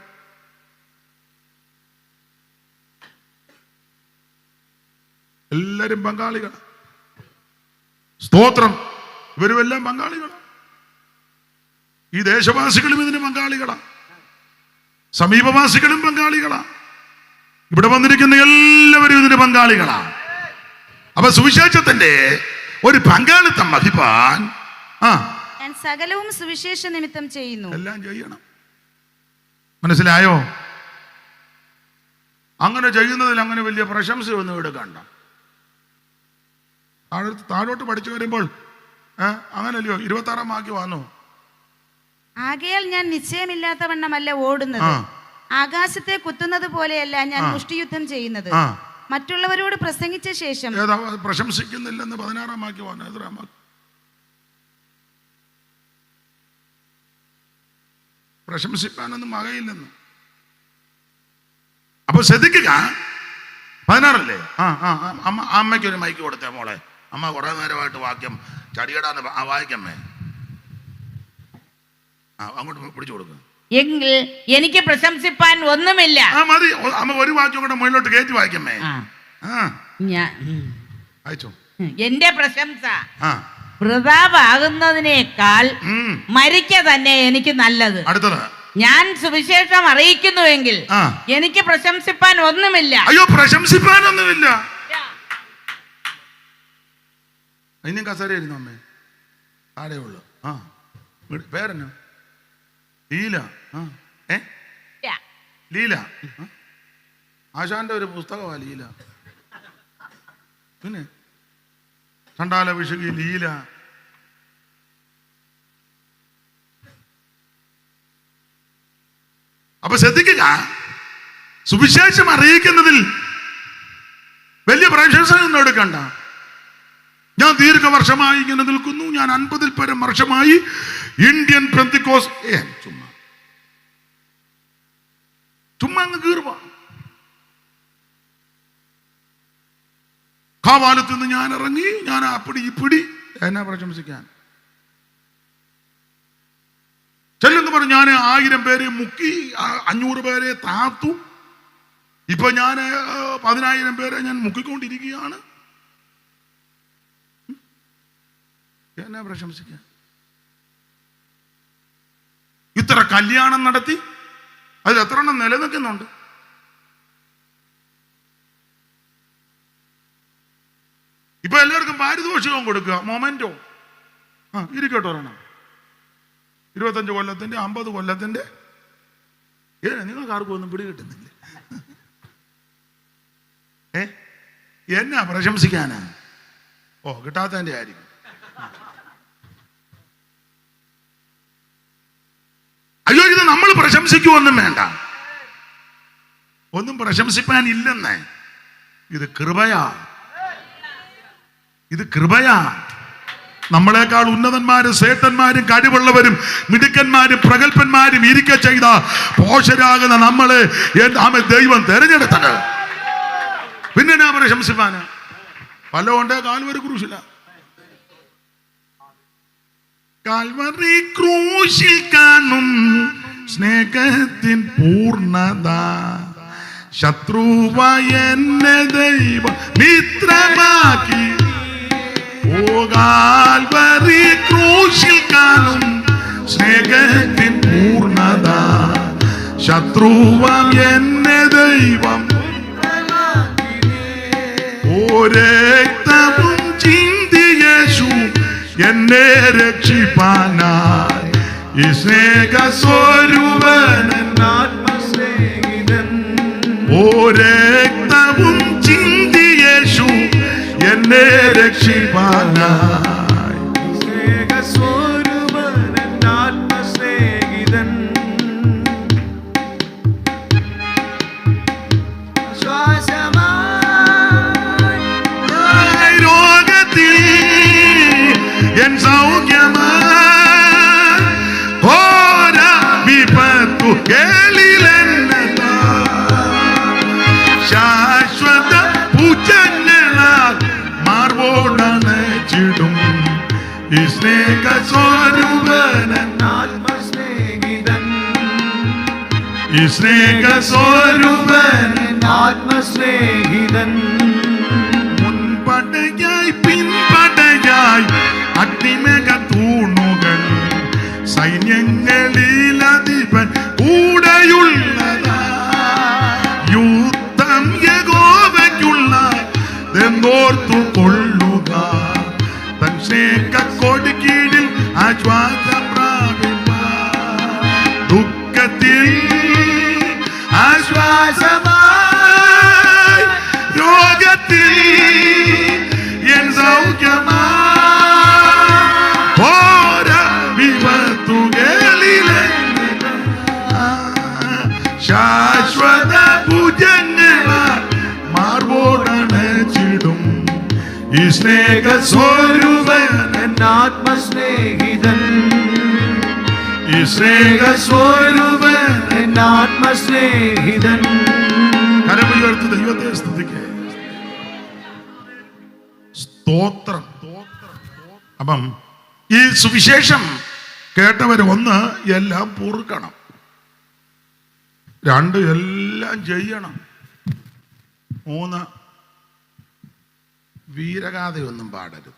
എല്ലാരും പങ്കാളികൾ. സ്തോത്രം. ഇവരുമെല്ലാം പങ്കാളികളാണ്. ഈ ദേശവാസികളും ഇതിന് പങ്കാളികളാണ്. സമീപവാസികളും പങ്കാളികളാണ്. ഇവിടെ വന്നിരിക്കുന്ന എല്ലാവരും ഇതിന് പങ്കാളികളാണ്. അപ്പൊ സുവിശേഷത്തിന്റെ ഒരു പങ്കാളിത്തം വഹിപ്പാൻ ഞാൻ സകലവും സുവിശേഷ നിമിത്തം ചെയ്യുന്നു. എല്ലാം ചെയ്യണം. മനസ്സിലായോ? അങ്ങനെ ചെയ്യുന്നതിൽ അങ്ങനെ വലിയ പ്രശംസയൊന്നും എടുക്കണ്ട. താഴോട്ട് പഠിച്ചു വരുമ്പോൾ അങ്ങനല്ലയോ 26-ാം വാക്യം വന്നു. ആകയാൽ ഞാൻ നിശ്ചയമില്ലാത്ത വണ്ണമല്ല ഓടുന്നത്, ആകാശത്തെ കുത്തുന്നത് പോലെയല്ല ഞാൻ മുഷ്ടിയുദ്ധം ചെയ്യുന്നത്. മറ്റുള്ളവരോട് പ്രസംഗിച്ച ശേഷം പ്രശംസിക്കുന്നില്ലെന്ന് 16-ാം വാക്യം വന്നു. 16-ാം വാക്യം പ്രശംസിപ്പാനൊന്നും മകയില്ലെന്ന്. അപ്പൊ ശ്രദ്ധിക്കുക. 16 അമ്മയ്ക്കൊരു മൈക്ക് കൊടുത്തേ മോളെ. അമ്മ കുറെ നേരമായിട്ട് വാക്യം ചടിയടാന്ന് വായിക്കമ്മേ. അങ്ങോട്ട് പിടിച്ചു കൊടുക്കുക. എങ്കിൽ എനിക്ക് പ്രശംസിപ്പാൻ ഒന്നുമില്ല. മതി. അമ്മ ഒരു വാക്യം കൂടെ മുകളിലോട്ട് കയറ്റി വായിക്കമ്മേ. അയച്ചോ. എന്റെ പ്രശംസ വൃഥാവാകുന്നതിനേക്കാൾ മരിക്ക തന്നെ എനിക്ക് നല്ലത്. അടുത്തത്, ഞാൻ സുവിശേഷം അറിയിക്കുന്നുവെങ്കിൽ എനിക്ക് പ്രശംസിപ്പാൻ ഒന്നുമില്ല. അയ്യോ, പ്രശംസിപ്പാനൊന്നുമില്ല. ഇനിയും കസേരയായിരുന്നു അമ്മേ. ആടെ ഉള്ളു. പേരെന്നാ? ലീല. ലീല ആശാന്റെ ഒരു പുസ്തകമാ ലീല. പിന്നെ ചണ്ടാല വിഷുകി ലീല. അപ്പൊ ശ്രദ്ധിക്കുക. സുവിശേഷം അറിയിക്കുന്നതിൽ വലിയ പ്രശംസയൊന്നും എടുക്കണ്ട. ഞാൻ ദീർഘവർഷമായി ഇങ്ങനെ നിൽക്കുന്നു. ഞാൻ 50-ൽ പരം വർഷമായി ഇന്ത്യൻ പെന്തിക്കോസ്. ചുമ്മാ അങ്ങ് കീറുവാ. കാവാലത്ത് നിന്ന് ഞാൻ ഇറങ്ങി. ഞാൻ അപ്പിടി ഇപ്പിടി എന്നാ പ്രശംസിക്കാൻ ചെല്ലെന്ന് പറഞ്ഞു. ഞാൻ 1000 പേരെ മുക്കി, 500 പേരെ താത്തു. ഇപ്പൊ ഞാൻ 10,000 പേരെ ഞാൻ മുക്കിക്കൊണ്ടിരിക്കുകയാണ്. എന്നാ പ്രശംസിക്കാൻ? ഇത്ര കല്യാണം നടത്തി അതിൽ എത്ര എണ്ണം നിലനിൽക്കുന്നുണ്ട്? ഇപ്പൊ എല്ലാവർക്കും പാരിതോഷികവും കൊടുക്കുക. മൊമെന്റോ ഇരിക്കട്ടോ. ഒരെണ്ണം 25 കൊല്ലത്തിന്റെ 50 കൊല്ലത്തിന്റെ. നിങ്ങൾക്ക് ആർക്കും ഒന്നും പിടി കിട്ടുന്നില്ല. എന്നാ പ്രശംസിക്കാനാ? കിട്ടാത്തതിന്റെ ആയിരിക്കും. അയ്യോ, ഇത് നമ്മൾ പ്രശംസിക്കുവൊന്നും വേണ്ട. ഒന്നും പ്രശംസിപ്പാനില്ലെന്നേ. ഇത് കൃപയാ. ഇത് കൃപയാ. നമ്മളെക്കാൾ ഉന്നതന്മാരും ശ്രേഷ്ഠന്മാരും കഴിവുള്ളവരും മിടുക്കന്മാരും പ്രഗത്ഭന്മാരും ഇരിക്ക ചെയ്ത പോഷരാകുന്ന നമ്മളെ ദൈവം തെരഞ്ഞെടുത്തത്. പിന്നെ ഞാൻ പ്രശംസിപ്പാന് പലകൊണ്ടേ കാൽവരി ക്രൂശില. കാൽവരി ക്രൂശിൽ കാണും സ്നേഹത്തിൻ പൂർണ്ണത. ശത്രുവായ എന്നെ ദൈവം മിത്രമാക്കി. കാൽവരി ക്രൂശിൽ കാണും സ്നേഹത്തിൻ പൂർണ്ണത. ശത്രുവാം എന്നെ ദൈവം രക്തവും ചിന്തി യേശു എന്നെ രക്ഷിപ്പാനായി. ഈ സ്നേഹസ്വരൂപനൻ ആത്മസ്നേഹിതൻ. രക്തവും ചിന്തി യേശു എന്നെ രക്ഷിപ്പാനായി. സ്നേഹസ്വരൂപനൻ ആത്മസ്നേഹിതൻ. രോഗത്തിൽ എൻ സൗഖ്യമായി. ഘോര വിപത്തു കേളിലെന്നതാ. ശാശ്വത പൂജങ്ങളാൽ മാർവോടണച്ചിടും ഈ സ്നേഹസ്വരൂപനൻ ആത്മസ്നേഹിതൻ ഈ സ്നേഹസ്വരൂപനൻ ആത്മസ്നേഹിതൻ മുൻപടയായി പിൻപടയായി അഗ്നിമേഘ തൂണുകൾ സൈന്യങ്ങളിൽ അധിപൻ കൂടെയുള്ളതാ യുദ്ധം യഹോവയ്ക്കുള്ള എന്തോർത്തു കൊള്ളുക തൻ സ്നേഹക്കൊടിക്കീഴിൽ ആശ്വാസം പ്രാപിപ്പാൻ ദുഃഖത്തിൽ ആശ്വാസമായി രോഗത്തിൽ എൻ സൗഖ്യമായി ഓരോ വിപത്തുകളിലെ ശാശ്വത ഭുജങ്ങളാൽ മാർവോടണച്ചിടും ഈ സ്നേഹസ്വരൂപൻ ആത്മസ്നേഹിതൻ ഈ സ്നേഹസ്വരൂപൻ ആത്മസ്നേഹിതൻ കരമുയർത്തി ദൈവത്തെ സ്തുതിക്കേ. സ്തോത്രം. അപ്പം ഈ സുവിശേഷം കേട്ടവര് ഒന്ന് എല്ലാം പൊറുക്കണം, രണ്ട് എല്ലാം ചെയ്യണം, മൂന്ന് വീരഗാഥയൊന്നും പാടരുത്.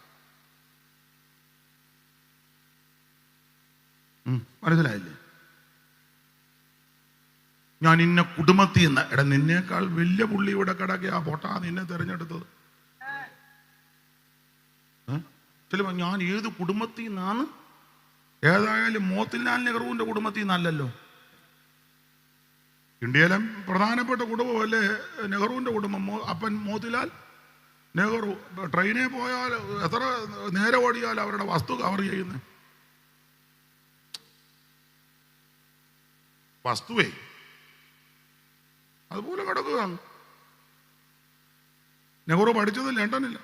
മനസ്സിലായില്ലേ? ഞാൻ ഇന്ന കുടുംബത്തിൽ നിന്ന് എടാ നിന്നേക്കാൾ വലിയ പുള്ളി ഇവിടെ കിടക്കുക പോട്ടാ നിന്നെ തിരഞ്ഞെടുത്തത്. ചിലപ്പോ ഞാൻ ഏത് കുടുംബത്തിൽ നിന്നാണ്, ഏതായാലും മോത്തിലാൽ നെഹ്റുവിന്റെ കുടുംബത്തിൽ നിന്നല്ലല്ലോ. ഇന്ത്യയിലെ പ്രധാനപ്പെട്ട കുടുംബമല്ലേ നെഹ്റുവിന്റെ കുടുംബം. അപ്പൻ മോത്തിലാൽ നെഹ്റു. ട്രെയിനിൽ പോയാൽ എത്ര നേരെ ഓടിയാൽ അവരുടെ വസ്തു കവർ ചെയ്യുന്നത്. വസ്തുവേ അതുപോലെ കിടക്കുകയാണ്. നെഹ്റു പഠിച്ചത് ലണ്ടനില്ല.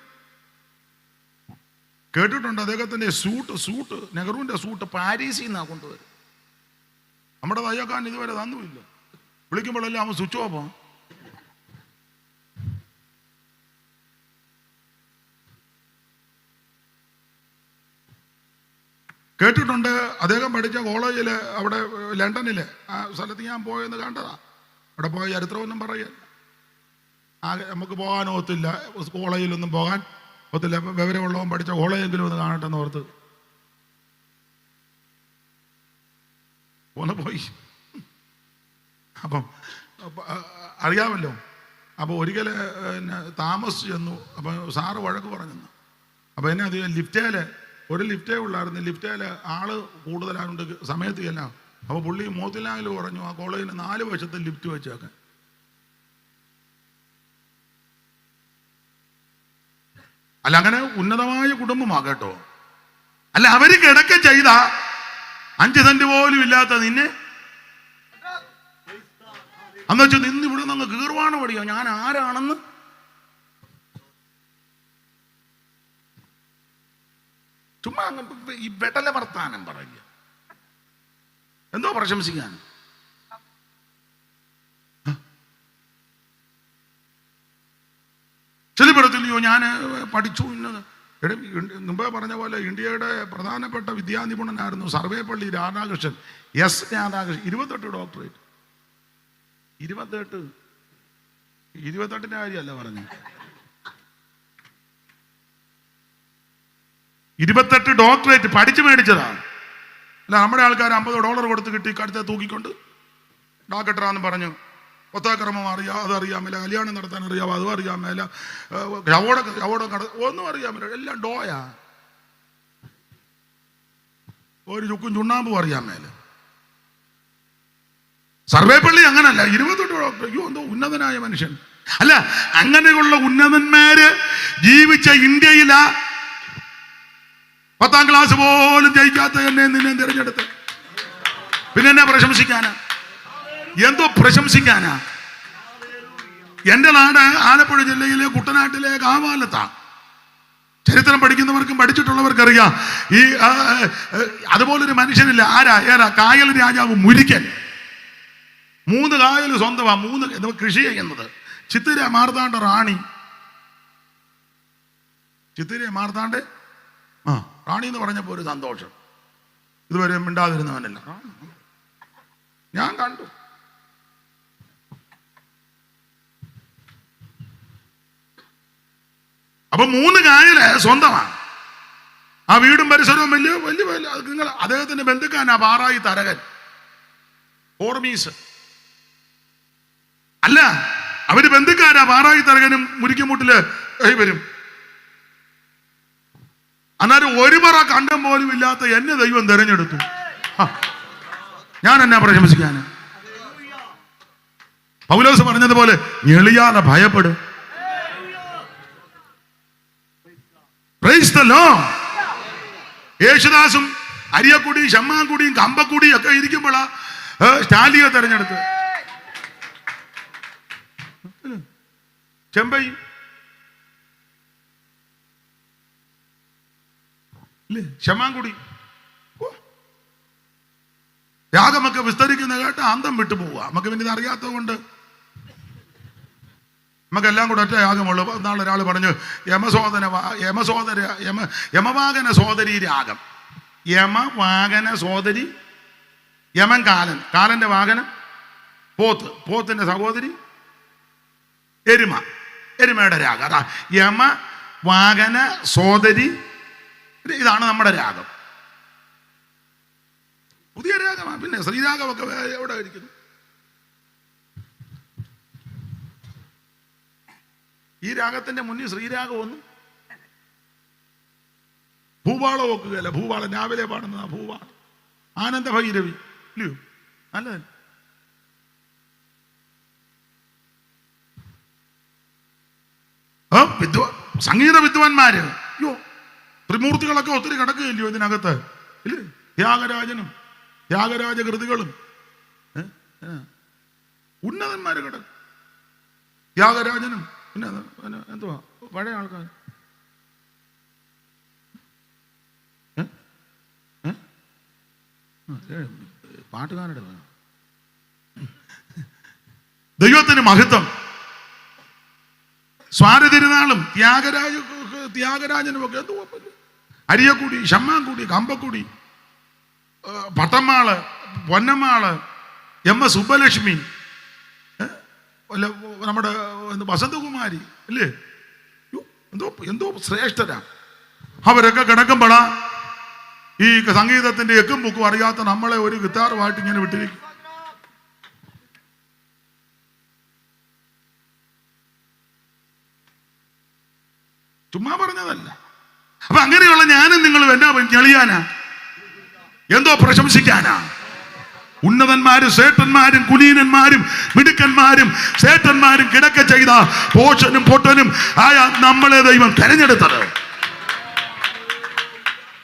കേട്ടിട്ടുണ്ട് അദ്ദേഹത്തിന്റെ സൂട്ട് നെഹ്റുവിന്റെ സൂട്ട് പാരീസിൽ നിന്നാണ് കൊണ്ടുവരും. നമ്മുടെ തയ്യക്കാൻ ഇതുവരെ തന്നുമില്ല. വിളിക്കുമ്പോഴെല്ലാം അവൻ സ്വിച്ച് ഓഫ്. കേട്ടിട്ടുണ്ട് അദ്ദേഹം പഠിച്ച കോളേജില് അവിടെ ലണ്ടനിലെ ആ സ്ഥലത്ത് ഞാൻ പോയെന്ന് കണ്ടതാ. അവിടെ പോയ ചരിത്രമൊന്നും പറയല്ല. ആകെ നമുക്ക് പോകാൻ ഒത്തില്ല, കോളേജിലൊന്നും പോകാൻ ഒത്തില്ല. വിവരമുള്ളവൻ പഠിച്ച കോളേജെങ്കിലും ഒന്ന് കാണട്ടെ എന്ന് ഓർത്ത് ഒന്ന് പോയി. അപ്പം അറിയാമല്ലോ. അപ്പോൾ ഒരിക്കൽ താമസിച്ച് ചെന്നു. അപ്പം സാറ് വഴക്ക് പറഞ്ഞു. അപ്പം എന്നെ അത് ഒരു ലിഫ്റ്റേ ഉള്ളായിരുന്നു. ലിഫ്റ്റേൽ ആള് കൂടുതലായതുകൊണ്ട് സമയത്ത് ചെല്ലാം. അപ്പോൾ പുള്ളി മോത്തിലാങ്ങിൽ പറഞ്ഞു ആ കോളേജിന് 4 വശത്ത് ലിഫ്റ്റ് വെച്ചേക്കാൻ. അല്ല അങ്ങനെ ഉന്നതമായ കുടുംബമാ കേട്ടോ. അല്ല അവര് കിടക്ക ചെയ്ത 5 സെന്റ് പോലും ഇല്ലാത്ത നിന്നെ അന്ന് വെച്ചാൽ നിന്ന് ഇവിടെ നിന്ന് കീർവാണം പഠിയോ ഞാൻ ആരാണെന്ന്. ചുമ്മാ ഈ വെട്ടല വർത്താനം പറയുക. എന്തോ പ്രശംസിക്കാൻ. ചെളിപ്പെടുത്തില്ലയോ ഞാൻ പഠിച്ചു ഇന്നത്. മുമ്പേ പറഞ്ഞ പോലെ ഇന്ത്യയുടെ പ്രധാനപ്പെട്ട വിദ്യാനിപുണനായിരുന്നു സർവേപ്പള്ളി രാധാകൃഷ്ണൻ. എസ് രാധാകൃഷ്ണൻ. 28 ഡോക്ടറേറ്റ്. 28ന്റെ കാര്യമല്ല പറഞ്ഞു. 28 ഡോക്ടറേറ്റ് പഠിച്ചു മേടിച്ചതാണ്. അല്ല നമ്മുടെ ആൾക്കാർ $50 കൊടുത്ത് കിട്ടി കടുത്ത തൂക്കിക്കൊണ്ട് ഡോക്ടറാന്ന് പറഞ്ഞു. ഒത്താക്രമം അറിയാം, അതറിയാമല്ല. കല്യാണം നടത്താൻ അറിയാമോ, അതും അറിയാമല്ല. ഒന്നും അറിയാമല്ല. എല്ലാം ഡോയാ. ഒരു ചുക്കും ചുണ്ണാമ്പും അറിയാമേല. സർവേപ്പള്ളി അങ്ങനല്ല. 28 ഡോക്ടർ. അയ്യോ എന്തോ ഉന്നതനായ മനുഷ്യൻ. അല്ല അങ്ങനെയുള്ള ഉന്നതന്മാര് ജീവിച്ച ഇന്ത്യയിലാ 10ാം ക്ലാസ് പോലും ജയിക്കാത്ത എന്നെ നിന്നെ തിരഞ്ഞെടുത്ത്. പിന്നെ എന്നെ പ്രശംസിക്കാനാ? എന്തോ പ്രശംസിക്കാനാ? എന്റെ നാട് ആലപ്പുഴ ജില്ലയിലെ കുട്ടനാട്ടിലെ കാവാലത്താ. ചരിത്രം പഠിക്കുന്നവർക്കും പഠിച്ചിട്ടുള്ളവർക്കറിയാം. ഈ അതുപോലൊരു മനുഷ്യനില്ല. ഏതാ കായൽ രാജാവ് മുരിക്കൻ. 3 കായൽ സ്വന്തമാ. 3 കൃഷി ചെയ്യുന്നത്. ചിത്തിര മാർത്താണ്ഡ റാണി. ചിത്തിര മാർത്താണ്ഡ ആ റാണി എന്ന് പറഞ്ഞപ്പോൾ ഒരു സന്തോഷം. ഇതുവരെ മിണ്ടാതിരുന്നവനല്ല. ഞാൻ കണ്ടു. അപ്പൊ 3 കായല് സ്വന്തമാണ്. ആ വീടും പരിസരവും വലിയ വലിയ വലിയ നിങ്ങൾ അദ്ദേഹത്തിന്റെ ബന്ധുക്കാനാ പാറായി തരകൻ ഓർമീസ് അല്ല, അവര് ബന്ധുക്കാരാ. പാറായി തരകനും മുരിക്കുമുട്ടില് വരും. അന്നേരം ഒരു പറ കണ്ടം പോലും ഇല്ലാത്ത എന്നെ ദൈവം തെരഞ്ഞെടുത്തു. ഞാൻ എന്നാ പ്രശംസിക്കാന്? പൗലോസ് പറഞ്ഞതുപോലെ ഞെളിയാതെ ഭയപ്പെടും. Praise the Lord. യേശുദാസും അരിയക്കുടിയും ഷമ്മാൻകുടിയും കമ്പക്കുടിയും ഒക്കെ ഇരിക്കുമ്പോഴാ സ്റ്റാലിയെ തെരഞ്ഞെടുത്ത്. ചെമ്പൈ ഇല്ലേ, ഷമ്മാൻകുടി യാഗമൊക്കെ വിസ്തരിക്കുന്ന കേട്ട് അന്തം വിട്ടു പോവുക. നമുക്ക് പിന്നെ ഇത് അറിയാത്തത് കൊണ്ട് നമുക്കെല്ലാം കൂടെ ഒറ്റ യാഗമുള്ളൂ. നാളെ ഒരാൾ പറഞ്ഞു യമവാകന സോദരി രാഗം. യമവാകന സോദരി, യമൻ കാലൻ, കാലന്റെ വാഹനം പോത്ത്, പോത്തിന്റെ സഹോദരി എരുമ, എരുമയുടെ രാഗം. അതാ യമ വാകന സോദരി. ഇതാണ് നമ്മുടെ രാഗം. പുതിയ രാഗമാണ്. പിന്നെ ശ്രീരാഗമൊക്കെ എവിടെ ഇരിക്കുന്നു? ഈ രാഗത്തിന്റെ മുന്നിൽ ശ്രീരാഗം ഒന്നും. ഭൂപാളം വെക്കുകയല്ല. ഭൂപാളം രാവിലെ പാടുന്നതാ ഭൂപാളം. ആനന്ദ ഭൈരവി ഇല്ലയോ? നല്ലതല്ല. സംഗീത വിദ്വാൻമാര് അയ്യോ ത്രിമൂർത്തികളൊക്കെ ഒത്തിരി കിടക്കുകയില്ലയോ ഇതിനകത്ത്? ഇല്ലേ? ത്യാഗരാജനും ത്യാഗരാജ കൃതികളും ഉന്നതന്മാര് കിടക്കും. ത്യാഗരാജനും പിന്നെ എന്തുവാ പഴയ ആൾക്കാർ പാട്ടുകാരുടെ ദൈവത്തിന് മഹത്വം. സ്വാതി തിരുനാളും ത്യാഗരാജനും ഒക്കെ എന്ത് കുഴപ്പമില്ല. അരിയക്കുടി, ഷമ്മാൻകുടി, കമ്പക്കുടി, പട്ടമ്മാള്, പൊന്നമ്മാള്, MS സുബ്ബലക്ഷ്മി, നമ്മുടെ വസന്തകുമാരി അല്ലേ? എന്തോ എന്തോ ശ്രേഷ്ഠരാ. അവരൊക്കെ കിടക്കുമ്പോഴാ ഈ സംഗീതത്തിന്റെ എക്കും പൊക്കും അറിയാത്ത നമ്മളെ ഒരു ഗിത്താറുമായിട്ട് ഇങ്ങനെ വിട്ടിരിക്കും. ചുമ്മാ പറഞ്ഞതല്ല. അപ്പൊ അങ്ങനെയുള്ള ഞാനും നിങ്ങളും എന്നാ ഞെളിയാനാ? എന്തോ പ്രശംസിക്കാനാ? ഉന്നതന്മാരും ശ്രേഷ്ഠന്മാരും കുലീനന്മാരും മിടുക്കന്മാരും ശ്രേഷ്ഠന്മാരും കിടക്ക ചെയ്ത പോഷനും പൊട്ടനും ആയ നമ്മളെ ദൈവം തെരഞ്ഞെടുത്തത്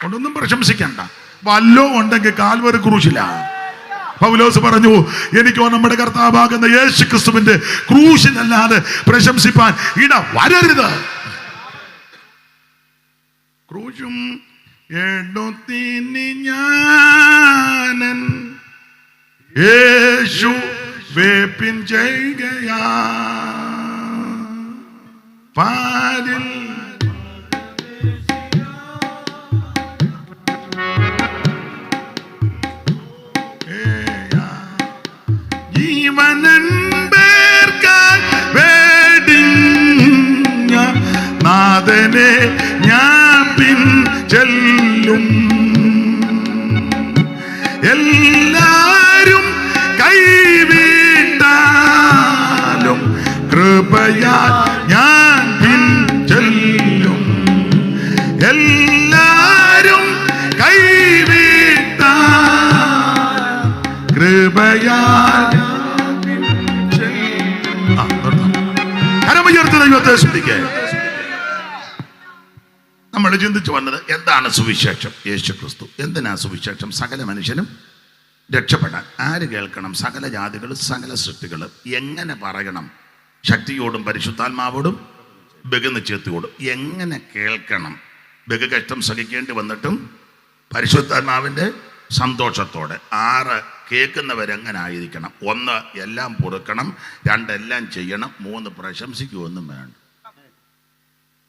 കൊണ്ടൊന്നും പ്രശംസിക്കണ്ട. വല്ലോ ഉണ്ടെങ്കിൽ കാൽവരി ക്രൂശില. പൗലോസ് പറഞ്ഞു, എനിക്കോ നമ്മുടെ കർത്താവാകുന്ന യേശു ക്രിസ്തുവിന്റെ ക്രൂശിലല്ലാതെ പ്രശംസിപ്പാൻ ഇട വരരുത്. ക്രൂശും എടുത്തിനി ഞാനൻ യേശു വേപ്പിൻ ചെയ്യുകയാ പാലിൽ ജീവനൻപേർക്കാൽ വേടിഞ്ഞ നാഥനെ ഞാൻ പിൻ ചെല്ലും. എല്ലാരും കൈവിട്ടാലും കൃപയാൽ ഞാൻ പിൻ ചെല്ലും. എല്ലാരും കൈവിട്ടാൽ കൃപയാൽ കരമുയർത്തി ദൈവത്തെ സ്തുതിക്കേ. നമ്മൾ ചിന്തിച്ചു വന്നത് എന്താണ് സുവിശേഷം? യേശു ക്രിസ്തു. എന്തിനാ സുവിശേഷം? സകല മനുഷ്യനും രക്ഷപ്പെടാൻ. ആര് കേൾക്കണം? സകല ജാതികളും സകല സൃഷ്ടികളും. എങ്ങനെ പറയണം? ശക്തിയോടും പരിശുദ്ധാത്മാവോടും ബഹുനിശ്ചയത്തോടും. എങ്ങനെ കേൾക്കണം? ബഹുകഷ്ടം സഹിക്കേണ്ടി വന്നിട്ടും പരിശുദ്ധാത്മാവിൻ്റെ സന്തോഷത്തോടെ. 6 കേൾക്കുന്നവരെങ്ങനെ ആയിരിക്കണം? 1 എല്ലാം പൊറുക്കണം, 2 എല്ലാം ചെയ്യണം, 3 പ്രശംസിക്കുമൊന്നും വേണ്ട.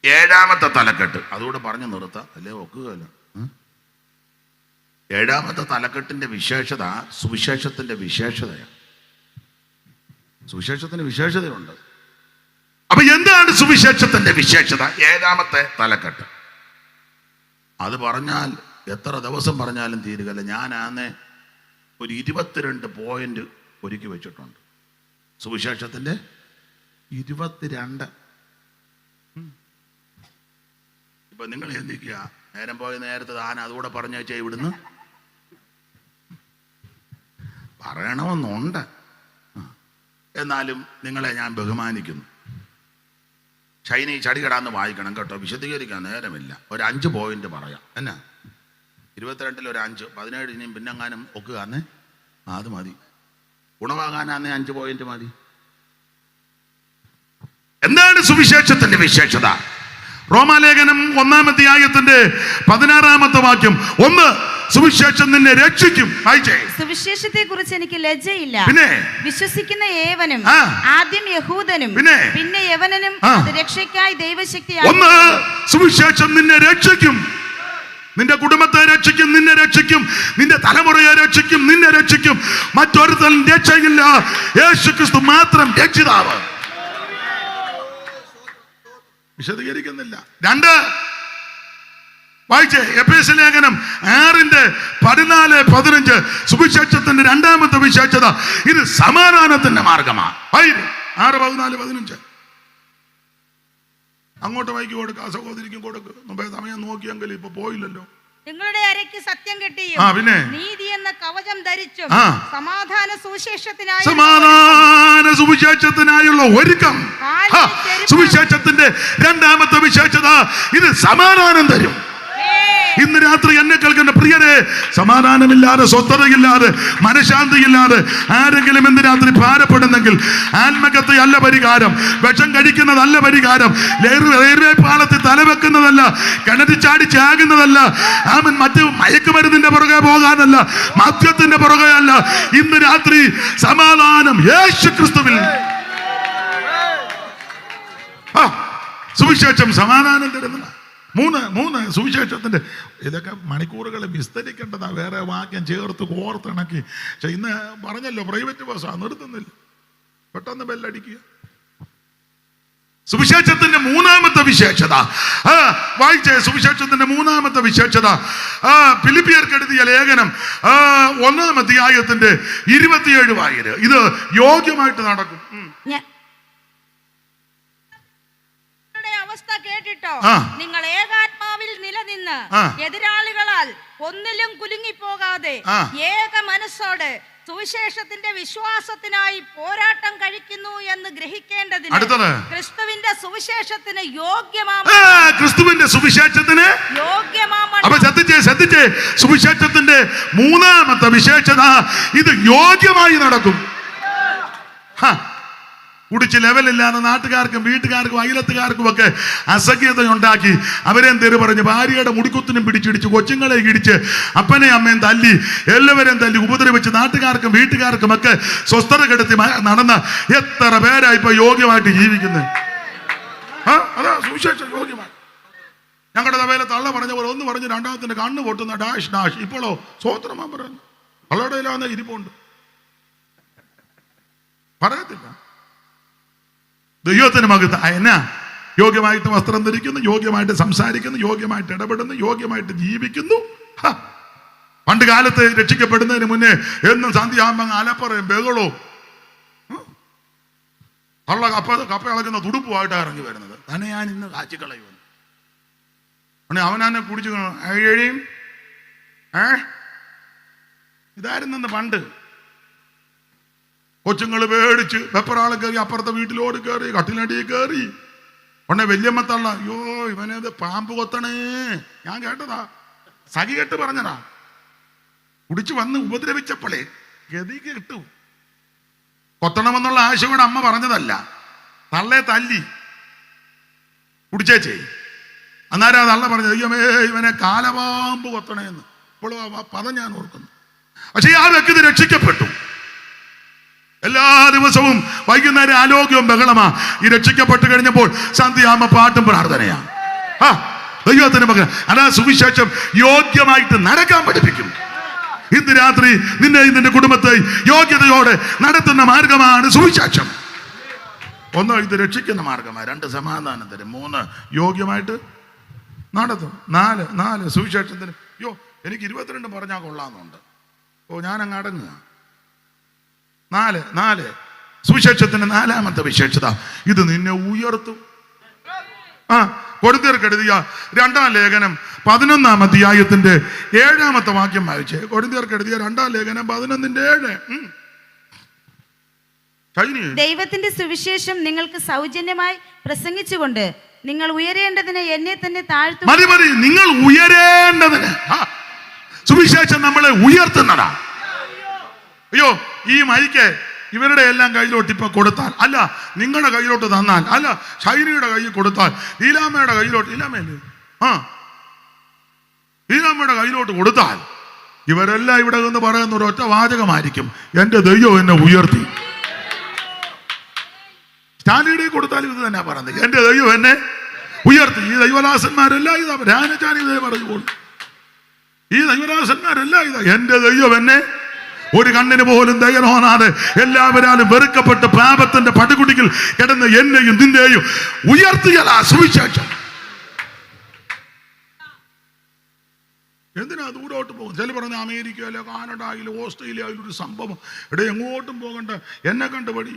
ഏഴാമത്തെ തലക്കെട്ട്, അതുകൂടെ പറഞ്ഞു നിർത്താം, അല്ലേ ഒക്കുകയല്ല. ഏഴാമത്തെ തലക്കെട്ടിന്റെ വിശേഷത സുവിശേഷത്തിന്റെ വിശേഷതയാണ്. സുവിശേഷത്തിന് വിശേഷതയുണ്ട്. അപ്പൊ എന്താണ് സുവിശേഷത്തിന്റെ വിശേഷത? ഏഴാമത്തെ തലക്കെട്ട്. അത് പറഞ്ഞാൽ എത്ര ദിവസം പറഞ്ഞാലും തീരുകയില്ല. ഞാനാന്ന് ഒരു 22 പോയിന്റ് ഒരുക്കി വെച്ചിട്ടുണ്ട്. സുവിശേഷത്തിന്റെ 22. ഇപ്പൊ നിങ്ങൾ ചിന്തിക്കുക, നേരം പോയ നേരത്തെ താൻ അതുകൂടെ പറഞ്ഞു വെച്ചാൽ ഇവിടുന്ന് പറയണമെന്നുണ്ട്. എന്നാലും നിങ്ങളെ ഞാൻ ബഹുമാനിക്കുന്നു. ഷൈനി ചടികടാന്ന് വായിക്കണം കേട്ടോ, വിശദീകരിക്കാൻ നേരമില്ല. ഒരു 5 പോയിന്റ് പറയാം. എന്നാ 22 ഒരു 5, 17 ഇനിയും പിന്നെങ്ങാനും ഒക്കുകയാന്നേ അത് മതി. ഗുണവാകാനാന്നേ 5 പോയിന്റ് മതി. എന്താണ് സുവിശേഷത്തിന്റെ വിശേഷത? റോമാലേഖനം 1-ാം അധ്യായത്തിന്റെ 16-ാമത്തെ വാക്യം. 1, സുവിശേഷം നിന്നെ രക്ഷിക്കും. സുവിശേഷത്തെ കുറിച്ച് എനിക്ക് ലജ്ജയില്ല. പിന്നെ വിശ്വസിക്കുന്ന ഏവനും, ആദ്യം യഹൂദനും പിന്നെ യവനനും അത് രക്ഷയ്ക്കായി ദൈവശക്തി. 1, സുവിശേഷം നിന്നെ രക്ഷിക്കും. നിന്റെ കുടുംബത്തെ രക്ഷിക്കും, നിന്നെ രക്ഷിക്കും, നിന്റെ തലമുറയെ രക്ഷിക്കും, നിന്നെ രക്ഷിക്കും. മറ്റൊരുത്തലും രക്ഷയില്ല. യേശുക്രിസ്തു മാത്രം രക്ഷിതാവ്. വിശദീകരിക്കുന്നില്ല. 2, വായിച്ചേ, എഫേസ്യ ലേഖനം 6:14-15. സുവിശേഷത്തിന്റെ 2-ാമത്തെ വിശേഷത ഇത് സമാധാനത്തിന്റെ മാർഗമാണ്. 6:14-15 അങ്ങോട്ട് വായിക്ക് കൊടുക്കുക, സഹോദരിക്കും കൊടുക്കുക. മുമ്പേ സമയം നോക്കിയെങ്കിൽ ഇപ്പൊ പോയില്ലല്ലോ. നിങ്ങളുടെ അരയ്ക്ക് സത്യം കെട്ടിയും പിന്നെ നീതി എന്ന കവചം ധരിച്ചും സമാധാന സുവിശേഷത്തിനായുള്ള ഒരുക്കം. സുവിശേഷത്തിന്റെ 2-ാമത്തെ വിശേഷത ഇത് സമാധാനം തരും. ഇന്ന് രാത്രി എന്നെ കേൾക്കുന്ന പ്രിയരെ, സമാധാനമില്ലാതെ, സ്വസ്ഥതയില്ലാതെ, മനഃശാന്തിയില്ലാതെ ആരെങ്കിലും ഇന്ന് രാത്രി ഭാരപ്പെടുന്നെങ്കിൽ ആത്മഹത്യ അല്ല പരിഹാരം, വിഷം കഴിക്കുന്നതല്ല പരിഹാരം, റെയിൽവേ പാളത്തിൽ തലവെക്കുന്നതല്ല, കിണറ്റിൽ ചാടി ചാകുന്നതല്ല, മറ്റു മയക്കുമരുന്നിന്റെ പുറകെ പോകാനല്ല, മദ്യത്തിന്റെ പുറകെ അല്ല. ഇന്ന് രാത്രി സമാധാനം യേശുക്രിസ്തുവിൽ. സുവിശേഷം സമാധാനം തരുന്നതാണ്. 3 സുവിശേഷത്തിന്റെ ഇതൊക്കെ മണിക്കൂറുകൾ വിസ്തരിക്കേണ്ടതാ, വേറെ വാക്യം ചേർത്ത് കോർത്തിണക്കി. പക്ഷെ ഇന്ന് പറഞ്ഞല്ലോ പ്രൈവറ്റ് ബസ്സാ, നിർത്തുന്നില്ല, പെട്ടെന്ന് ബെല്ലടിക്കുക. സുവിശേഷത്തിന്റെ 3-ാമത്തെ വിശേഷത വായിച്ചേ. സുവിശേഷത്തിന്റെ 3-ാമത്തെ വിശേഷത ഫിലിപ്പിയർക്ക് എഴുതിയ ലേഖനം 1-ാം അധ്യായത്തിന്റെ 27 വായന. ഇത് യോഗ്യമായിട്ട് നടക്കും. അവസ്ഥ കേട്ടിട്ടോ നിങ്ങൾ ഏകാത്മാവിൽ നിലനിന്ന് എതിരാളികളാൽ ഒന്നിലും കുലുങ്ങിപ്പോകാതെ ഏക മനസ്സോടെ സുവിശേഷത്തിന്റെ വിശ്വാസത്തിനായി പോരാട്ടം കഴിക്കുന്നു എന്ന് ഗ്രഹിക്കേണ്ടതിന് ക്രിസ്തുവിന്റെ സുവിശേഷത്തിന് ക്രിസ്തുവിന്റെ സുവിശേഷത്തിന് ശ്രദ്ധിച്ചേ. സുവിശേഷത്തിന്റെ 3-ാമത്തെ വിശേഷത ഇത് യോഗ്യമായി നടക്കും. കുടിച്ച് ലെവലില്ലാതെ നാട്ടുകാർക്കും വീട്ടുകാർക്കും അയലത്തുകാർക്കും ഒക്കെ അസഖ്യത ഉണ്ടാക്കി അവരെ തെറി പറഞ്ഞ് ഭാര്യയുടെ മുടിക്കുത്തിനും പിടിച്ചിടിച്ച് കൊച്ചുങ്ങളെ ഇടിച്ച് അപ്പനെ അമ്മയും തല്ലി എല്ലാവരെയും തല്ലി ഉപദ്രവിച്ച് നാട്ടുകാർക്കും വീട്ടുകാർക്കും ഒക്കെ സ്വസ്ഥത കെടുത്തി നടന്ന എത്ര പേരാ ഇപ്പൊ യോഗ്യമായിട്ട് ജീവിക്കുന്നത്. അതാ സുവിശേഷം യോഗ്യമായി. ഞങ്ങളുടെ സഭയിലെ തള്ള പറഞ്ഞ പോലെ ഒന്ന് പറഞ്ഞ് 2-ാമത്തിന്റെ കണ്ണ് പൊട്ടുന്ന ഡാഷ് ഡാഷ്. ഇപ്പോഴോ സ്വോത്രമാ പറയുന്നു, തള്ളയുടെയിലാന്ന് ഇരിപ്പുണ്ട്, പറയത്തില്ല. ദൈവത്തിന് മകത്ത് എന്നാ യോഗ്യമായിട്ട് വസ്ത്രം ധരിക്കുന്നു, യോഗ്യമായിട്ട് സംസാരിക്കുന്നു, യോഗ്യമായിട്ട് ഇടപെടുന്നു, യോഗ്യമായിട്ട് ജീവിക്കുന്നു. പണ്ട് കാലത്ത് രക്ഷിക്കപ്പെടുന്നതിന് മുന്നേ എന്നും സന്ധ്യാകുമ്പോ അലപ്പറയും ബഹളോ തള്ള കപ്പ ഇളക്കുന്ന തുടുപ്പുമായിട്ടാണ് ഇറങ്ങി വരുന്നത്. തന്നെ ഞാൻ ഇന്ന് കാച്ചിക്കളയുന്നു. അവനെ കുടിച്ചു കഴിയും. ഇതായിരുന്നെന്ന് പണ്ട്. കൊച്ചുങ്ങൾ പേടിച്ച് വെപ്പറാള് കയറി അപ്പുറത്തെ വീട്ടിലോട് കയറി കട്ടിലടിയിൽ കയറി. ഉടനെ വല്യമ്മ തള്ള, അയ്യോ ഇവനത് പാമ്പ് കൊത്തണേ. ഞാൻ കേട്ടതാ, സഖി കേട്ട് പറഞ്ഞതാ. കുടിച്ചു വന്ന് ഉപദ്രവിച്ചപ്പോളേ ഗതി കിട്ടു. കൊത്തണമെന്നുള്ള ആശയോടെ അമ്മ പറഞ്ഞതല്ല, തള്ളെ തല്ലി കുടിച്ചേച്ചേ. അന്നേരം തള്ള പറഞ്ഞത്, അയ്യമേ ഇവനെ കാലപാമ്പ് കൊത്തണേന്ന്. ഇപ്പോഴും ആ പദം ഞാൻ ഓർക്കുന്നു. പക്ഷെ ആ വ്യക്തി രക്ഷിക്കപ്പെട്ടു. എല്ലാ ദിവസവും വൈകുന്നേരം ആലോക്യവും ബഹളമാ. ഈ രക്ഷിക്കപ്പെട്ട് കഴിഞ്ഞപ്പോൾ സന്ധ്യയാകുമ്പോ പാട്ടും പ്രാർത്ഥനയാ. ദൈവത്തിന് മകൻ അതാ സുവിശേഷം യോഗ്യമായിട്ട് നടക്കാൻ പഠിപ്പിക്കും. ഇന്ന് രാത്രി നിന്നെയും നിന്റെ കുടുംബത്തെ യോഗ്യതയോടെ നടത്തുന്ന മാർഗമാണ് സുവിശേഷം. 1 ഇത് രക്ഷിക്കുന്ന മാർഗമാണ്, 2 സമാധാനം തരും, 3 യോഗ്യമായിട്ട് നടത്തും, 4 സുവിശേഷത്തിന് എനിക്ക് 22 പറഞ്ഞാൽ കൊള്ളാമെന്നുണ്ട്, ഞാൻ അങ്ങ് അടങ്ങുക. 4 സുവിശേഷത്തിന്റെ 4ാമത്തെ വിശേഷത, ഇത് നിന്നെ ഉയർത്തും. കൊരിന്ത്യർക്ക് എഴുതിയ 2-ാം ലേഖനം 11-ാം അധ്യായത്തിന്റെ 7-ാമത്തെ വാക്യം വായിച്ചേ. കൊരിന്ത്യർക്ക് എഴുതിയ 2-ാം ലേഖനം 11-ന്റെ 7. ദൈവത്തിന്റെ സുവിശേഷം നിങ്ങൾക്ക് സൗജന്യമായി പ്രസംഗിച്ചുകൊണ്ട് നിങ്ങൾ ഉയരേണ്ടതിന് എന്നെ തന്നെ താഴ്ത്തു. മതി, നിങ്ങൾ ഉയരേണ്ടതിന്. സുവിശേഷം നമ്മളെ ഉയർത്തുന്നതാ. അയ്യോ, ഈ മൈക്ക് ഇവരുടെ എല്ലാം കയ്യിലോട്ട് ഇപ്പൊ കൊടുത്താൽ, അല്ല നിങ്ങളുടെ കയ്യിലോട്ട് തന്നാൽ, അല്ല ഷൈനിയുടെ കയ്യിൽ കൊടുത്താൽ, ലീലാമ്മയുടെ കയ്യിലോട്ട്, ലീലാമ്മയുടെ കയ്യിലോട്ട് കൊടുത്താൽ, ഇവരെല്ലാം ഇവിടെ നിന്ന് പറയുന്ന ഒരു ഒറ്റ വാചകമായിരിക്കും, എന്റെ ദൈവം എന്നെ ഉയർത്തി. സ്റ്റാലിയുടെ കൊടുത്താലും ഇത് തന്നെ പറയുന്നത്, എന്റെ ദൈവം എന്നെ ഉയർത്തി. ഈ ദൈവദാസന്മാരെല്ലാം ഇതാ രാജചാരി ഇതേ പറയുമ്പോൾ, ഈ ദൈവദാസന്മാരെല്ലാം ഇതാ, എന്റെ ദൈവം എന്നെ ഒരു കണ്ണിന് പോലും ദയ തോന്നാതെ എല്ലാവരാലും വെറുക്കപ്പെട്ട് പാപത്തിന്റെ പടുകുടിയിൽ കിടന്ന് എന്നെയും നിന്നെയും ഉയർത്തിയതാ സുവിശേഷം. എന്തിനാ ദൂരോട്ട് പോകും? ചില പറഞ്ഞ അമേരിക്കയിലോ കാനഡയിലോ ഓസ്ട്രേലിയയിലോ ഒരു സംഭവം, എങ്ങോട്ടും പോകണ്ട, എന്നെ കണ്ടുപടി,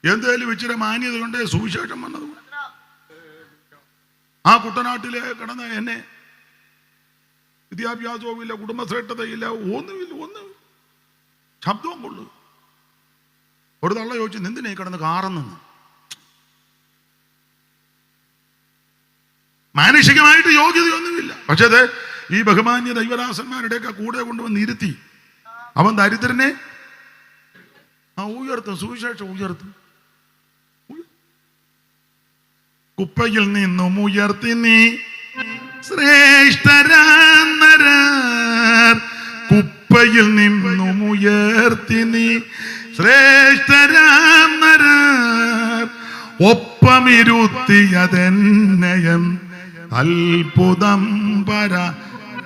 എന്തേലും ഇച്ചിരി മാന്യത കൊണ്ട് സുവിശേഷം വന്നത്. ആ കുട്ടനാട്ടിലെ കിടന്ന എന്നെ വിദ്യാഭ്യാസവും ഇല്ല, കുടുംബശ്രേഷ്ഠതയില്ല, ഒന്നും ശബ്ദവും കൊള്ളു. ഒരു തള്ള ചോദിച്ചു, എന്തിനാ കിടന്ന് കാറന്നു? മാനുഷികമായിട്ട് യോഗ്യതയൊന്നുമില്ല. പക്ഷേ അത് ഈ ബഹുമാന്യ ദൈവദാസന്മാരുടെയൊക്കെ കൂടെ കൊണ്ടുവന്ന് ഇരുത്തി അവൻ ദരിദ്രനെ ഉയർത്തും, സുവിശേഷം ഉയർത്തും. കുപ്പയിൽ നിന്നും ഉയർത്തി നീ ശ്രേഷ്ഠരാന്നരർ, കുപ്പയിൽ നിന്നും ഉയർത്തി നീ ശ്രേഷ്ഠരാന്നരർ, ഒപ്പമിരുത്തിയതെന്നയം അത്ഭുതം പര.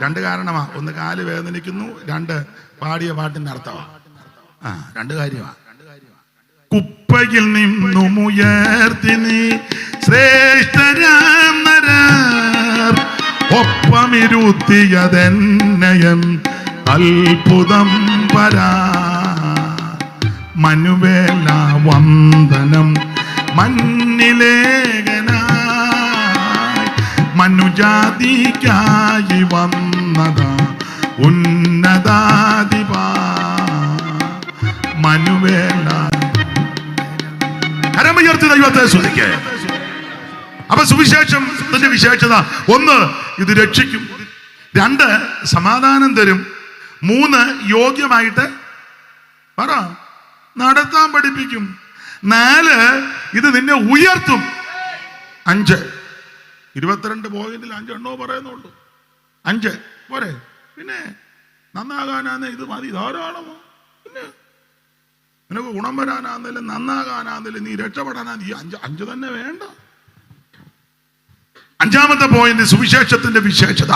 2 കാരണമാ, 1 കാല് വേദനിക്കുന്നു, 2 പാടിയ പാട്ടിന്റെ അർത്ഥമാ. 2 കാര്യമാ. കുപ്പയിൽ നിന്നും ഉയർത്തി നീ ശ്രേഷ്ഠരാന്നരർ, ഒപ്പമിരുത്തിയതെന്നയം അത്ഭുതം പരാ. മനുവേല വന്ദനം മന്നിലേഖനായി, മനുജാതിക്കായി വന്നതാ ഉന്നതാധിപ. മനുവേല കരമുയർത്തി ദൈവത്തെ സ്തുതിക്കേ. അപ്പൊ സുവിശേഷം ഇതിന്റെ വിശേഷത 1 ഇത് രക്ഷിക്കും, 2 സമാധാനം തരും, 3 യോഗ്യമായിട്ട് നടത്താൻ പഠിപ്പിക്കും, 4 ഇത് നിന്നെ ഉയർത്തും. 5 22 പോയിന്റിൽ 5 എണ്ണോ പറയുന്നുള്ളൂ. 5 പോരെ? പിന്നെ നന്നാകാനാന്ന് ഇത് മതി, ധാരാളമോ. പിന്നെ നിനക്ക് ഗുണം വരാനാന്നേലും നന്നാകാനാന്നേലും നീ രക്ഷപ്പെടാനാന്ന് ഈ 5 തന്നെ വേണ്ട. 5ാമത്തെ പോയിന്റ് സുവിശേഷത്തിന്റെ വിശേഷത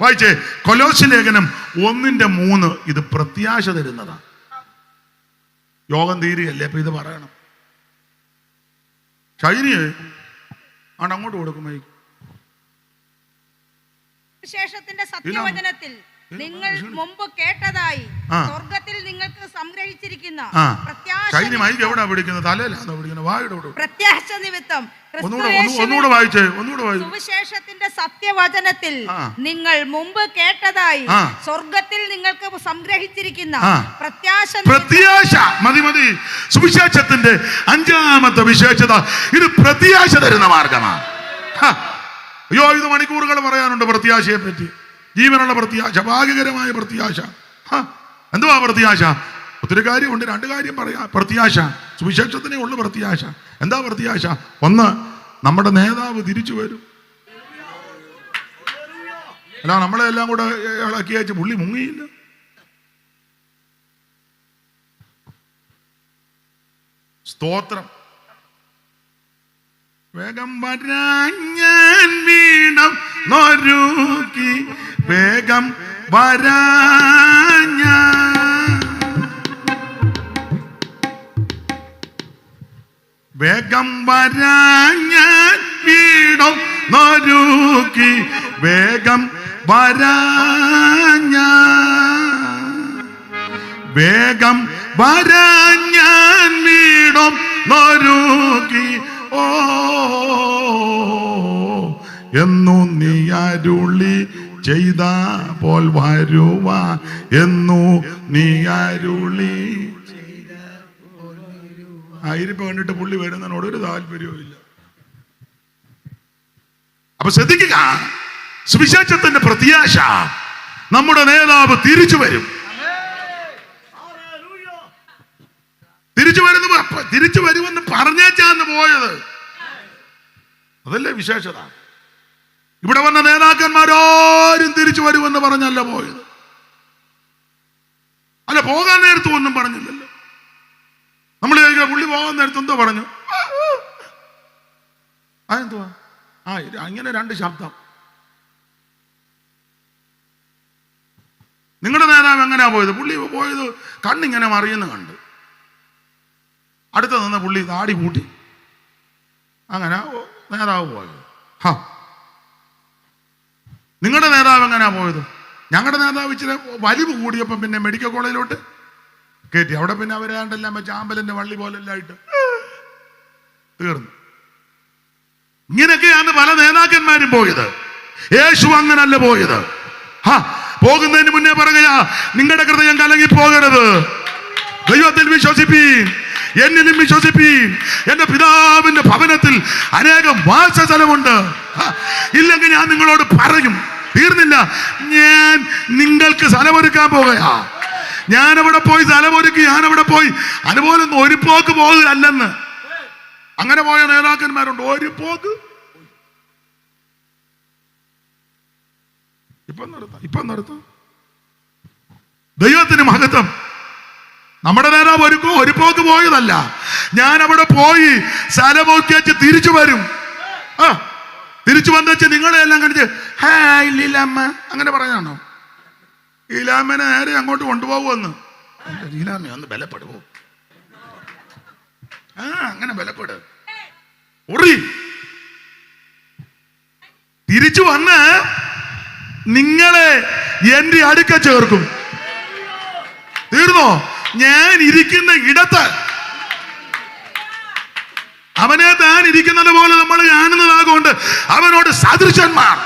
വായിച്ചേ. കൊലോസ്യ ലേഖനം 1:3 ഇത് പ്രത്യാശ തരുന്നതാണ്. യോഗം തീരുകയല്ലേ, അപ്പൊ ഇത് പറയണം. ഷൈനിയെ അങ്ങോട്ട് കൊടുക്കുമേ. വിശേഷത്തിന്റെ സത്യവചനത്തിൽ നിങ്ങൾ മുമ്പ് കേട്ടതായി സ്വർഗത്തിൽ നിങ്ങൾക്ക് സംഗ്രഹിച്ചിരിക്കുന്ന പ്രത്യാശ നിമിത്തം സുവിശേഷത്തിന്റെ സത്യവചനത്തിൽ നിങ്ങൾ മുമ്പ് കേട്ടതായി സ്വർഗത്തിൽ നിങ്ങൾക്ക് സംഗ്രഹിച്ചിരിക്കുന്ന പ്രത്യാശ. മതി. സുവിശേഷത്തിന്റെ 5ാമത്തെ വിശേഷത ഇത് പ്രത്യാശ തരുന്ന മാർഗമാണ്. അയ്യോ, ഇത് മണിക്കൂറുകൾ പറയാനുണ്ട് പ്രത്യാശയെ പറ്റി. ജീവനുള്ള പ്രത്യാശ, ഭാഗ്യകരമായ പ്രത്യാശ. എന്തുവാ പ്രത്യാശ? ഒത്തിരി കാര്യമുണ്ട്, 2 കാര്യം പറയാം. പ്രത്യാശ സുവിശേഷത്തിനേ ഉള്ളു പ്രത്യാശ. എന്താ പ്രത്യാശ? 1 നമ്മുടെ നേതാവ് തിരിച്ചു വരും. അല്ല, നമ്മളെല്ലാം കൂടെ ഇളക്കി അയച്ച് പുള്ളി മുങ്ങിയില്ല. സ്തോത്രം. വേഗം വരാൻ ഞാൻ വീണം നൊരുക്കി, വേഗം വരാൻ ഞാൻ, വേഗം വരാൻ ഞാൻ വീണം നൊരുക്കി, വേഗം വരാൻ ഞാൻ, വേഗം വരാൻ ഞാൻ വീണം നൊരുക്കി. ഓ എന്നു നീ അരുളി ചെയ്ത പോൽ വരുവാൻ, എന്നു നീ അരുളി. ആയിരിപ്പ് കണ്ടിട്ട് പുള്ളി വരുന്നതിനോട് ഒരു താല്പര്യവും ഇല്ല. അപ്പൊ ശ്രദ്ധിക്കുക, സുവിശേഷത്തിന്റെ പ്രത്യാശ, നമ്മുടെ നേതാവ് തിരിച്ചു വരും. തിരിച്ചു വരുമെന്ന് പറഞ്ഞേച്ചാന്ന് പോയത്. അതല്ലേ വിശേഷത. ഇവിടെ വന്ന നേതാക്കന്മാരാരും തിരിച്ചു വരുമെന്ന് പറഞ്ഞല്ല പോയത്. അല്ല, പോകാൻ നേരത്തും ഒന്നും പറഞ്ഞില്ലല്ലോ. നമ്മൾ പുള്ളി പോകാൻ നേരത്ത് എന്തോ പറഞ്ഞു? അതെന്തുവാ? ഇങ്ങനെ രണ്ട് ശബ്ദം. നിങ്ങളുടെ നേതാവ് എങ്ങനെയാ പോയത്? പുള്ളി പോയത് കണ്ണിങ്ങനെ മറിയുന്ന കണ്ട്. അടുത്ത നിന്ന് പുള്ളി താടി കൂട്ടി. അങ്ങനെ നേതാവ് പോയത്. നിങ്ങളുടെ നേതാവ് എങ്ങനെയാ പോയത്? ഞങ്ങളുടെ നേതാവ് ഇച്ചിരി വലിവ് കൂടിയപ്പം പിന്നെ മെഡിക്കൽ കോളേജിലോട്ട് കയറ്റി. അവിടെ പിന്നെ അവരാണ്ടെല്ലാം വെച്ച് ആമ്പലിന്റെ വള്ളി പോലെല്ലാം ആയിട്ട് തീർന്നു. ഇങ്ങനെയൊക്കെയാണ് പല നേതാക്കന്മാരും പോയത്. യേശു അങ്ങനല്ല പോയത്. പോകുന്നതിന് മുന്നേ പറയുക, നിങ്ങളുടെ ഹൃദയം കലങ്ങി പോകരുത്, ദൈവത്തിൽ വിശ്വസിപ്പീൻ, എന്നിലും വിശ്വസിപ്പീൻ. എന്റെ പിതാവിന്റെ ഭവനത്തിൽ അനേകം വാസസ്ഥലമുണ്ട്. ഇല്ലെങ്കിൽ ഞാൻ നിങ്ങളോട് പറയും. തീർന്നില്ല, ഞാൻ നിങ്ങൾക്ക് സ്ഥലമൊരുക്കാൻ പോകുകയാ. ഞാനവിടെ പോയി സ്ഥലമൊരുക്കി, ഞാനവിടെ പോയി. അതുപോലെ ഒരു പോക്ക് പോകുകയല്ലെന്ന്. അങ്ങനെ പോയ നേതാക്കന്മാരുണ്ട്. ഒരു പോക്ക്. ഇപ്പം നിർത്താം. ദൈവത്തിന് മഹത്വം. നമ്മുടെ നേതാവ് ഒരു പോക്ക് പോയതല്ല. ഞാൻ അവിടെ പോയി സ്ഥലമൊക്കെ വെച്ച് തിരിച്ചു വരും. തിരിച്ചു വന്നുവെച്ച് നിങ്ങളെ എല്ലാം കണ്ടിച്ച് ലീലാമ്മ അങ്ങനെ പറയാണോ? ലീലാമ്മനെ നേരെ അങ്ങോട്ട് കൊണ്ടുപോകുമെന്ന്. ലീലാമ്മ ഒന്ന് ബലപ്പെടുവോ? അങ്ങനെ ബലപ്പെട്. തിരിച്ചു വന്ന് നിങ്ങളെ എന്റെ അടുക്ക ചേർക്കും. തീർന്നോ? ഞാൻ ഇരിക്കുന്ന ഇടത്ത് അവനെ താൻ ഇരിക്കുന്നത് പോലെ നമ്മൾ കാണുന്നതാകൊണ്ട് അവനോട് സദൃശന്മാർ.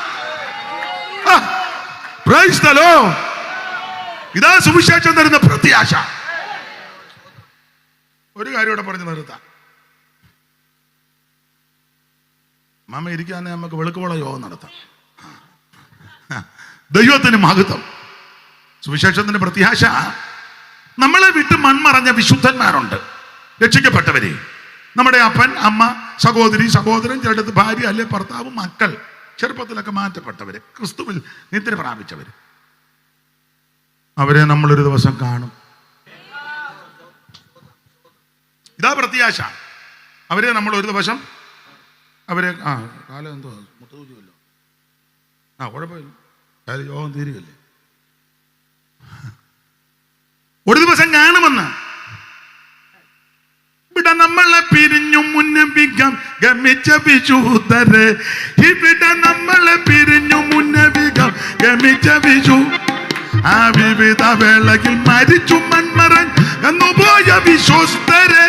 ഇതാ സുവിശേഷം തരുന്ന പ്രത്യാശ. ഒരു കാര്യം ഇവിടെ പറഞ്ഞു നിർത്താം. മാമ ഇരിക്കാന്നെ നമുക്ക് വെളുക്കുവള യോഗം നടത്താം. ദൈവത്തിന് മഹത്വം. സുവിശേഷത്തിന്റെ പ്രത്യാശ. നമ്മളെ വിട്ട് മൺമറഞ്ഞ വിശുദ്ധന്മാരുണ്ട്, രക്ഷിക്കപ്പെട്ടവരെ. നമ്മുടെ അപ്പൻ, അമ്മ, സഹോദരി, സഹോദരൻ, ചിലടത്ത് ഭാര്യ, അല്ലെ ഭർത്താവ്, മക്കൾ, ചെറുപ്പത്തിലൊക്കെ മാറ്റപ്പെട്ടവര്, ക്രിസ്തുവിൽ നിദ്ര പ്രാപിച്ചവര്. അവരെ നമ്മളൊരു ദിവസം കാണും. ഇതാ പ്രത്യാശ. അവരെ നമ്മൾ ഒരു ദിവസം കാലം എന്തോ മുട്ടൂല്ലോ, കുഴപ്പമില്ല, യോഗം തീരുകയല്ലേ, ഒരു ദിവസം കാണുമെന്ന്. ഇവിടെ നമ്മളെ പിരിഞ്ഞു മുന്നവികം ഗമിച്ച വിശുദ്ധരെ, ഇവിടെ നമ്മളെ പിരിഞ്ഞു മുന്നവികം ഗമിച്ച വിശു. ആ വിവിധ വേളയിൽ മരിച്ചു മൺമറഞ്ഞു പോയ വിശ്വസ്തരെ,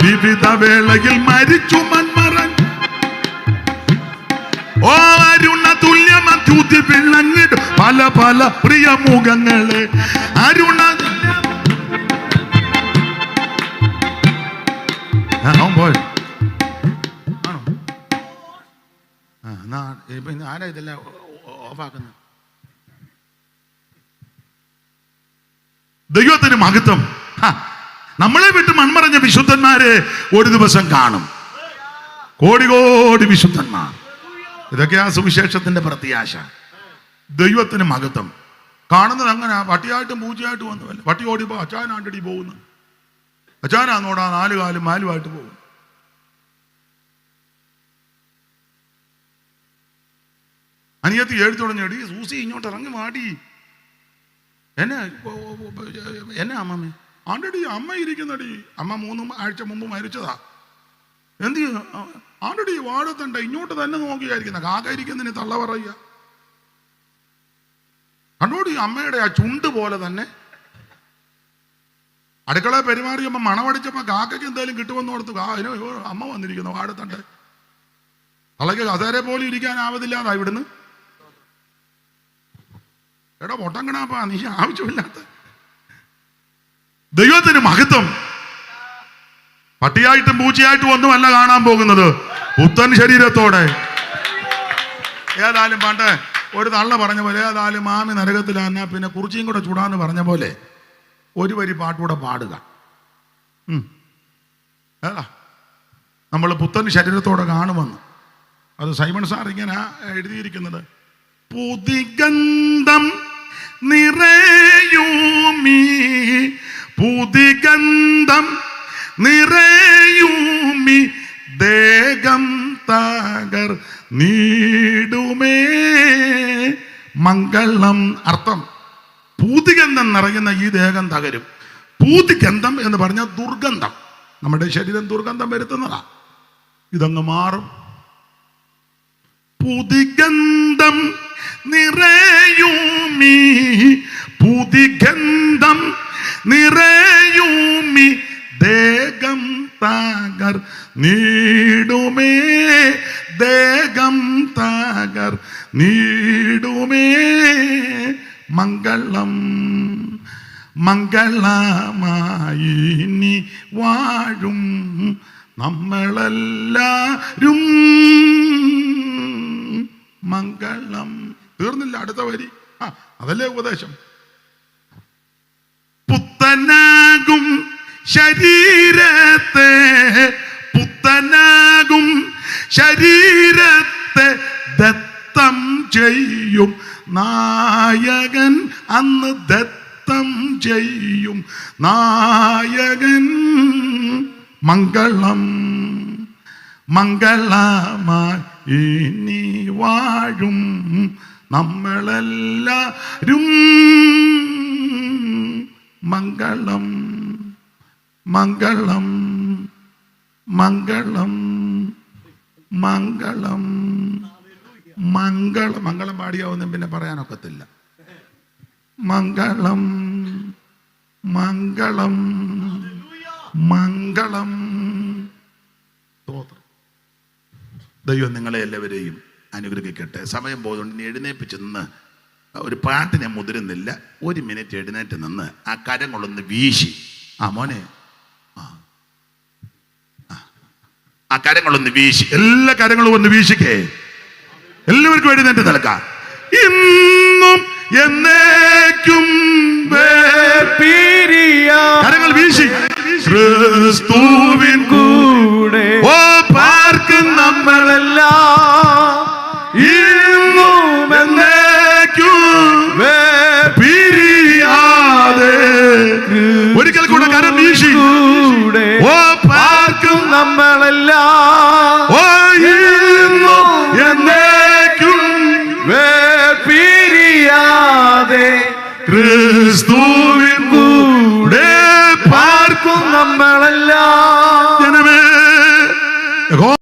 വിവിധ വേളയിൽ മരിച്ചു മൺമറഞ്ഞു. ഓ അരുണ തുല്യമൂതി വിളങ്ങിട്ട് പല പല പ്രിയ മുഖങ്ങളെ. അരുണ പോയി ആണോ? ആരാ ഇതെല്ലാം ഓഫാക്കുന്നത്? ദൈവത്തിന് മഹത്വം. നമ്മളെ വിട്ട് മൺമറഞ്ഞ വിശുദ്ധന്മാരെ ഒരു ദിവസം കാണും. കോടി കോടി വിശുദ്ധന്മാർ. ഇതൊക്കെയാ സുവിശേഷത്തിന്റെ പ്രത്യാശ. ദൈവത്തിന് മഹത്വം. കാണുന്നത് അങ്ങനെ പട്ടിയായിട്ടും പൂച്ചയായിട്ടും ഒന്നുമല്ല. പട്ടി ഓടിപ്പോ അച്ചാനാണ്ടടി പോകുന്നു. അച്ഛനാന്നോടാ 4 കാലും മാലുമായിട്ട് പോകും. അനിയത്തി എഴുത്തുടഞ്ഞടി സൂസി ഇങ്ങോട്ട് ഇറങ്ങി മാടി. എന്നെ അമ്മമ്മേ ആണ്ടടി അമ്മ ഇരിക്കുന്നടി. അമ്മ 3 ആഴ്ച മുമ്പ് മരിച്ചതാ. എന്ത് ആണ്ടടി വാഴത്തണ്ട ഇങ്ങോട്ട് തന്നെ നോക്കിയായിരിക്കുന്ന കാക്ക ഇരിക്കുന്നതിന് തള്ള പറയുക. കണ്ടോടി അമ്മയുടെ ആ ചുണ്ട് പോലെ തന്നെ അടുക്കള പെരുമാറിയമ്മ മണമടിച്ചപ്പോ കാക്കയ്ക്ക് എന്തായാലും കിട്ടുമെന്ന് ഓർത്തു. അതിന് അമ്മ വന്നിരിക്കുന്നു വാഴത്തണ്ട്. തള്ളയ്ക്ക് കസേര പോലും ഇരിക്കാനാവതില്ലാതാ ഇവിടുന്ന്. എടാ പൊട്ടങ്കണാപ്പാ നീ ആവശ്യമില്ലാത്ത. ദൈവത്തിന് മഹത്വം. പട്ടിയായിട്ടും പൂച്ചയായിട്ടും ഒന്നുമല്ല കാണാൻ പോകുന്നത്, പുത്തൻ ശരീരത്തോടെ. ഏതായാലും പണ്ട് ഒരു തള്ള പറഞ്ഞ പോലെ, ഏതായാലും മാമി നരകത്തിലാന്നാ പിന്നെ കുറിച്ചിയും കൂടെ ചൂടാന്ന് പറഞ്ഞ പോലെ ഒരു വരി പാട്ടുകൂടെ പാടുക. നമ്മൾ പുത്തൻ ശരീരത്തോടെ കാണുമെന്ന്. അത് സൈമൺ സാർ ഇങ്ങനെ എഴുതിയിരിക്കുന്നത്. പുതിഗന്ധം നിറയൂമീ പുതിഗന്ധം നിറയൂമി ദേഹം തകർ നീടുമേ മംഗളം. അർത്ഥം, പൂതിഗന്ധം നിറയുന്ന ഈ ദേഹം തകരും. പൂതിഗന്ധം എന്ന് പറഞ്ഞാൽ ദുർഗന്ധം. നമ്മുടെ ശരീരം ദുർഗന്ധം വരുത്തുന്നതാ. ഇതങ്ങ് മാറും. പൂതിഗന്ധം നിറയൂമി പൂതിഗന്ധം നിറയൂമി ദേഹം തകർ നീടുമേ ദേഹം തകർ നീടുമേ മംഗളം. മംഗളമായി നീ വാഴും നമ്മളെല്ലാരും മംഗളം. തീർന്നില്ല, അടുത്ത വരി. അതല്ലേ ഉപദേശം. പുത്തനാകും ശരീരത്തെ പുത്തനാകും ശരീരത്തെ ദത്തം ചെയ്യും നായകൻ. അന്ന് ദത്തം ചെയ്യും നായകൻ. മംഗളം. മംഗളമായി നീ വാഴും നമ്മളെല്ലാരും മംഗളം. മംഗളം മംഗളം മംഗളം മംഗളം. മംഗളം പാടിയാവുന്ന പിന്നെ പറയാനൊക്കത്തില്ല. മംഗളം മംഗളം മംഗളം. ദൈവം നിങ്ങളെ എല്ലാവരെയും അനുഗ്രഹിക്കട്ടെ. സമയം പോയതുകൊണ്ട് ഇനി എഴുന്നേപ്പിച്ച് നിന്ന് ഒരു പാട്ടിനെ മുതിരുന്നില്ല. 1 മിനിറ്റ് എഴുന്നേറ്റ് നിന്ന് ആ കരങ്ങളൊന്ന് വീശി. മോനെ ആ കരങ്ങളൊന്ന് വീശി. എല്ലാ കരങ്ങളും ഒന്ന് വീശിക്കേ. എല്ലാവർക്കും എഴുന്നേറ്റ് നിൽക്കാം. ഇന്നും എന്നേക്കും കരങ്ങൾ വീശി. ക്രിസ്തുവിൻ കൂടെ പാർക്കും നമ്മളെല്ലാം ഇന്നും എന്നേക്കും പിരിയാതെ. ഒരിക്കൽ കൂടെ കരം വീശി. പാർക്കും നമ്മളെല്ലാം ഇന്നും എന്നേക്കും പിരിയാതെ ക്രിസ്തുവിൻ കൂടെ